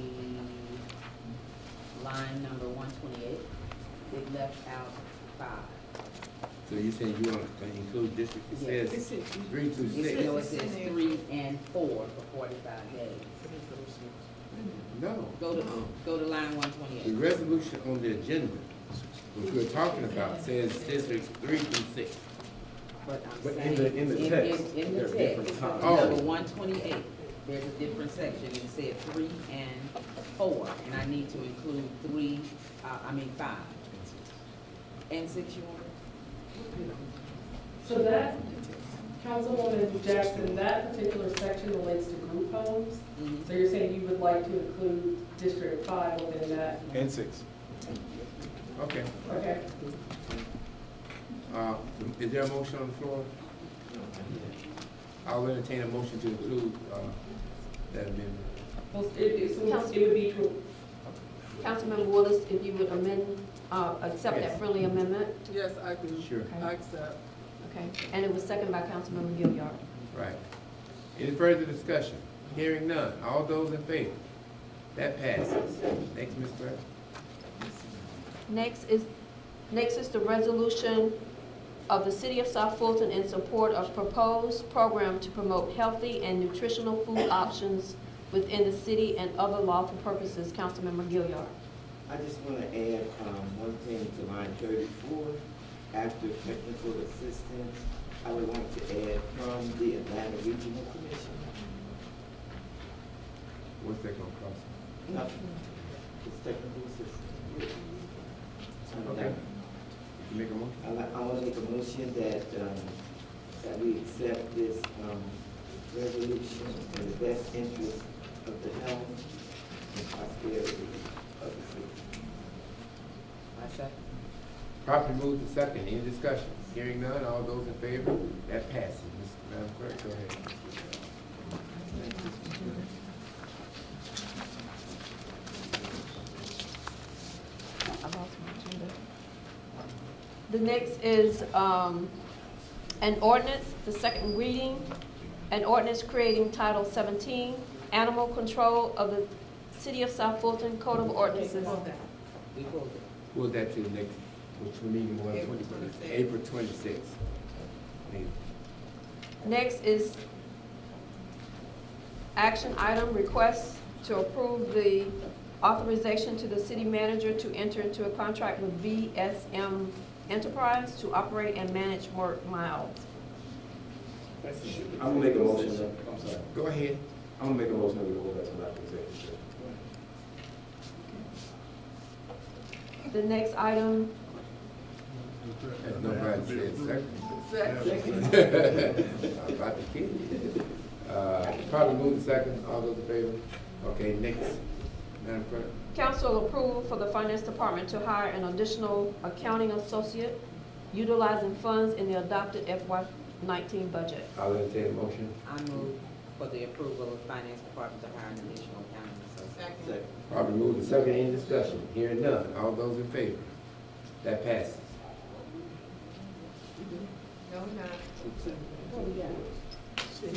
line number 128, it left out 5. So you saying you want to include district, it Yes. says 3 through 6? No, it says 3 and 4 for 45 days. No. Go to line The 128. resolution on the agenda, which we're talking about, says districts 3 through 6. But I'm But saying, in the text, in there the are different text, times. number Oh. 128, there's a different section, and it said 3 and 4, and I need to include 5. And 6, you want? So that, Councilwoman Jackson, that particular section relates to group homes. So you're saying you would like to include District 5 within that? And 6. Okay. Okay. Is there a motion on the floor? I'll entertain a motion to include, that amendment. Well, it would be to, Councilmember Willis, if you would accept Yes. that friendly amendment? Yes, I do. Sure. I accept. Okay, and it was seconded by Councilmember Gilliard. Right. Any further discussion? Hearing none. All those in favor? That passes. Next, Ms. Clerk. Next is the resolution of the City of South Fulton in support of proposed program to promote healthy and nutritional food options within the city and other lawful purposes. Councilmember Gilliard. I just want to add one thing to line 34. After technical assistance, I would like to add from the Atlanta Regional Commission. What's that gonna cost? Nothing. It's technical assistance. Okay. You make a motion? I want to make a motion that we accept this resolution in the best interest of the health and prosperity of the city. I second. Properly moved to second. Any discussion? Hearing none. All those in favor? That passes. Madam Clerk, go ahead. The next is an ordinance, the second reading, an ordinance creating Title 17, Animal Control of the City of South Fulton Code of Ordinances. We pulled it. Pull that to the next, which meeting was April 26th. Next is action item, request to approve the authorization to the city manager to enter into a contract with VSM Enterprise to operate and manage work miles. I'm gonna make a motion, I'm sorry. Go ahead. I'm gonna make a motion that we hold that to that executive session. The next item, As nobody said second. About the kid. Probably move the second. All those in favor? Okay, next. Madam Clerk. council approval for the finance department to hire an additional accounting associate utilizing funds in the adopted FY19 budget. I'll entertain a motion. I move for the approval of finance department to hire an additional accounting associate. Second. Probably move the second. Any discussion? Hearing none. All those in favor? That passes. No, not.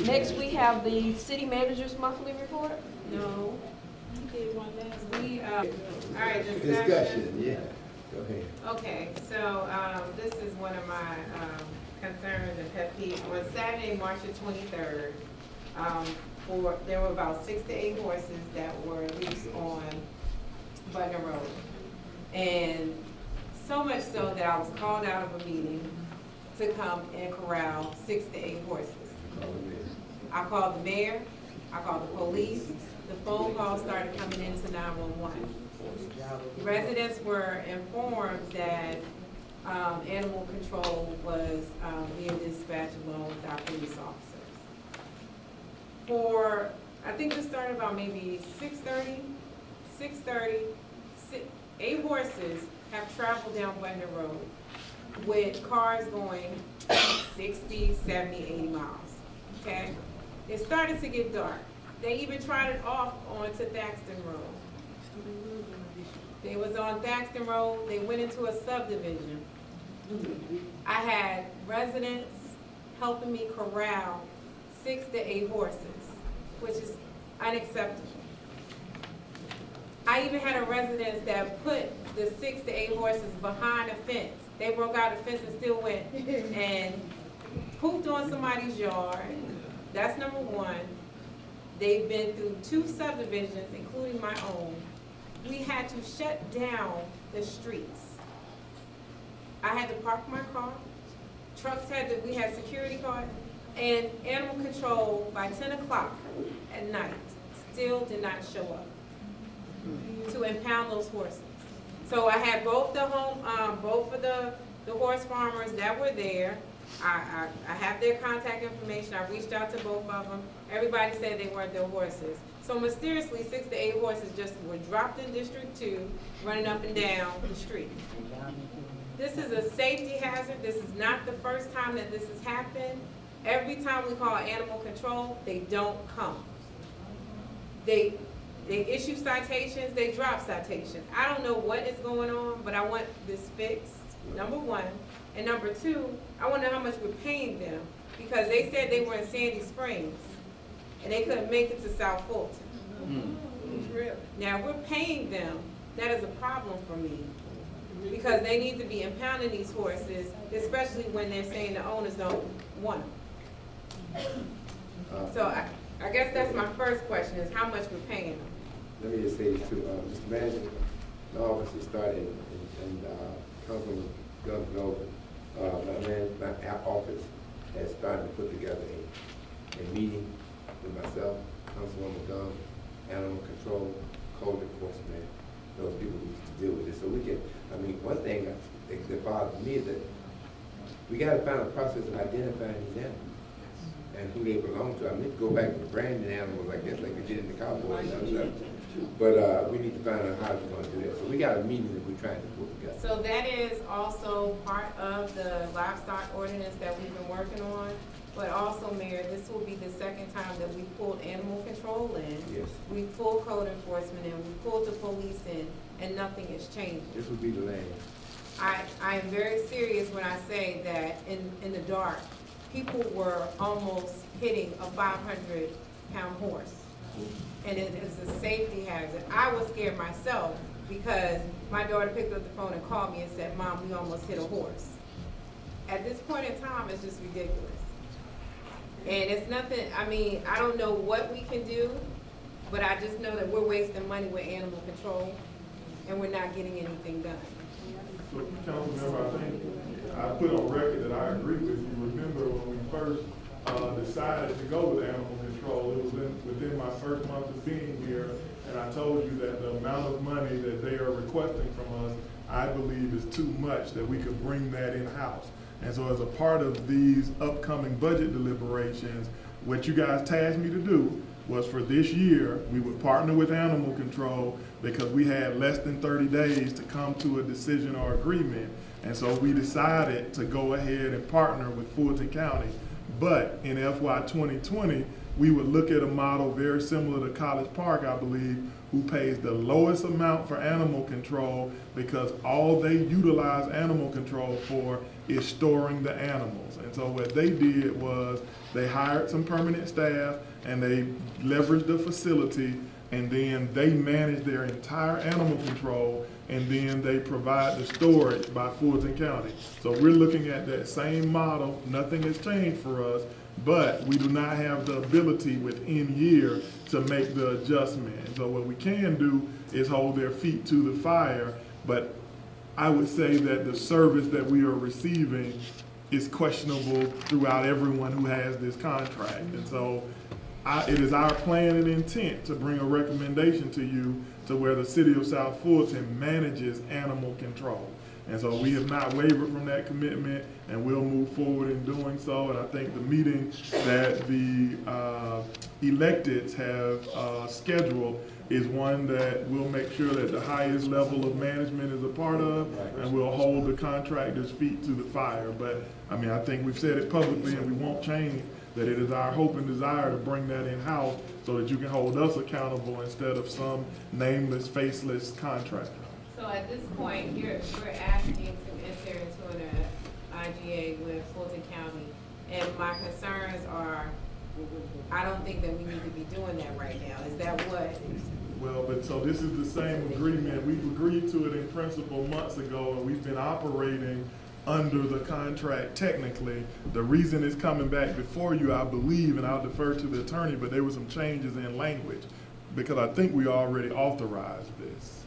Next, we have the city manager's monthly report. No. You did one last We, all right, Discussion, yeah. Go ahead. Okay, so, this is one of my, concerns and pet peeves. On Saturday, March the 23rd, there were about 6 to 8 horses that were loose on Butner Road. And so much so that I was called out of a meeting to come and corral 6 to 8 horses. I called the mayor, I called the police, the phone calls started coming into 911. The residents were informed that animal control was being dispatched along with our police officers. I think it started about maybe 6:30, 8 horses have traveled down Butner Road with cars going 60, 70, 80 miles, okay? It started to get dark. They even tried it off onto Thaxton Road. They was on Thaxton Road, they went into a subdivision. I had residents helping me corral 6 to 8 horses, which is unacceptable. I even had a resident that put the 6 to 8 horses behind a fence. They broke out the fence and still went and pooped on somebody's yard. That's number one. They've been through 2 subdivisions, including my own. We had to shut down the streets. I had to park my car. Trucks we had security guards, and animal control by 10 o'clock at night still did not show up to impound those horses. So I had both both of the horse farmers that were there. I have their contact information. I reached out to both of them. Everybody said they weren't their horses. So mysteriously, 6 to 8 horses just were dropped in District 2, running up and down the street. This is a safety hazard. This is not the first time that this has happened. Every time we call animal control, they don't come. They issue citations, they drop citations. I don't know what is going on, but I want this fixed, number one. And number two, I want to know how much we're paying them, because they said they were in Sandy Springs and they couldn't make it to South Fulton. Now we're paying them. That is a problem for me, because they need to be impounding these horses, especially when they're saying the owners don't want them. So I guess that's my first question, is how much we're paying them. Let me just say this too, Mr. Manager, my office has started, and Councilman Gunn knows, my office has started to put together a meeting with myself, Councilwoman Gunn, Animal Control, Code Enforcement, those people who deal with this. So we can, I mean, one thing that bothers me is that we got to find a process of identifying these animals and who they belong to. I mean, to go back to branding animals, I guess, like we did in the cowboys and stuff. But we need to find out how we're going to do that. So we got a meeting that we're trying to put together. So that is also part of the livestock ordinance that we've been working on. But also, Mayor, this will be the second time that we pulled animal control in. Yes. We pulled code enforcement in, we pulled the police in, and nothing is changing. This will be the last. I am very serious when I say that in the dark, people were almost hitting a 500-pound horse. And it is a safety hazard. I was scared myself because my daughter picked up the phone and called me and said, "Mom, we almost hit a horse." At this point in time, it's just ridiculous. And it's nothing, I mean, I don't know what we can do, but I just know that we're wasting money with animal control and we're not getting anything done. So, Councilmember, I think I put on record that I agree with you. Remember when we first decided to go with animal control, it was within my first month of being here, and I told you that the amount of money that they are requesting from us, I believe is too much, that we could bring that in-house. And so as a part of these upcoming budget deliberations, what you guys tasked me to do was for this year, we would partner with animal control because we had less than 30 days to come to a decision or agreement. And so we decided to go ahead and partner with Fulton County. But in FY 2020, we would look at a model very similar to College Park, I believe, who pays the lowest amount for animal control because all they utilize animal control for is storing the animals. And so what they did was they hired some permanent staff and they leveraged the facility, and then they manage their entire animal control, and then they provide the storage by Fulton County. So we're looking at that same model. Nothing has changed for us, but we do not have the ability within year to make the adjustment. And so what we can do is hold their feet to the fire, but I would say that the service that we are receiving is questionable throughout everyone who has this contract. And so it is our plan and intent to bring a recommendation to you to where the city of South Fulton manages animal control. And so we have not wavered from that commitment, and we'll move forward in doing so. And I think the meeting that the electeds have scheduled is one that we'll make sure that the highest level of management is a part of, and we'll hold the contractors' feet to the fire. But I mean, I think we've said it publicly, and we won't change that it is our hope and desire to bring that in-house so that you can hold us accountable instead of some nameless, faceless contractor. So at this point, we're asking to enter into an IGA with Fulton County, and my concerns are I don't think that we need to be doing that right now. Is that what? Well, but so this is the same agreement. We've agreed to it in principle months ago, and we've been operating under the contract technically. The reason it's coming back before you, I believe, and I'll defer to the attorney, but there were some changes in language, because I think we already authorized this.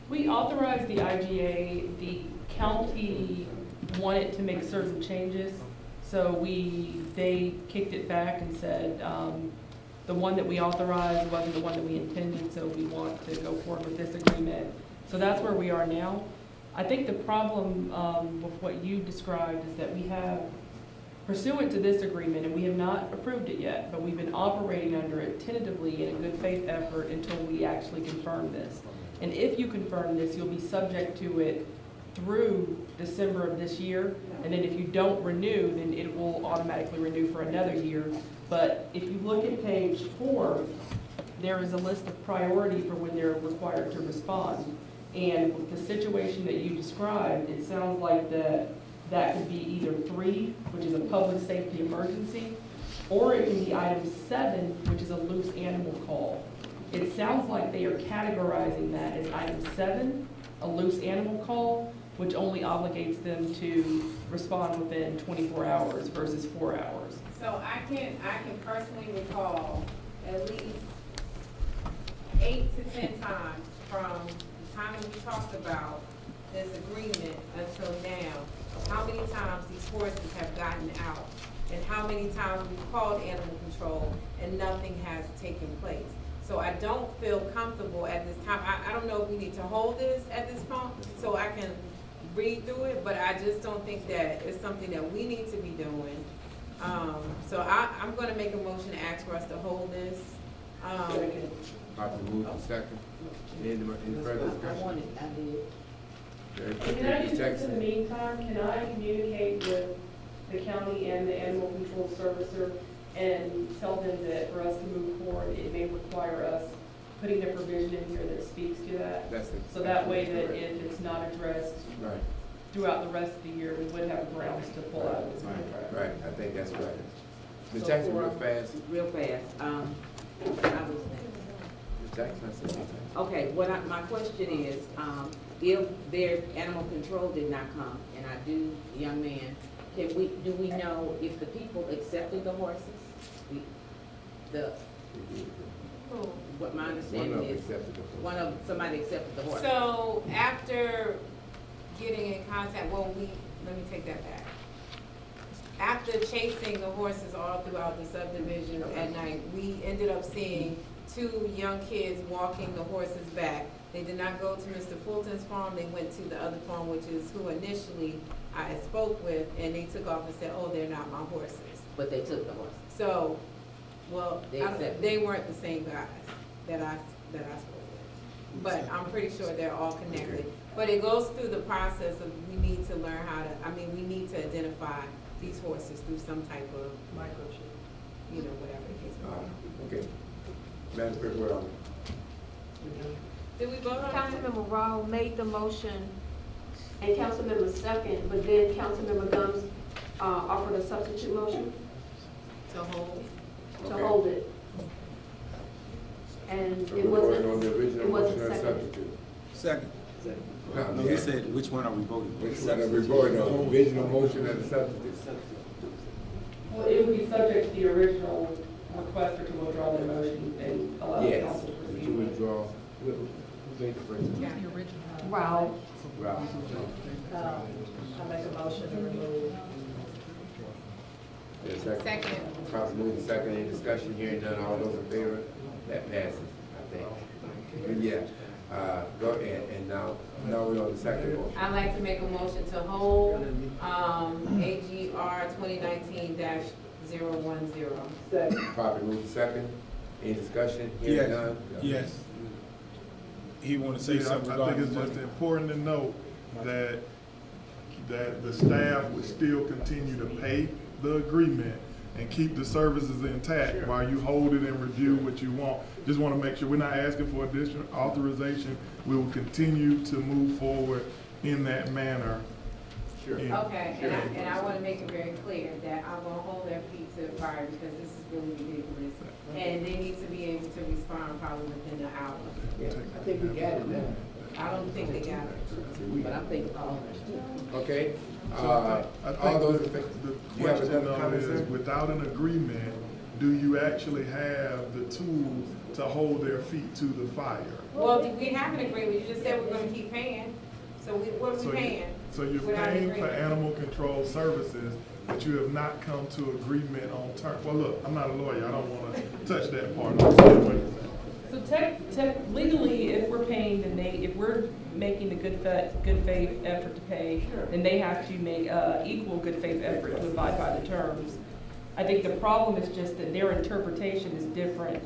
We authorized the IGA. The county wanted to make certain changes, so they kicked it back and said, the one that we authorized wasn't the one that we intended, so we want to go forward with this agreement. So that's where we are now. I think the problem with what you described is that we have, pursuant to this agreement, and we have not approved it yet, but we've been operating under it tentatively in a good faith effort until we actually confirm this. And if you confirm this, you'll be subject to it through December of this year, and then if you don't renew, then it will automatically renew for another year. But if you look at page 4, there is a list of priority for when they're required to respond. And with the situation that you described, it sounds like that could be either 3, which is a public safety emergency, or it can be item 7, which is a loose animal call. It sounds like they are categorizing that as item 7, a loose animal call, which only obligates them to respond within 24 hours versus 4 hours. So I can personally recall at least 8 to 10 times from the time that we talked about this agreement until now, how many times these horses have gotten out and how many times we've called animal control and nothing has taken place. So I don't feel comfortable at this time. I don't know if we need to hold this at this point so I can read through it, but I just don't think that it's something that we need to be doing. So I'm going to make a motion to ask for us to hold this. Properly moved and second. Any further discussion? I did. Okay. Can I just, in the meantime, can I communicate with the county and the animal control servicer and tell them that for us to move forward, it may require us putting a provision in here that speaks to that? That's it. So that way that if it's not addressed Right. throughout the rest of the year, we would have grounds to pull out of this contract. Right, I think that's right. Ms. So Jackson, for- real fast. Real fast. Ms. Jackson, I said Ms. Jackson. Okay, my question is, if their animal control did not come, and I do, young man, do we know if the people accepted the horses? What my understanding is, somebody accepted the horses. So after getting in contact, let me take that back. After chasing the horses all throughout the subdivision at night, we ended up seeing 2 young kids walking the horses back. They did not go to Mr. Fulton's farm, they went to the other farm, which is who initially I spoke with, and they took off and said, oh, they're not my horses. But they took the horses. So, well, They they weren't the same guys that I spoke with. But I'm pretty sure they're all connected. But it goes through the process of we need to learn how to, we need to identify these horses through some type of microchip, whatever the case may be. Okay. Madam Clerk, what on? Did we vote on that? Councilmember Rao made the motion and Councilmember second, but then Councilmember Gumbs offered a substitute motion To hold? to Okay. hold it. And So it we're wasn't, voting on the original it wasn't motion or seconded. substitute? Second. No, No, he said, which one are we voting? Which one are we voting on? Original motion or the substitute? Well, it would be subject to the original requester to withdraw their motion and allow the Yes. council to Would proceed. you withdraw? Who made the first? Yeah. Rao. Ralph. I make a motion to remove. Second. Properly moved and second. Any discussion? Hearing none. All those in favor? That passes, I think. Yeah. Go ahead. And now we're on the second motion. I'd like to make a motion to hold, AGR 2019-010. Properly moved and second. Any discussion? Hearing none? Yes. He want to say something I regarding think it's the just money. important to note that the staff would still continue to pay the agreement and keep the services intact while you hold it and review what you want. Just want to make sure we're not asking for additional authorization. We will continue to move forward in that manner Sure. Okay, and I want to make it very clear that I'm gonna hold their feet to the fire because this is really ridiculous. And they need to be able to respond probably within an hour. Yeah, I think we got it now. I don't think they got it, but I think all Okay, I all think those, the you have question another though comment, is, sir? without an agreement, do you actually have the tools to hold their feet to the fire? Well, we have an agreement, you just said we're gonna keep paying, so what are So we you- paying? So you're without an paying for agreement? animal control services, but you have not come to agreement on terms. Well, look, I'm not a lawyer, I don't wanna touch that part. Understand what you're saying. So legally, if we're paying, then if we're making the good faith effort to pay, then they have to make equal good faith effort to abide by the terms. I think the problem is just that their interpretation is different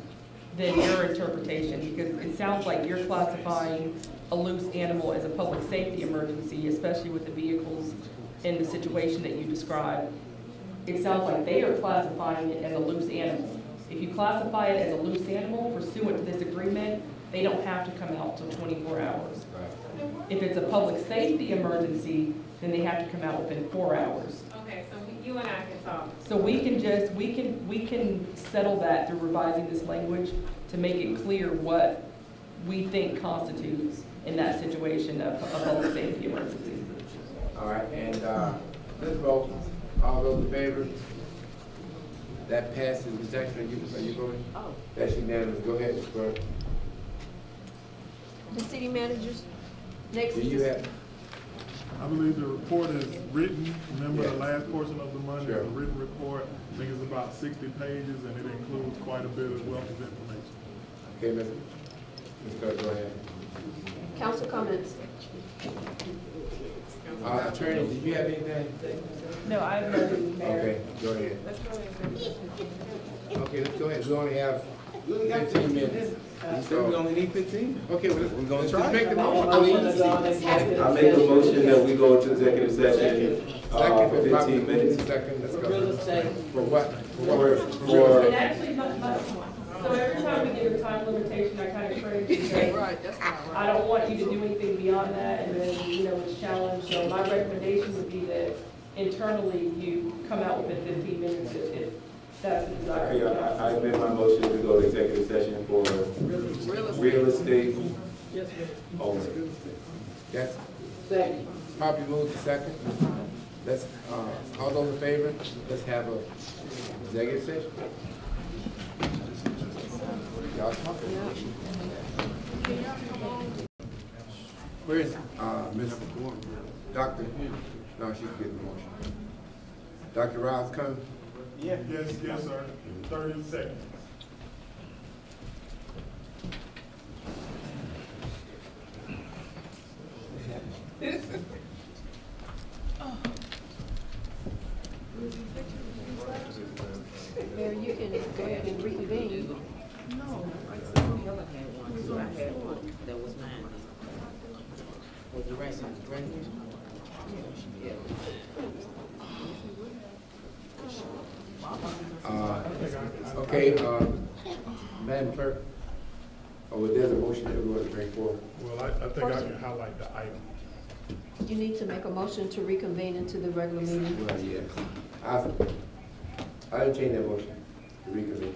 than your interpretation, because it sounds like you're classifying a loose animal as a public safety emergency, especially with the vehicles in the situation that you described. It sounds like they are classifying it as a loose animal. If you classify it as a loose animal pursuant to this agreement, they don't have to come out till 24 hours. If it's a public safety emergency, then they have to come out within 4 hours. Okay, so you and I can talk. So we can settle that through revising this language to make it clear what we think constitutes in that situation of a public safety emergency. All right, and, let's vote. All those in favor? That passes. Ms. Jackson, are you voting? Oh. That's unanimous. Go ahead, Ms. Burke. The city managers, next Do is you the- have, I believe the report is written. Remember the Yeah. last portion of the money, Sure. the written report. I think it's about 60 pages and it includes quite a bit of wealth of information. okay, Ms. Burke, go ahead. council comments. Attorney, did you have anything? No, I have nothing, Mayor. Okay, go ahead. Let's go ahead. Okay, let's go ahead. We only have We only got 15 minutes. You said we only need 15? Okay, well, We're gonna let's try. make the motion, I please. make a motion that we go into executive session, Second, for 15 minutes. Second, let's go. Real estate. For what? For, And actually, so every time we give a time limitation, I kind of encourage you to say, That's not I don't want you to do anything beyond that, and then, it's challenged. So my recommendation would be that internally you come out within 15 minutes if that's the desire. okay, I amend my motion to go to executive session for real estate only. Yes, Second. probably move to second. Let's, all those in favor, let's have a executive session. Y'all talking? Where is, Ms. Dr. No, she's getting the motion. Dr. Rouse coming? Yes, sir. 30 seconds. Mayor, you can go ahead and reconvene. No, Helen had one, so I had one that was mine. Was the rest of the regular? Okay, Madam Clerk, there's a motion that we want to bring forward. Well, I think I can highlight the item. You need to make a motion to reconvene into the regular meeting. Well, yes. I entertain that motion to reconvene.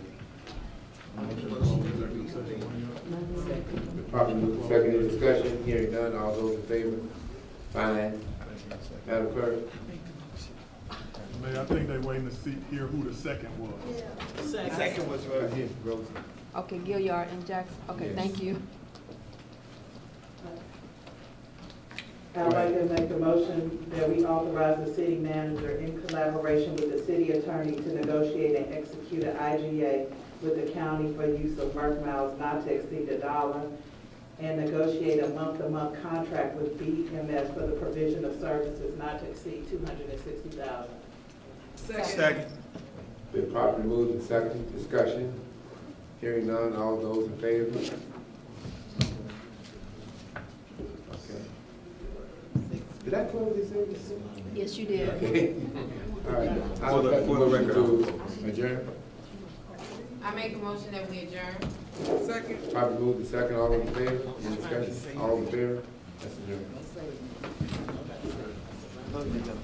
Properly moved to second, any discussion, hearing none, all those in favor? Fine. Madam Clerk? Mayor, I think they're waiting to hear who the second was. Second was Rose. Okay, Gilliard and Jackson. Okay, Yes. thank you. I'd like to make a motion that we authorize the city manager in collaboration with the city attorney to negotiate and execute an IGA with the county for use of Merck miles not to exceed $1 and negotiate a month-to-month contract with BMS for the provision of services not to exceed $260,000. Second. Been properly moved and second, discussion, hearing none, all those in favor? Okay. Did I close this in? Yes, you did. Okay. All right. For the record. To adjourn. I make a motion that we adjourn. Second. Properly moved and second, all those in favor? Any discussion? All in favor? That's adjourned. Love you, Joe.